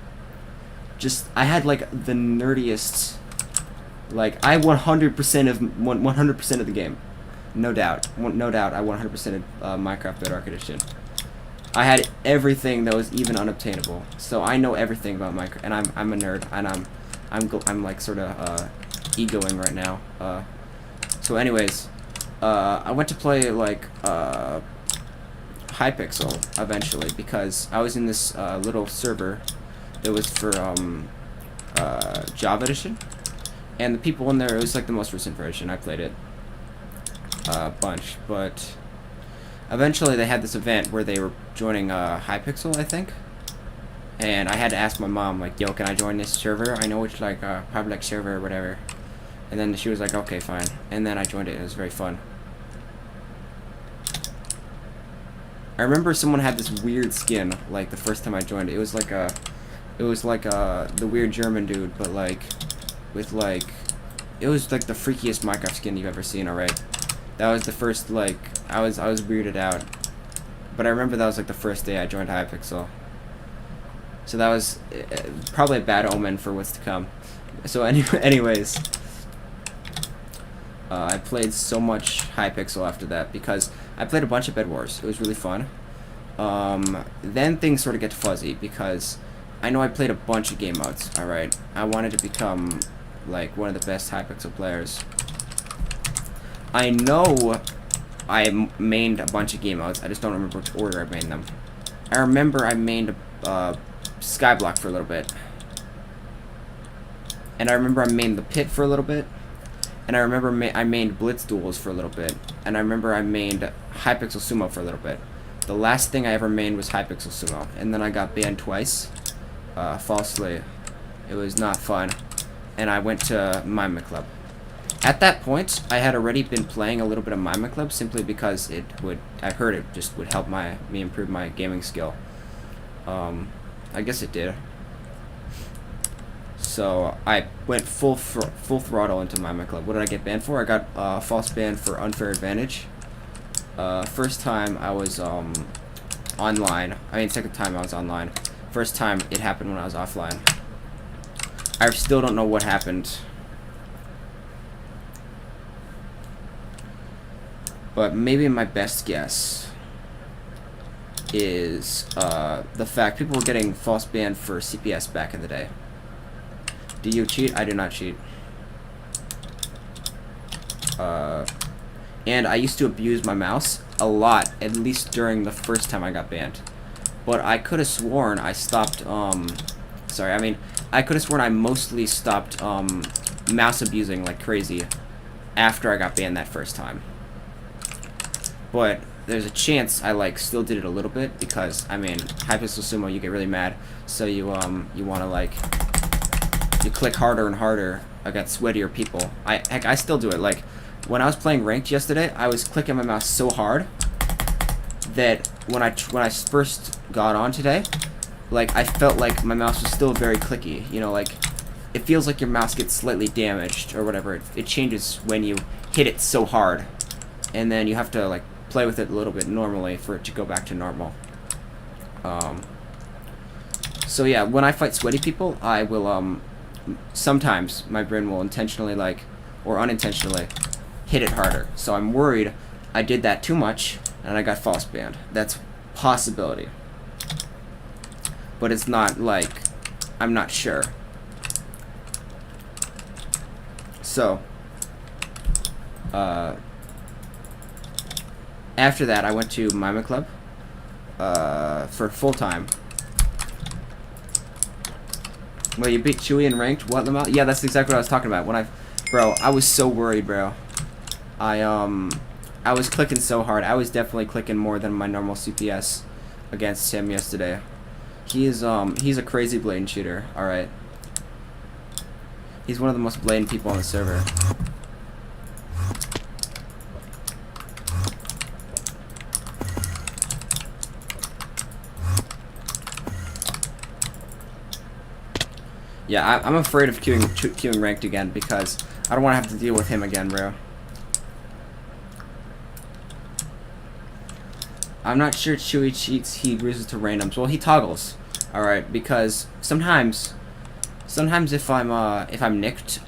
I had like the nerdiest, like I 100% of the game, no doubt, I 100%ed Minecraft Bedrock Edition. I had everything that was even unobtainable, so I know everything about Minecraft, and I'm a nerd, and I'm like sort of egoing right now. So anyways, I went to play like Hypixel eventually because I was in this little server that was for Java edition, and the people in there, it was like the most recent version. I played it a bunch, but eventually they had this event where they were joining Hypixel, I think, and I had to ask my mom, like, yo, can I join this server? I know it's like a public server or whatever. And then she was like, okay, fine. And then I joined it. It was very fun. I remember someone had this weird skin, like, the first time I joined it. It was like the weird German dude, but like, with like, it was like the freakiest Minecraft skin you've ever seen, alright? That was the first, like, I was weirded out. But I remember that was like the first day I joined Hypixel. So that was probably a bad omen for what's to come. So anyways, I played so much Hypixel after that because I played a bunch of Bed Wars. It was really fun. Then things sort of get fuzzy because I know I played a bunch of game modes, alright? I wanted to become like one of the best Hypixel players. I know I mained a bunch of game modes. I just don't remember which order I mained them. I remember I mained Skyblock for a little bit. And I remember I mained the Pit for a little bit. And I remember I mained Blitz Duels for a little bit. And I remember I mained Hypixel Sumo for a little bit. The last thing I ever mained was Hypixel Sumo. And then I got banned twice. Falsely. It was not fun. And I went to Minemen Club. At that point, I had already been playing a little bit of Minemen Club simply because I heard it just would help me improve my gaming skill. I guess it did. So I went full throttle into Minemen Club. What did I get banned for? I got false ban for unfair advantage. First time I was online. I mean, second time I was online. First time it happened when I was offline. I still don't know what happened. But maybe my best guess is the fact people were getting false ban for CPS back in the day. Do you cheat? I do not cheat. And I used to abuse my mouse a lot, at least during the first time I got banned. But I could have sworn I stopped, I could have sworn I mostly stopped mouse abusing like crazy after I got banned that first time. But there's a chance I like still did it a little bit because I mean, high pistol sumo, you get really mad, so you want to like you click harder and harder against sweatier people. I still do it. Like when I was playing ranked yesterday, I was clicking my mouse so hard that when I first got on today, like I felt like my mouse was still very clicky. You know, like it feels like your mouse gets slightly damaged or whatever. It changes when you hit it so hard, and then you have to like play with it a little bit normally for it to go back to normal. So yeah, when I fight sweaty people, I will sometimes my brain will intentionally like or unintentionally hit it harder. So I'm worried I did that too much and I got false banned. That's possibility, but it's not like I'm not sure. So after that, I went to Minemen Club for full time. Well, you beat Chewy in ranked? What, Lamel? Yeah, that's exactly what I was talking about. Bro, I was so worried, bro. I was clicking so hard. I was definitely clicking more than my normal CPS against him yesterday. He's a crazy blatant shooter. All right. He's one of the most blatant people on the server. Yeah, I'm afraid of queuing ranked again because I don't want to have to deal with him again, bro. I'm not sure Chewy cheats, he loses to randoms. Well, he toggles, alright, because sometimes if I'm nicked,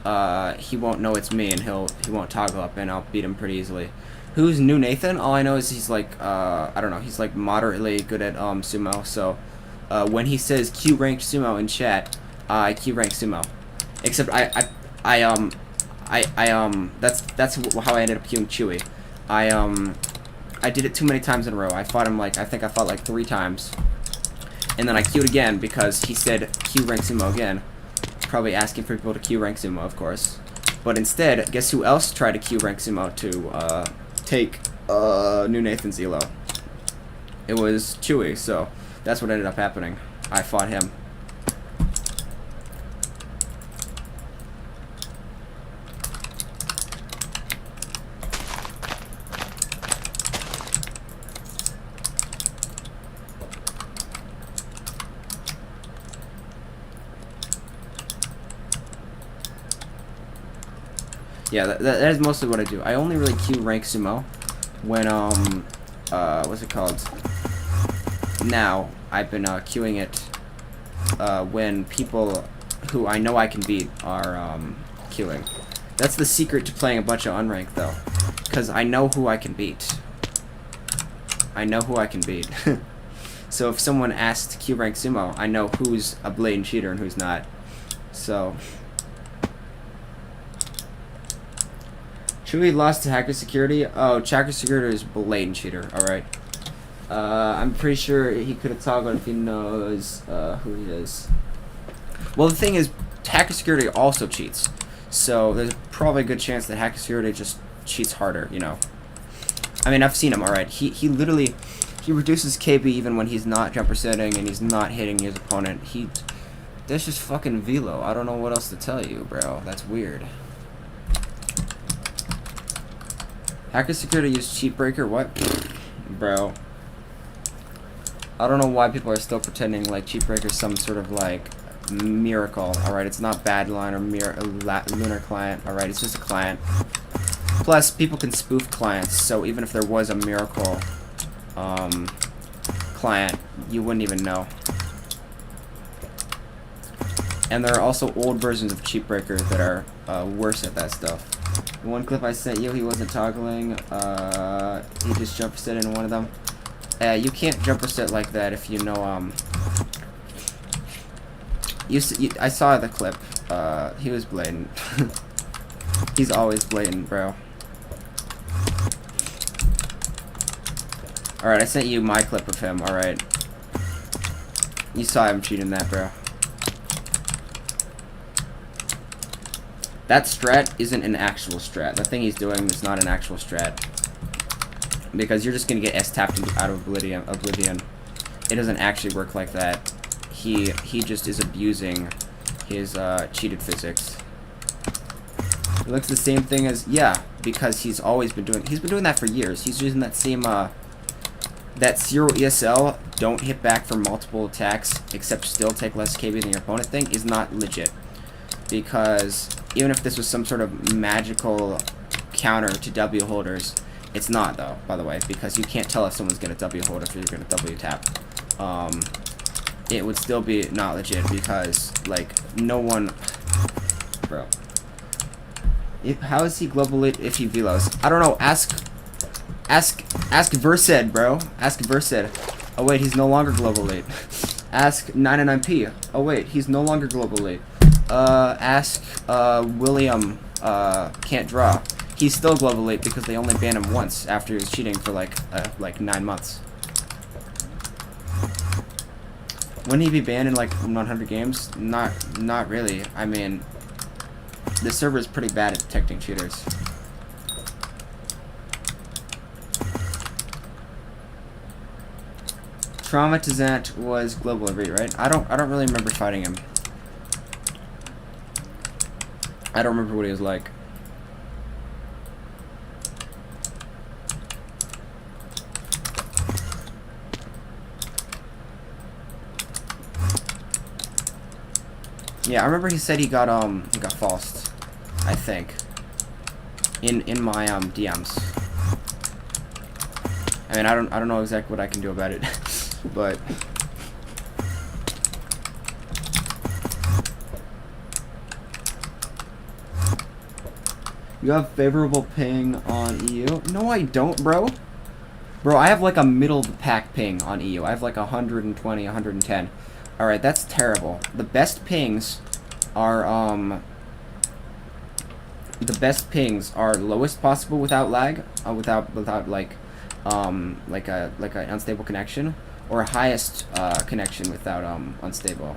he won't know it's me and he won't toggle up and I'll beat him pretty easily. Who's New Nathan? All I know is he's like, I don't know, he's like moderately good at sumo, so when he says Q ranked sumo in chat, I Q rank sumo. Except that's how I ended up queuing Chewy. I did it too many times in a row. I fought him like, I think I fought like 3 times. And then I queued again because he said Q rank sumo again. Probably asking for people to Q rank sumo, of course. But instead, guess who else tried to Q rank sumo to take New Nathan's elo? It was Chewy, so that's what ended up happening. I fought him. Yeah, that is mostly what I do. I only really queue rank sumo when, what's it called? Now, I've been, queuing it, when people who I know I can beat are, queuing. That's the secret to playing a bunch of unranked, though. Because I know who I can beat. I know who I can beat. So if someone asks to queue rank sumo, I know who's a blatant cheater and who's not. So... Chewy lost to hacker security. Oh, hacker security is blatant cheater. All right. I'm pretty sure he could have toggled if he knows who he is. Well, the thing is, hacker security also cheats, so there's probably a good chance that hacker security just cheats harder. You know. I mean, I've seen him. All right. He literally reduces KB even when he's not jumper setting and he's not hitting his opponent. That's just fucking velo. I don't know what else to tell you, bro. That's weird. Hacker security use cheat breaker? What? Bro. I don't know why people are still pretending like cheat breaker is some sort of like Miracle. All right, it's not Badline or Lunar Client. All right, it's just a client. Plus, people can spoof clients, so even if there was a Miracle client, you wouldn't even know. And there are also old versions of Cheatbreaker that are worse at that stuff. The one clip I sent you, he wasn't toggling. He just jump reset in one of them. You can't jump reset like that if you know. I saw the clip. He was blatant. He's always blatant, bro. Alright, I sent you my clip of him, alright. You saw him cheating that, bro. That strat isn't an actual strat. The thing he's doing is not an actual strat. Because you're just gonna get S-tapped out of oblivion. It doesn't actually work like that. He just is abusing his cheated physics. It looks the same thing as, yeah, because he's been doing that for years. He's using that same that 0 ESL, don't hit back for multiple attacks except still take less KB than your opponent thing is not legit. Because even if this was some sort of magical counter to W holders, it's not though, by the way, because you can't tell if someone's gonna W hold if you're gonna W tap. It would still be not legit because, like, no one, bro. How is he global elite if he velos? I don't know. Ask Versed, bro. Ask Versed. Oh wait, he's no longer global elite. Ask 99p. Oh wait, he's no longer global elite. Ask William. Can't draw. He's still global elite because they only banned him once after he was cheating for like 9 months. Wouldn't he be banned in like 100 games? Not really. I mean, the server is pretty bad at detecting cheaters. Traumatizant was global elite, right? I don't really remember fighting him. I don't remember what he was like. Yeah, I remember he said he got falsed, I think. In my DMs. I mean, I don't know exactly what I can do about it, but you have favorable ping on EU? No, I don't, bro. Bro, I have like a middle of the pack ping on EU. I have like 120, 110. Alright, that's terrible. The best pings are lowest possible without lag, without like an unstable connection, or highest connection without unstable.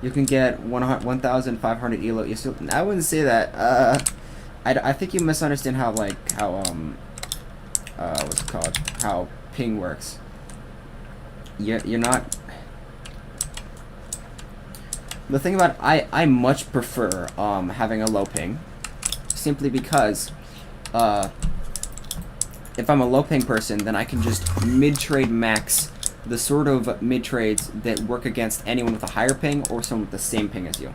You can get 1,500 elo. I wouldn't say that. I think you misunderstand how what's it called? How ping works. You're not. The thing about I much prefer having a low ping, simply because if I'm a low ping person, then I can just mid-trade max the sort of mid-trades that work against anyone with a higher ping or someone with the same ping as you.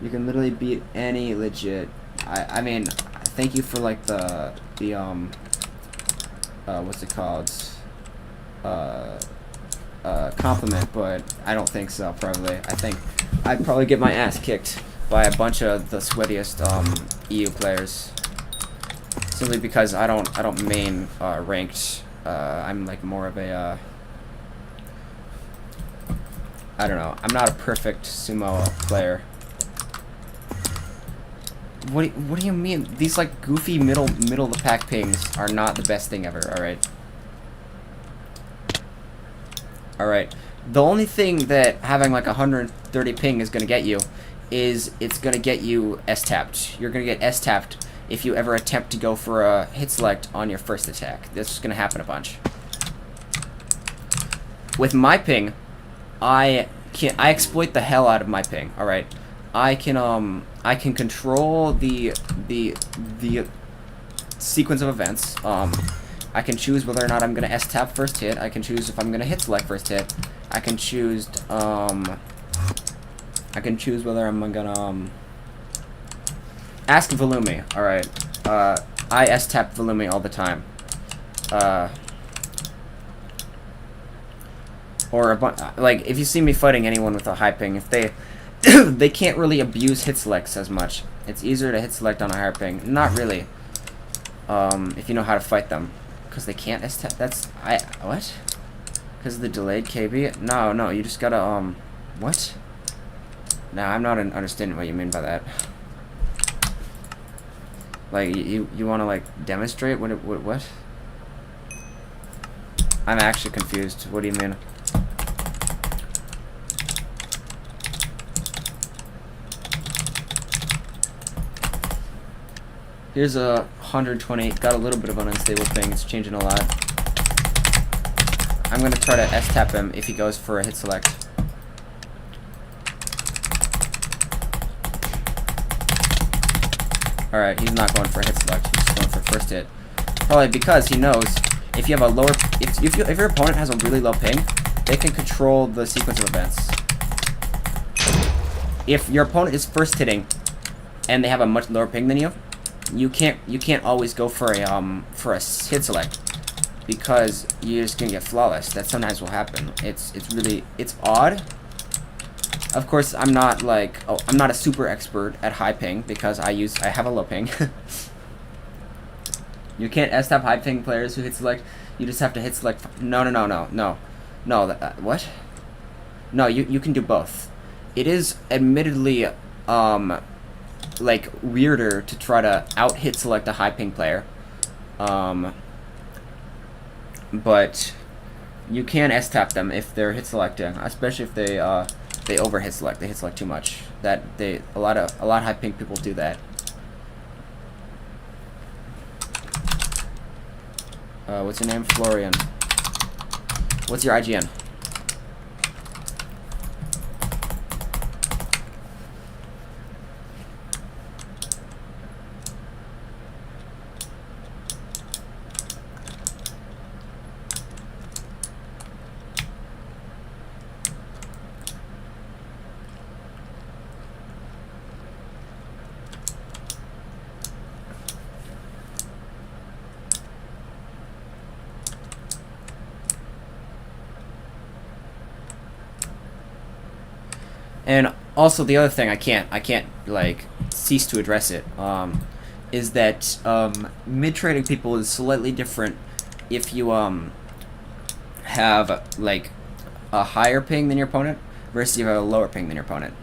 You can literally beat any legit. I mean, thank you for like the what's it called? Compliment, but I don't think so. Probably, I think I'd probably get my ass kicked by a bunch of the sweatiest EU players, simply because I don't main ranked. I'm like more of a I don't know. I'm not a perfect sumo player. What do you mean? These like goofy middle of the pack pings are not the best thing ever. All right. Alright, the only thing that having like 130 ping is going to get you is it's going to get you S-tapped. You're going to get S-tapped if you ever attempt to go for a hit select on your first attack. This is going to happen a bunch. With my ping, I exploit the hell out of my ping, alright? I can control the sequence of events, I can choose whether or not I'm gonna S-tap first hit. I can choose if I'm gonna hit select first hit. I can choose whether I'm gonna ask Volumi. Alright. I S-tap Volumi all the time. Or like, if you see me fighting anyone with a high ping, if they they can't really abuse hit selects as much. It's easier to hit select on a higher ping. Not really. If you know how to fight them. Because they can't S-tap. That's... What? Because of the delayed KB? No, you just gotta, what? Nah, I'm not understanding what you mean by that. Like, you wanna, like, demonstrate? What? I'm actually confused. What do you mean? Here's a 120. Got a little bit of an unstable ping. It's changing a lot. I'm gonna try to S-tap him if he goes for a hit select. Alright, he's not going for a hit select. He's just going for first hit. Probably because he knows if you have a lower... If your opponent has a really low ping, they can control the sequence of events. If your opponent is first hitting and they have a much lower ping than you can't always go for a hit select because you're just gonna get flawless. That sometimes will happen. It's odd. Of course, I'm not a super expert at high ping because I have a low ping. You can't S-tap high ping players who hit select. You just have to hit select. No. What? No, you can do both. It is admittedly like weirder to try to out hit select a high ping player, but you can S-tap them if they're hit selecting, especially if they over hit select. They hit select too much. A lot of high ping people do that. What's your name? Florian. What's your IGN? And also the other thing I can't like cease to address it is that mid trading people is slightly different if you have like a higher ping than your opponent versus you have a lower ping than your opponent.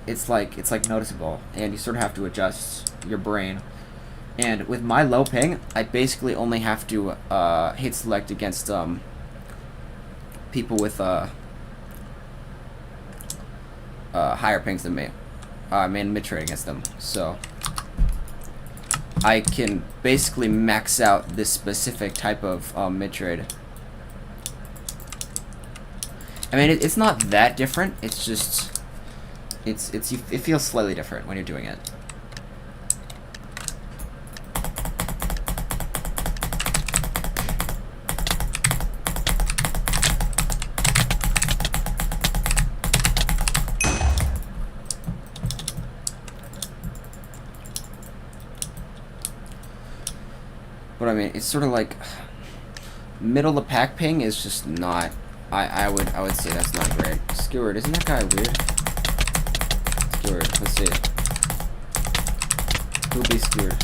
It's like noticeable, and you sort of have to adjust your brain. And with my low ping, I basically only have to hit select against people with higher pings than me. I'm in mid trade against them, so I can basically max out this specific type of mid trade. I mean, it's not that different. It's just it feels slightly different when you're doing it. But I mean, it's sort of like middle of the pack ping is just not. I would say that's not great. Skewered, isn't that guy weird? Skewered, let's see. Who'll be skewered?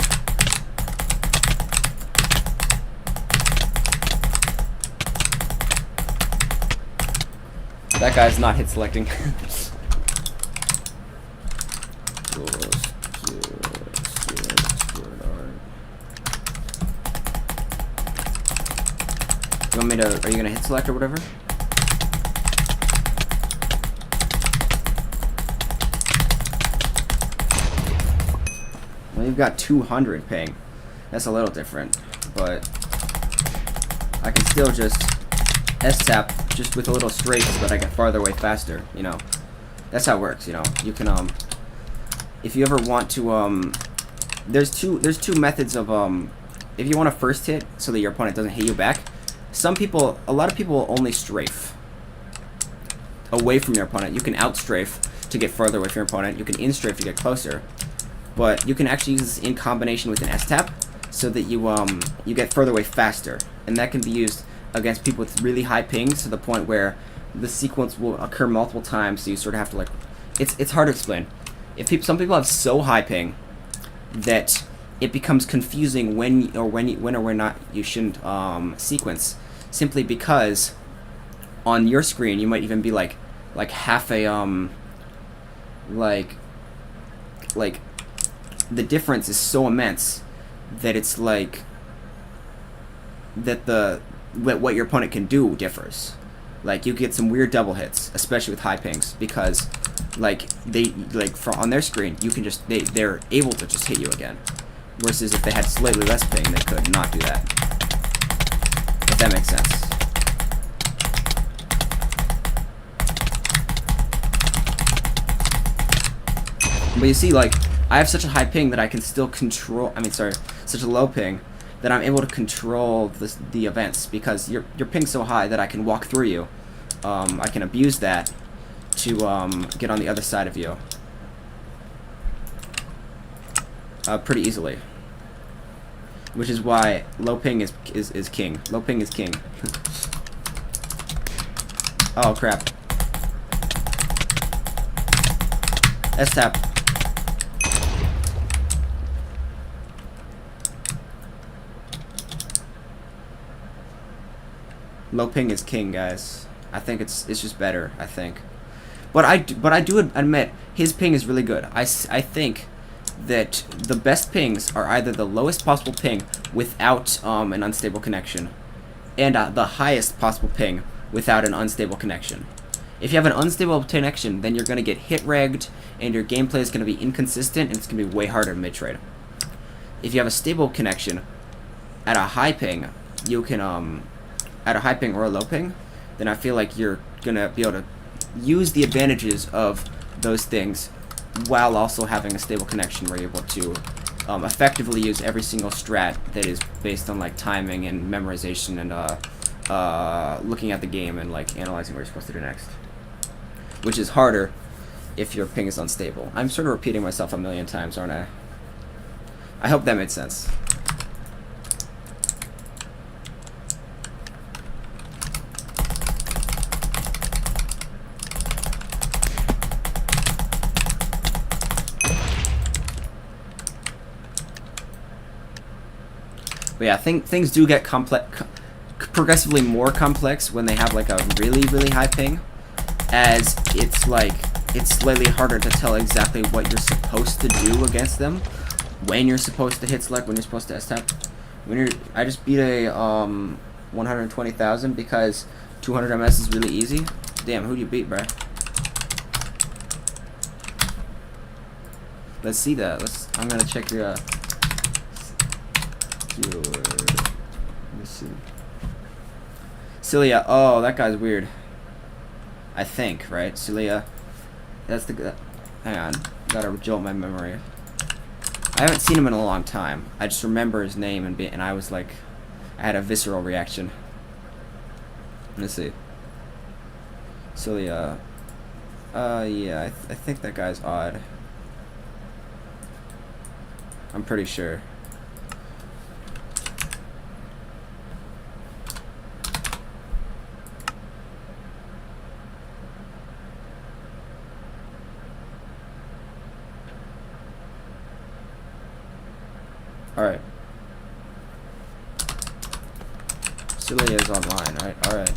That guy's not hit selecting. You want me to, are you gonna hit select or whatever? Well, you've got 200 ping. That's a little different, but I can still just S-tap just with a little strafe so that I get farther away faster, you know. That's how it works, you know. You can, if you ever want to, there's two methods of if you want to first hit so that your opponent doesn't hit you back. A lot of people will only strafe away from your opponent. You can out strafe to get further away from your opponent. You can in strafe to get closer, but you can actually use this in combination with an S tap so that you get further away faster, and that can be used against people with really high pings to the point where the sequence will occur multiple times. So you sort of have to like, it's hard to explain. Some people have so high ping that it becomes confusing when or when not you shouldn't sequence, simply because on your screen you might even be like half a like the difference is so immense that it's like that what your opponent can do differs. Like you get some weird double hits, especially with high pings, because like on their screen you can just they're able to just hit you again, versus if they had slightly less ping they could not do that. If that makes sense. But you see, like, I have such a high ping that I can still control, such a low ping that I'm able to control the events, because your ping's so high that I can walk through you. I can abuse that to get on the other side of you pretty easily. Which is why low ping is king. Low ping is king. Oh crap. S-tap. Low ping is king, guys. I think it's just better, I think. But I do admit his ping is really good. I think that the best pings are either the lowest possible ping without an unstable connection, and the highest possible ping without an unstable connection. If you have an unstable connection, then you're going to get hit regged, and your gameplay is going to be inconsistent, and it's going to be way harder to mid-trade. If you have a stable connection at a high ping, you can at a high ping or a low ping, then I feel like you're going to be able to use the advantages of those things while also having a stable connection where you're able to effectively use every single strat that is based on like timing and memorization and looking at the game and like analyzing what you're supposed to do next, which is harder if your ping is unstable. I'm sort of repeating myself a million times, aren't I? I hope that made sense. But yeah, things do get progressively more complex when they have like a really, really high ping, as it's slightly harder to tell exactly what you're supposed to do against them, when you're supposed to hit select, when you're supposed to S-tap. I just beat a 120,000 because 200 MS is really easy. Damn, who do you beat, bruh? Let's see that. I'm gonna check your let's see. Cilia. Oh, that guy's weird. I think, right? Cilia. That's the. Hang on. Gotta jolt my memory. I haven't seen him in a long time. I just remember his name and I was like, I had a visceral reaction. Let's see. Cilia. Yeah. I think that guy's odd. I'm pretty sure. Alright. Cilia is online, right? Alright.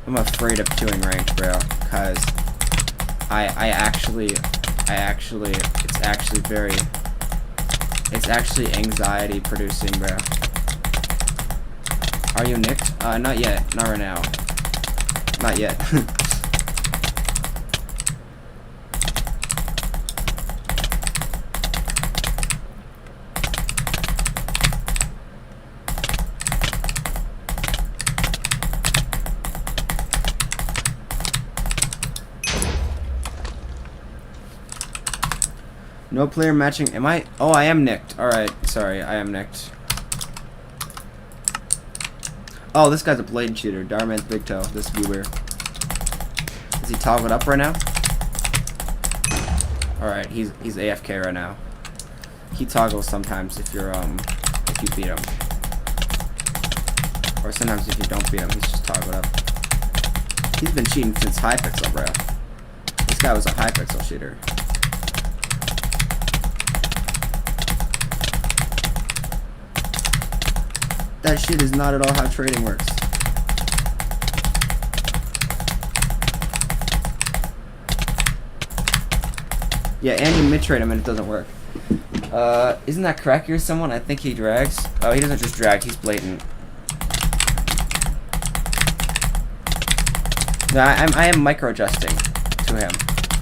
I'm afraid of doing range, bro, because it's actually anxiety producing, bro. Are you nicked? Not yet. Not right now. Not yet. No player matching. Am I? Oh, I am nicked. Alright, sorry, I am nicked. Oh, this guy's a blade cheater. Darman's big toe. This would be weird. Is he toggled up right now? Alright, he's AFK right now. He toggles sometimes if you're if you beat him. Or sometimes if you don't beat him, he's just toggled up. He's been cheating since Hypixel, bro. This guy was a Hypixel cheater. That shit is not at all how trading works. Yeah, and you mid-trade him and it doesn't work. Isn't that Cracky or someone? I think he drags. Oh, he doesn't just drag, he's blatant. No, I am micro-adjusting to him.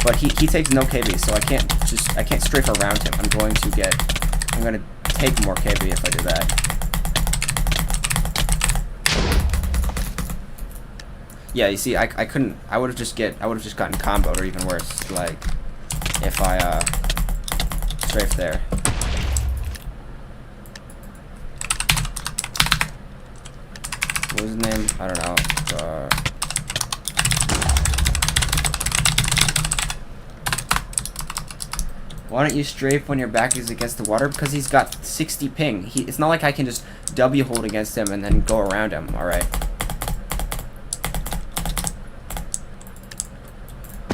But he takes no KB, so I can't strafe around him. I'm going to take more KB if I do that. Yeah, you see, I couldn't. I would have just gotten comboed or even worse. Like, if I strafed there. What was his name? I don't know. Why don't you strafe when your back is against the water? Because he's got 60 ping. It's not like I can just W hold against him and then go around him. All right.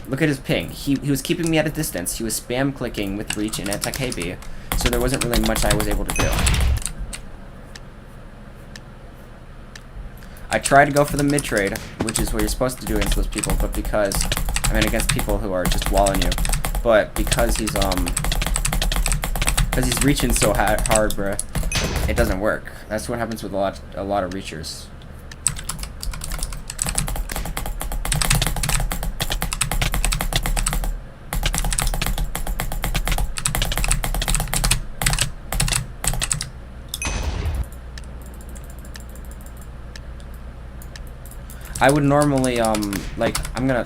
Look at his ping. He was keeping me at a distance. He was spam clicking with reach and anti-KB, so there wasn't really much I was able to do. I tried to go for the mid trade, which is what you're supposed to do against those people, but against people who are just walling you, but because he's reaching so hard, bruh, it doesn't work. That's what happens with a lot of reachers. I would normally, like, I'm gonna...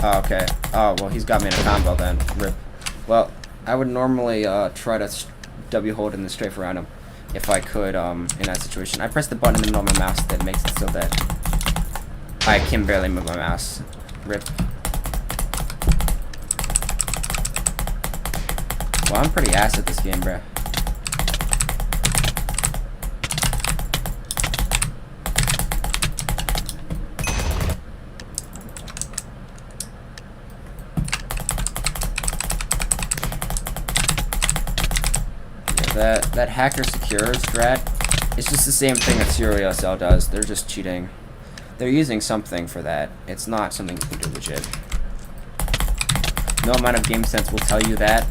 Oh, okay. Oh, well, he's got me in a combo then. Rip. Well, I would normally, try to W hold in the strafe around him, if I could, in that situation. I press the button in the middle of my mouse that makes it so that I can barely move my mouse. Rip. Well, I'm pretty ass at this game, bruh. That hacker secure strat, it's just the same thing that SL does. They're just cheating. They're using something for that. It's not something you can do legit. No amount of game sense will tell you that,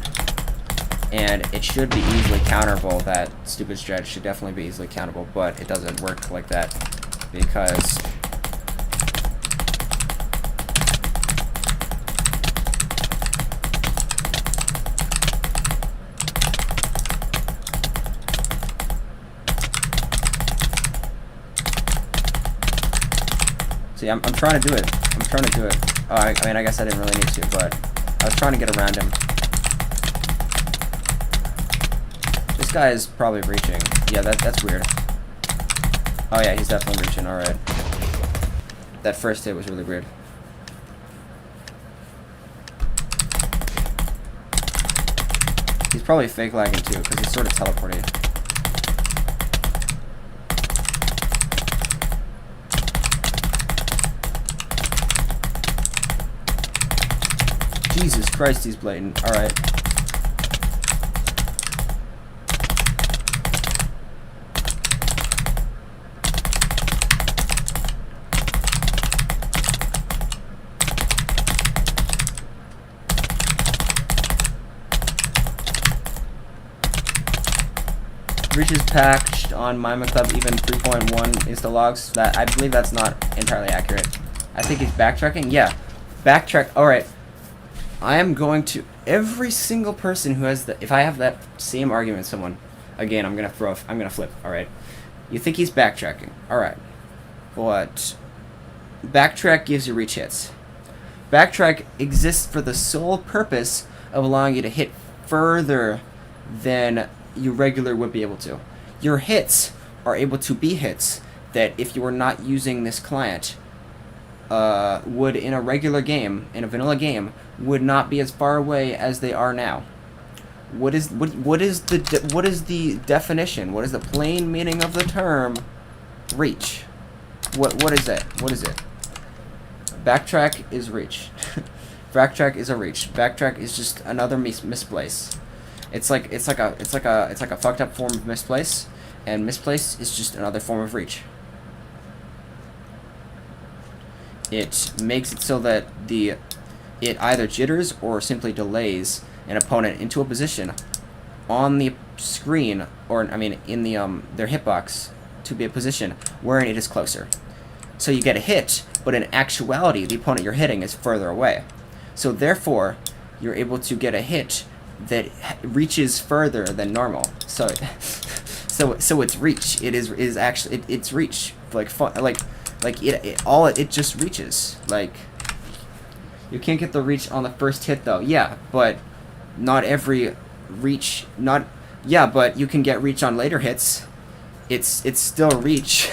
and it should be easily counterable. That stupid strat should definitely be easily counterable, but it doesn't work like that because I'm trying to do it. Oh, I mean, I guess I didn't really need to, but I was trying to get around him. This guy is probably reaching. Yeah, that's weird. Oh yeah, he's definitely reaching. All right. That first hit was really weird. He's probably fake lagging too, because he's sort of teleporting. Jesus Christ, he's blatant. Alright. Reach is patched on Minemen Club, even 3.1 insta logs. That I believe that's not entirely accurate. I think he's backtracking. Yeah, backtrack. All right. I am going to every single person who has the. If I have that same argument with someone, again, I'm gonna flip. All right. You think he's backtracking? All right. But backtrack gives you reach hits. Backtrack exists for the sole purpose of allowing you to hit further than you regularly would be able to. Your hits are able to be hits that if you were not using this client, would in a regular game, in a vanilla game, would not be as far away as they are now. What is the definition? What is the plain meaning of the term reach? What is it? What is it? Backtrack is reach. Backtrack is a reach. Backtrack is just another misplace. It's like a fucked up form of misplace, and misplace is just another form of reach. It makes it so that it either jitters or simply delays an opponent into a position on the screen, or I mean in the their hitbox, to be a position wherein it is closer. So you get a hit, but in actuality the opponent you're hitting is further away. So therefore you're able to get a hit that reaches further than normal. So it's reach. It actually it's reach. It just reaches. Like, you can't get the reach on the first hit though. Yeah, but not every reach. But you can get reach on later hits. It's still reach.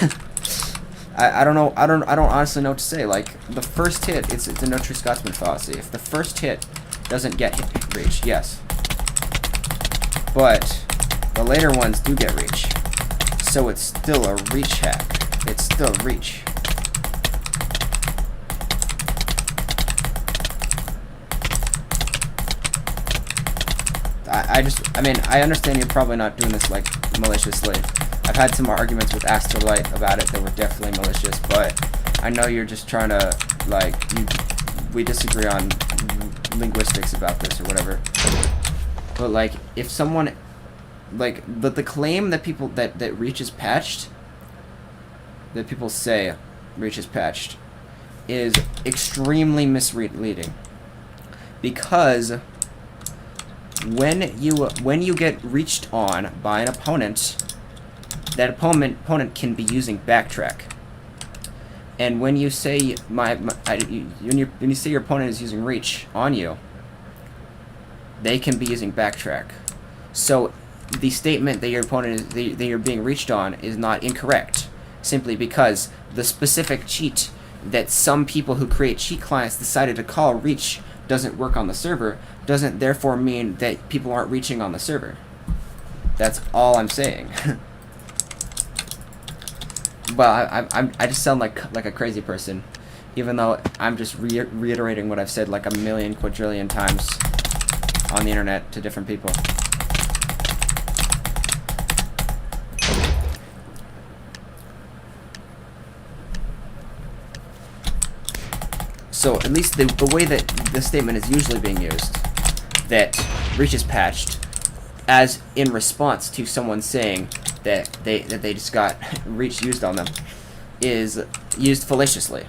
I don't know. I don't honestly know what to say. Like, the first hit, it's a no true Scotsman fallacy. If the first hit doesn't get hit reach, yes, but the later ones do get reach. So it's still a reach hack. It's still reach. I understand you're probably not doing this, like, maliciously. I've had some arguments with Astrolight about it that were definitely malicious, but I know you're just trying to, like, we disagree on linguistics about this or whatever. But, like, if someone, like, the claim that people, that reach is patched, that people say reach is patched, is extremely misleading. Because when you get reached on by an opponent, that opponent can be using backtrack. And when you say when you say your opponent is using reach on you, they can be using backtrack. So the statement that your opponent is that you're being reached on is not incorrect, simply because the specific cheat that some people who create cheat clients decided to call reach doesn't work on the server, doesn't therefore mean that people aren't reaching on the server. That's all I'm saying. Well, I just sound like a crazy person, even though I'm just reiterating what I've said like a million quadrillion times on the internet to different people. So at least the way that the statement is usually being used, that reach is patched, as in response to someone saying that they just got reach used on them, is used fallaciously,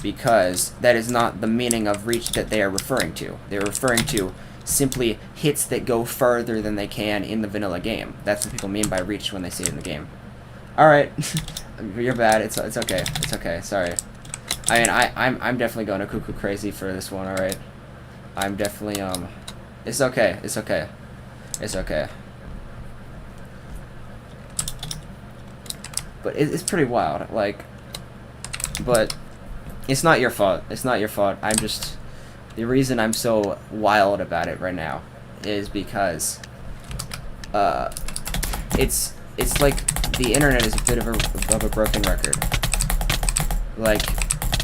because that is not the meaning of reach that they are referring to. They're referring to simply hits that go further than they can in the vanilla game. That's what people mean by reach when they say it in the game. Alright, you're bad, it's okay, it's okay, sorry. I mean, I'm definitely going to cuckoo crazy for this one, alright? I'm definitely, it's okay, it's okay. It's okay. But it's pretty wild, like, but it's not your fault. It's not your fault. I'm just, the reason I'm so wild about it right now is because, it's like the internet is a bit of a broken record. Like,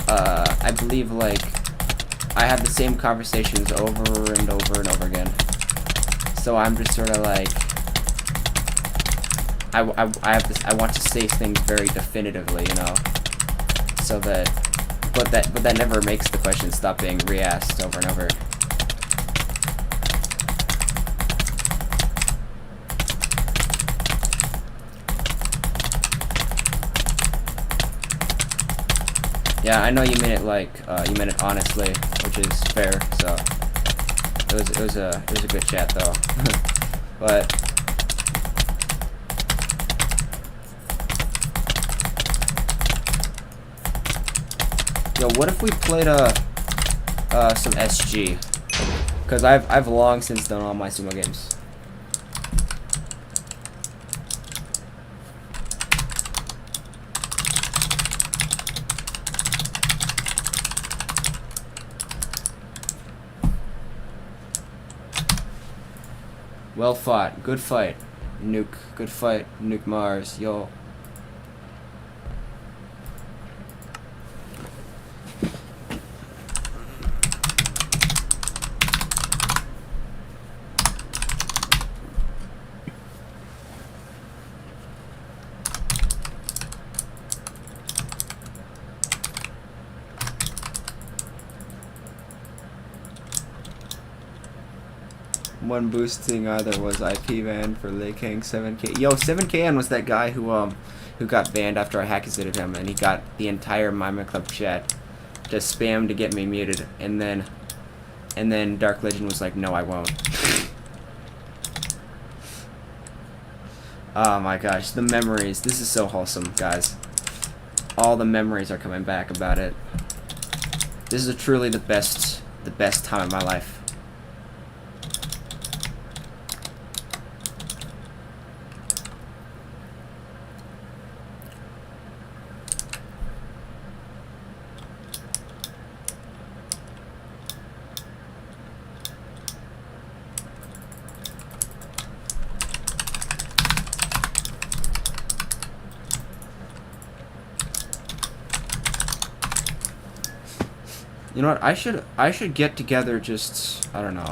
I believe, like, I have the same conversations over and over and over again. So I'm just sort of like, I want to say things very definitively, you know, so that, but that never makes the question stop being re-asked over and over. Yeah, I know you meant it like, you meant it honestly, which is fair, so it was a good chat though. But yo, what if we played a some SG. Because I've long since done all my sumo games. Well fought. Good fight. Nuke. Good fight. Nuke Mars. Yo. One boosting either was IP banned for leaking 7K. Yo, 7KN was that guy who got banned after I hackazited him, and he got the entire Minemen Club chat to spam to get me muted, and then Dark Legend was like, no, I won't. Oh my gosh, the memories. This is so wholesome, guys. All the memories are coming back about it. This is truly the best time of my life. You know what? I should get together just, I don't know.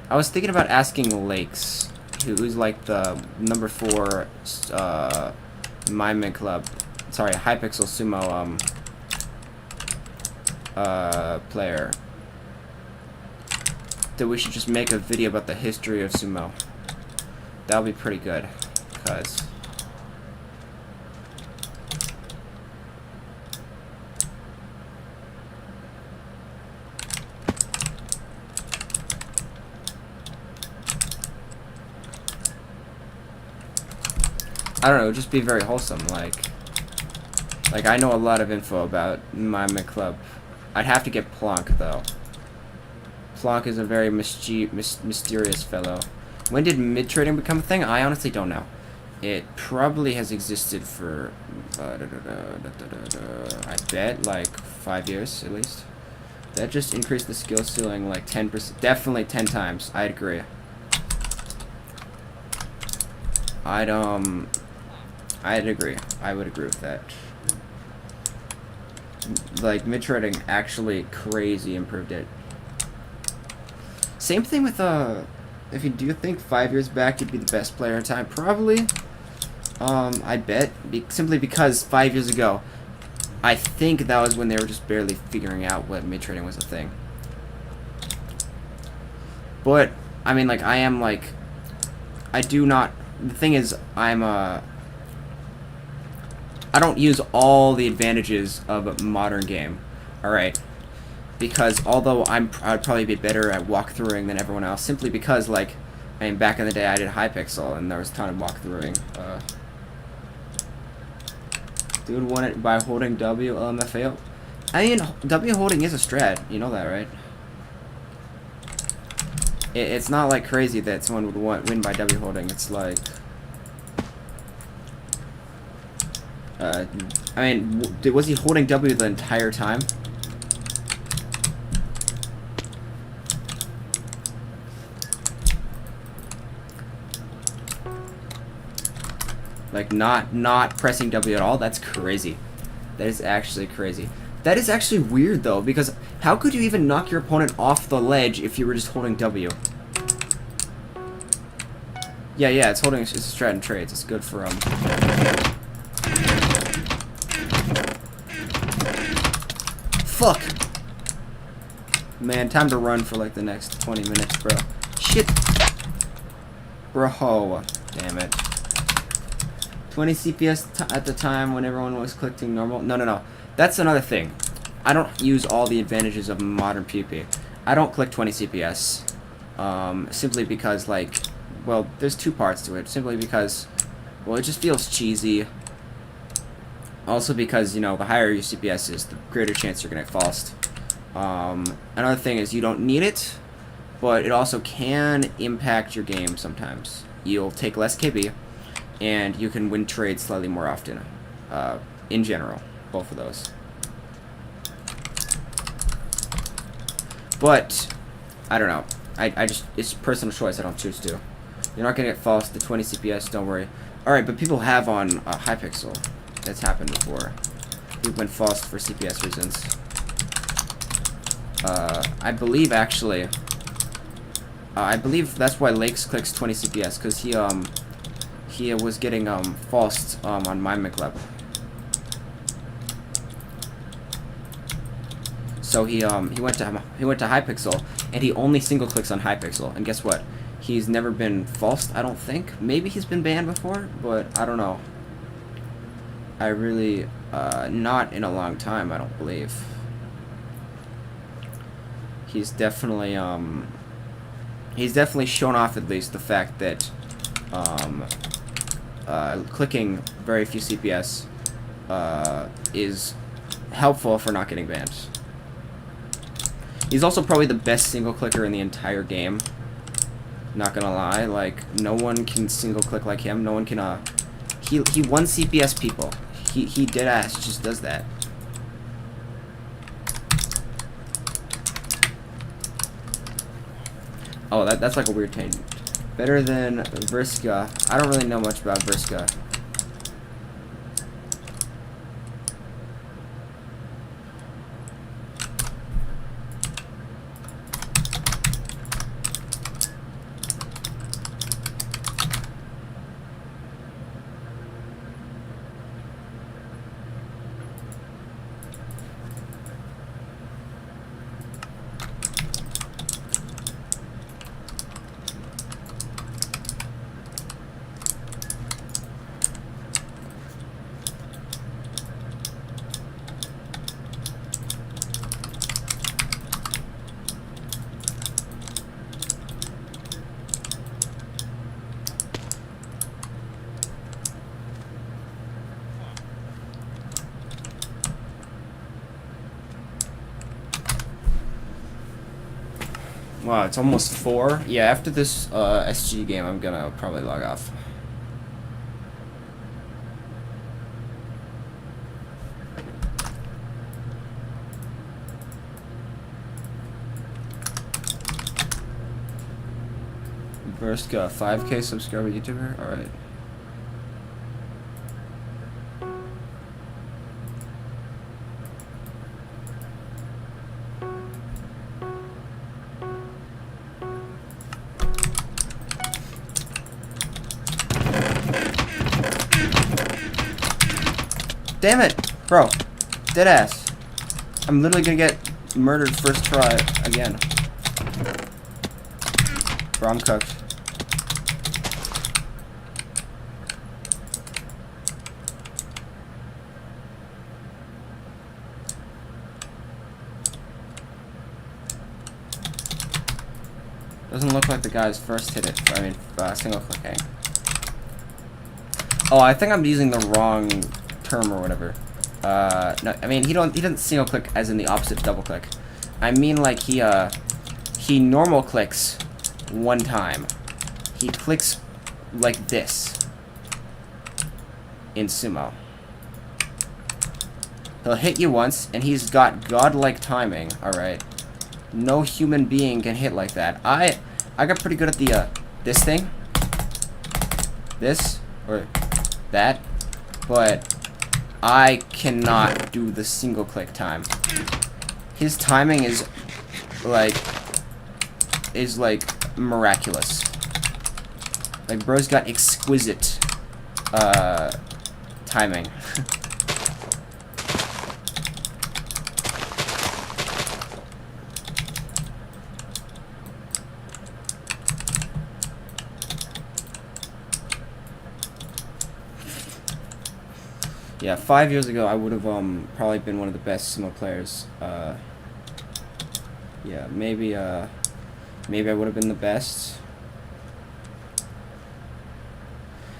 I was thinking about asking Lakes, who's like the number 4 Minemen Club, sorry, Hypixel Sumo player, that we should just make a video about the history of sumo. That'll be pretty good, cause I don't know, it would just be very wholesome, like I know a lot of info about Minemen Club. I'd have to get Plonk, though. Plonk is a very mysterious fellow. When did mid-trading become a thing? I honestly don't know. It probably has existed for, I bet, like, 5 years, at least. That just increased the skill ceiling, like, 10%, definitely 10 times, I'd agree. I'd agree. I would agree with that. Like, mid-trading actually crazy improved it. Same thing with, if you do think 5 years back you'd be the best player in time, probably. I bet. Simply because 5 years ago, I think that was when they were just barely figuring out what mid-trading was a thing. But, I mean, like, I am, like, I do not, the thing is, I don't use all the advantages of a modern game, alright? Because although I'd probably be better at walkthroughing than everyone else, simply because, like, I mean, back in the day I did Hypixel, and there was a ton of walkthroughing. Dude won it by holding W, LMFAO. I mean, W holding is a strat, you know that, right? It's not, like, crazy that someone would win by W holding, it's like... I mean, was he holding W the entire time? Like, not pressing W at all? That's crazy. That is actually crazy. That is actually weird, though, because how could you even knock your opponent off the ledge if you were just holding W? Yeah, it's holding, it's a strat and trades. It's good for, Fuck! Man, time to run for like the next 20 minutes, bro. Shit! Bro, damn it. 20 CPS at the time when everyone was clicking normal. No. That's another thing. I don't use all the advantages of modern PvP. I don't click 20 CPS. Simply because, like, well, there's two parts to it. Simply because, well, it just feels cheesy. Also because, you know, the higher your CPS is, the greater chance you're gonna get falsed. Another thing is you don't need it, but it also can impact your game sometimes. You'll take less KB, and you can win trades slightly more often. In general, both of those. But I don't know. I just, it's personal choice. I don't choose to. You're not gonna get false to 20 CPS. Don't worry. All right, but people have on Hypixel. That's happened before. People went false for CPS reasons. I believe actually. I believe that's why Lakes clicks 20 CPS, because he was getting falsed on Minemen Club. So he went to Hypixel, and he only single clicks on Hypixel, and guess what? He's never been falsed, I don't think. Maybe he's been banned before, but I don't know. I really not in a long time, I don't believe. He's definitely shown off at least the fact that clicking very few CPS is helpful for not getting banned. He's also probably the best single clicker in the entire game. Not gonna lie, like no one can single click like him. No one can he won CPS people. He dead ass just does that. Oh, that's like a weird tangent. Better than Vriska. I don't really know much about Vriska. Wow, it's almost 4. Yeah, after this SG game, I'm gonna probably log off. Burska, 5K subscriber YouTuber? Alright. Damn it! Bro. Deadass. I'm literally gonna get murdered first try again. Bro, I'm cooked. Doesn't look like the guy's first hit it. I mean, single clicking. Oh, I think I'm using the wrong term or whatever. No, I mean he doesn't single click as in the opposite of double click. I mean like he normal clicks one time. He clicks like this in sumo. He'll hit you once and he's got godlike timing. All right, no human being can hit like that. I got pretty good at the this thing, this or that, but I cannot do the single click time. His timing is like miraculous. Like bro's got exquisite timing. Yeah, 5 years ago I would have probably been one of the best sumo players. Yeah, maybe I would have been the best.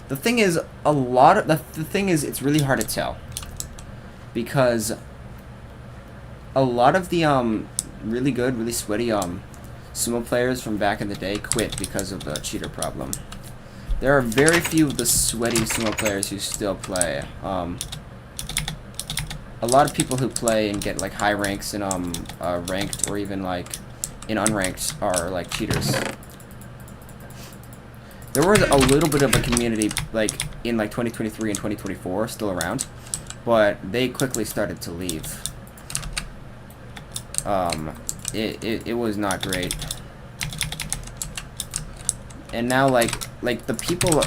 The thing is, the thing is, it's really hard to tell because a lot of the really good, really sweaty sumo players from back in the day quit because of the cheater problem. There are very few of the sweaty sumo players who still play. A lot of people who play and get like high ranks in ranked or even like in unranked are like cheaters. There was a little bit of a community like in like 2023 and 2024 still around, but they quickly started to leave. It was not great. And now like the people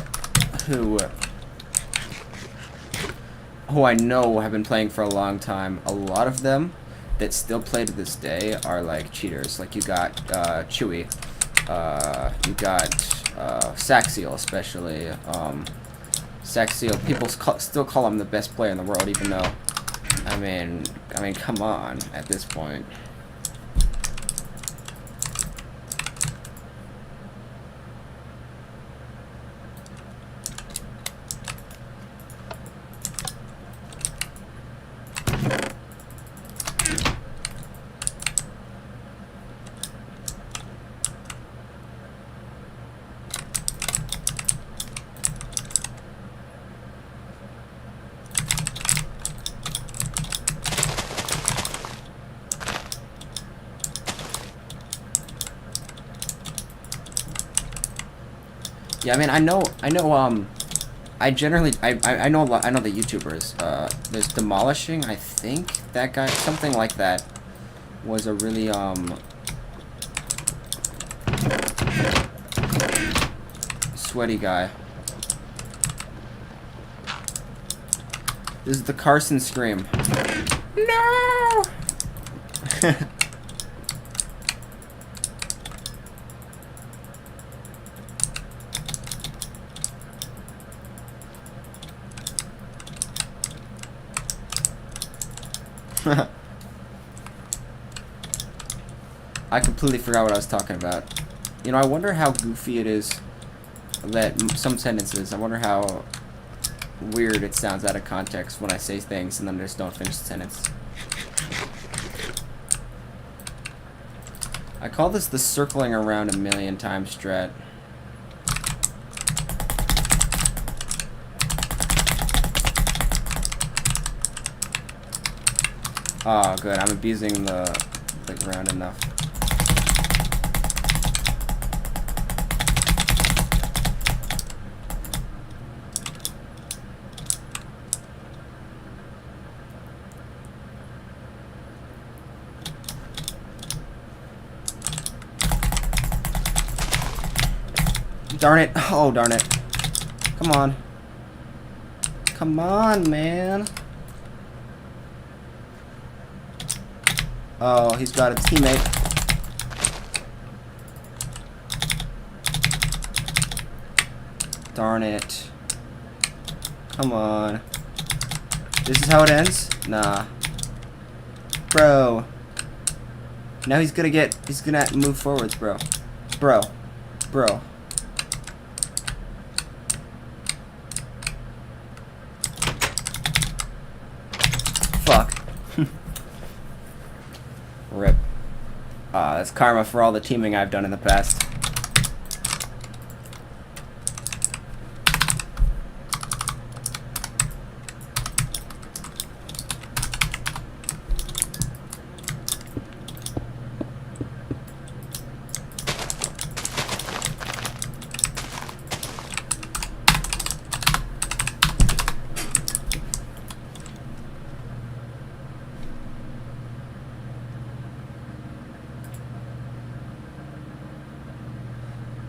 who I know have been playing for a long time, a lot of them that still play to this day are like cheaters. Like you got Chewy, you got Saxiel especially. Saxiel, people still call him the best player in the world, even though, I mean, come on, at this point. Yeah, I mean, I know, I know the YouTubers, there's Demolishing, I think, that guy, something like that, was a really, sweaty guy. This is the Carson Scream. No! I completely forgot what I was talking about. You know, I wonder how goofy it is that some sentences, I wonder how weird it sounds out of context when I say things and then I just don't finish the sentence. I call this the circling around a million times strat. Oh, good. I'm abusing the ground enough. Darn it. Oh, darn it. Come on. Come on, man. Oh, he's got a teammate. Darn it. Come on. This is how it ends? Nah. Bro. Now he's gonna move forwards, bro. Bro. Fuck. Rip. That's karma for all the teaming I've done in the past.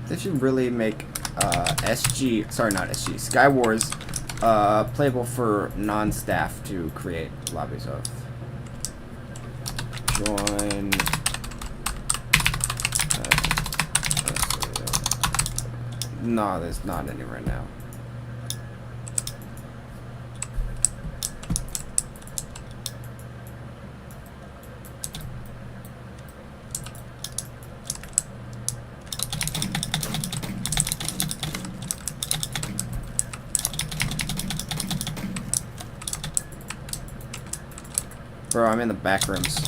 They should really make Sky Wars playable for non-staff to create lobbies of. Join. No, there's not any right now. Bro, I'm in the back rooms.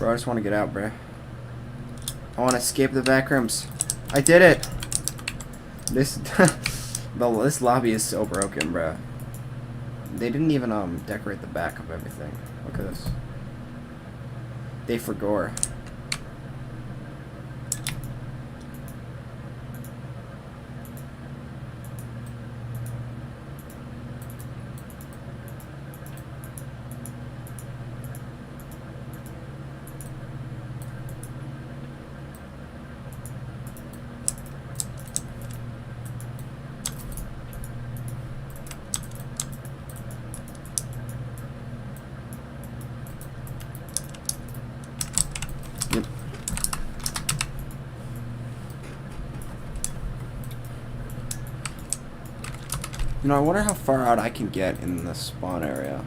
Bro, I just want to get out, bro. I want to escape the back rooms. I did it. This this lobby is so broken, bro. They didn't even decorate the back of everything. Look at this. They forgore. Yep. You know, I wonder how far out I can get in the spawn area.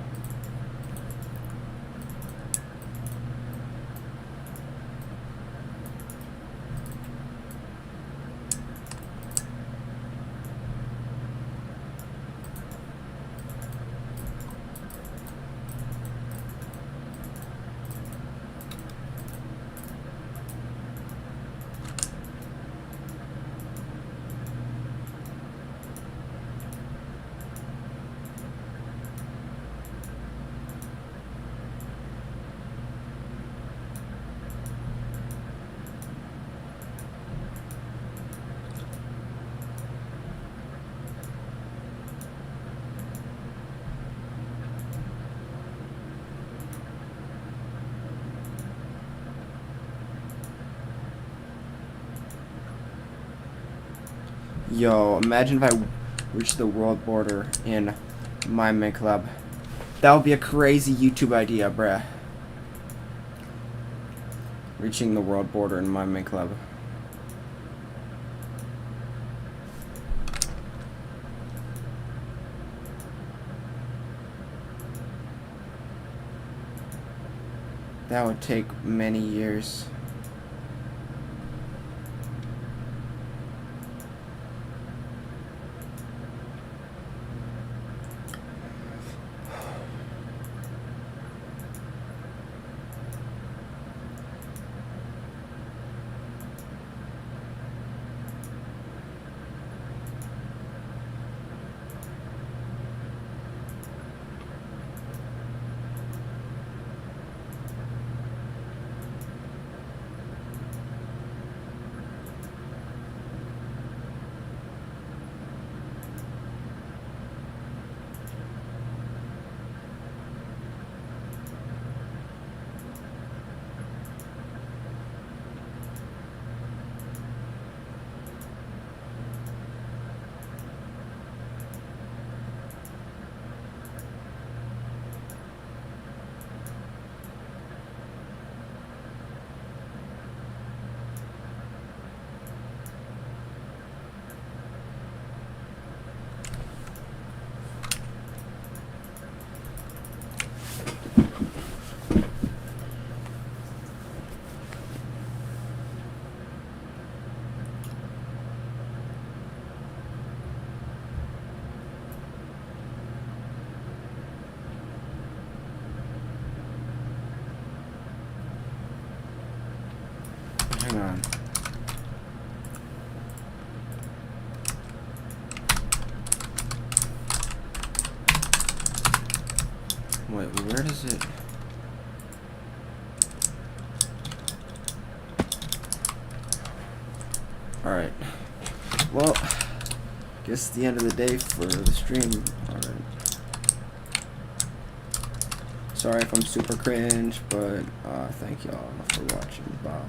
Yo, imagine if I reached the world border in Minemen Club. That would be a crazy YouTube idea, bruh. Reaching the world border in Minemen Club. That would take many years. Hang on. Wait, where does it... Alright. Well, guess the end of the day for the stream. Alright. Sorry if I'm super cringe, but thank y'all for watching. Bye.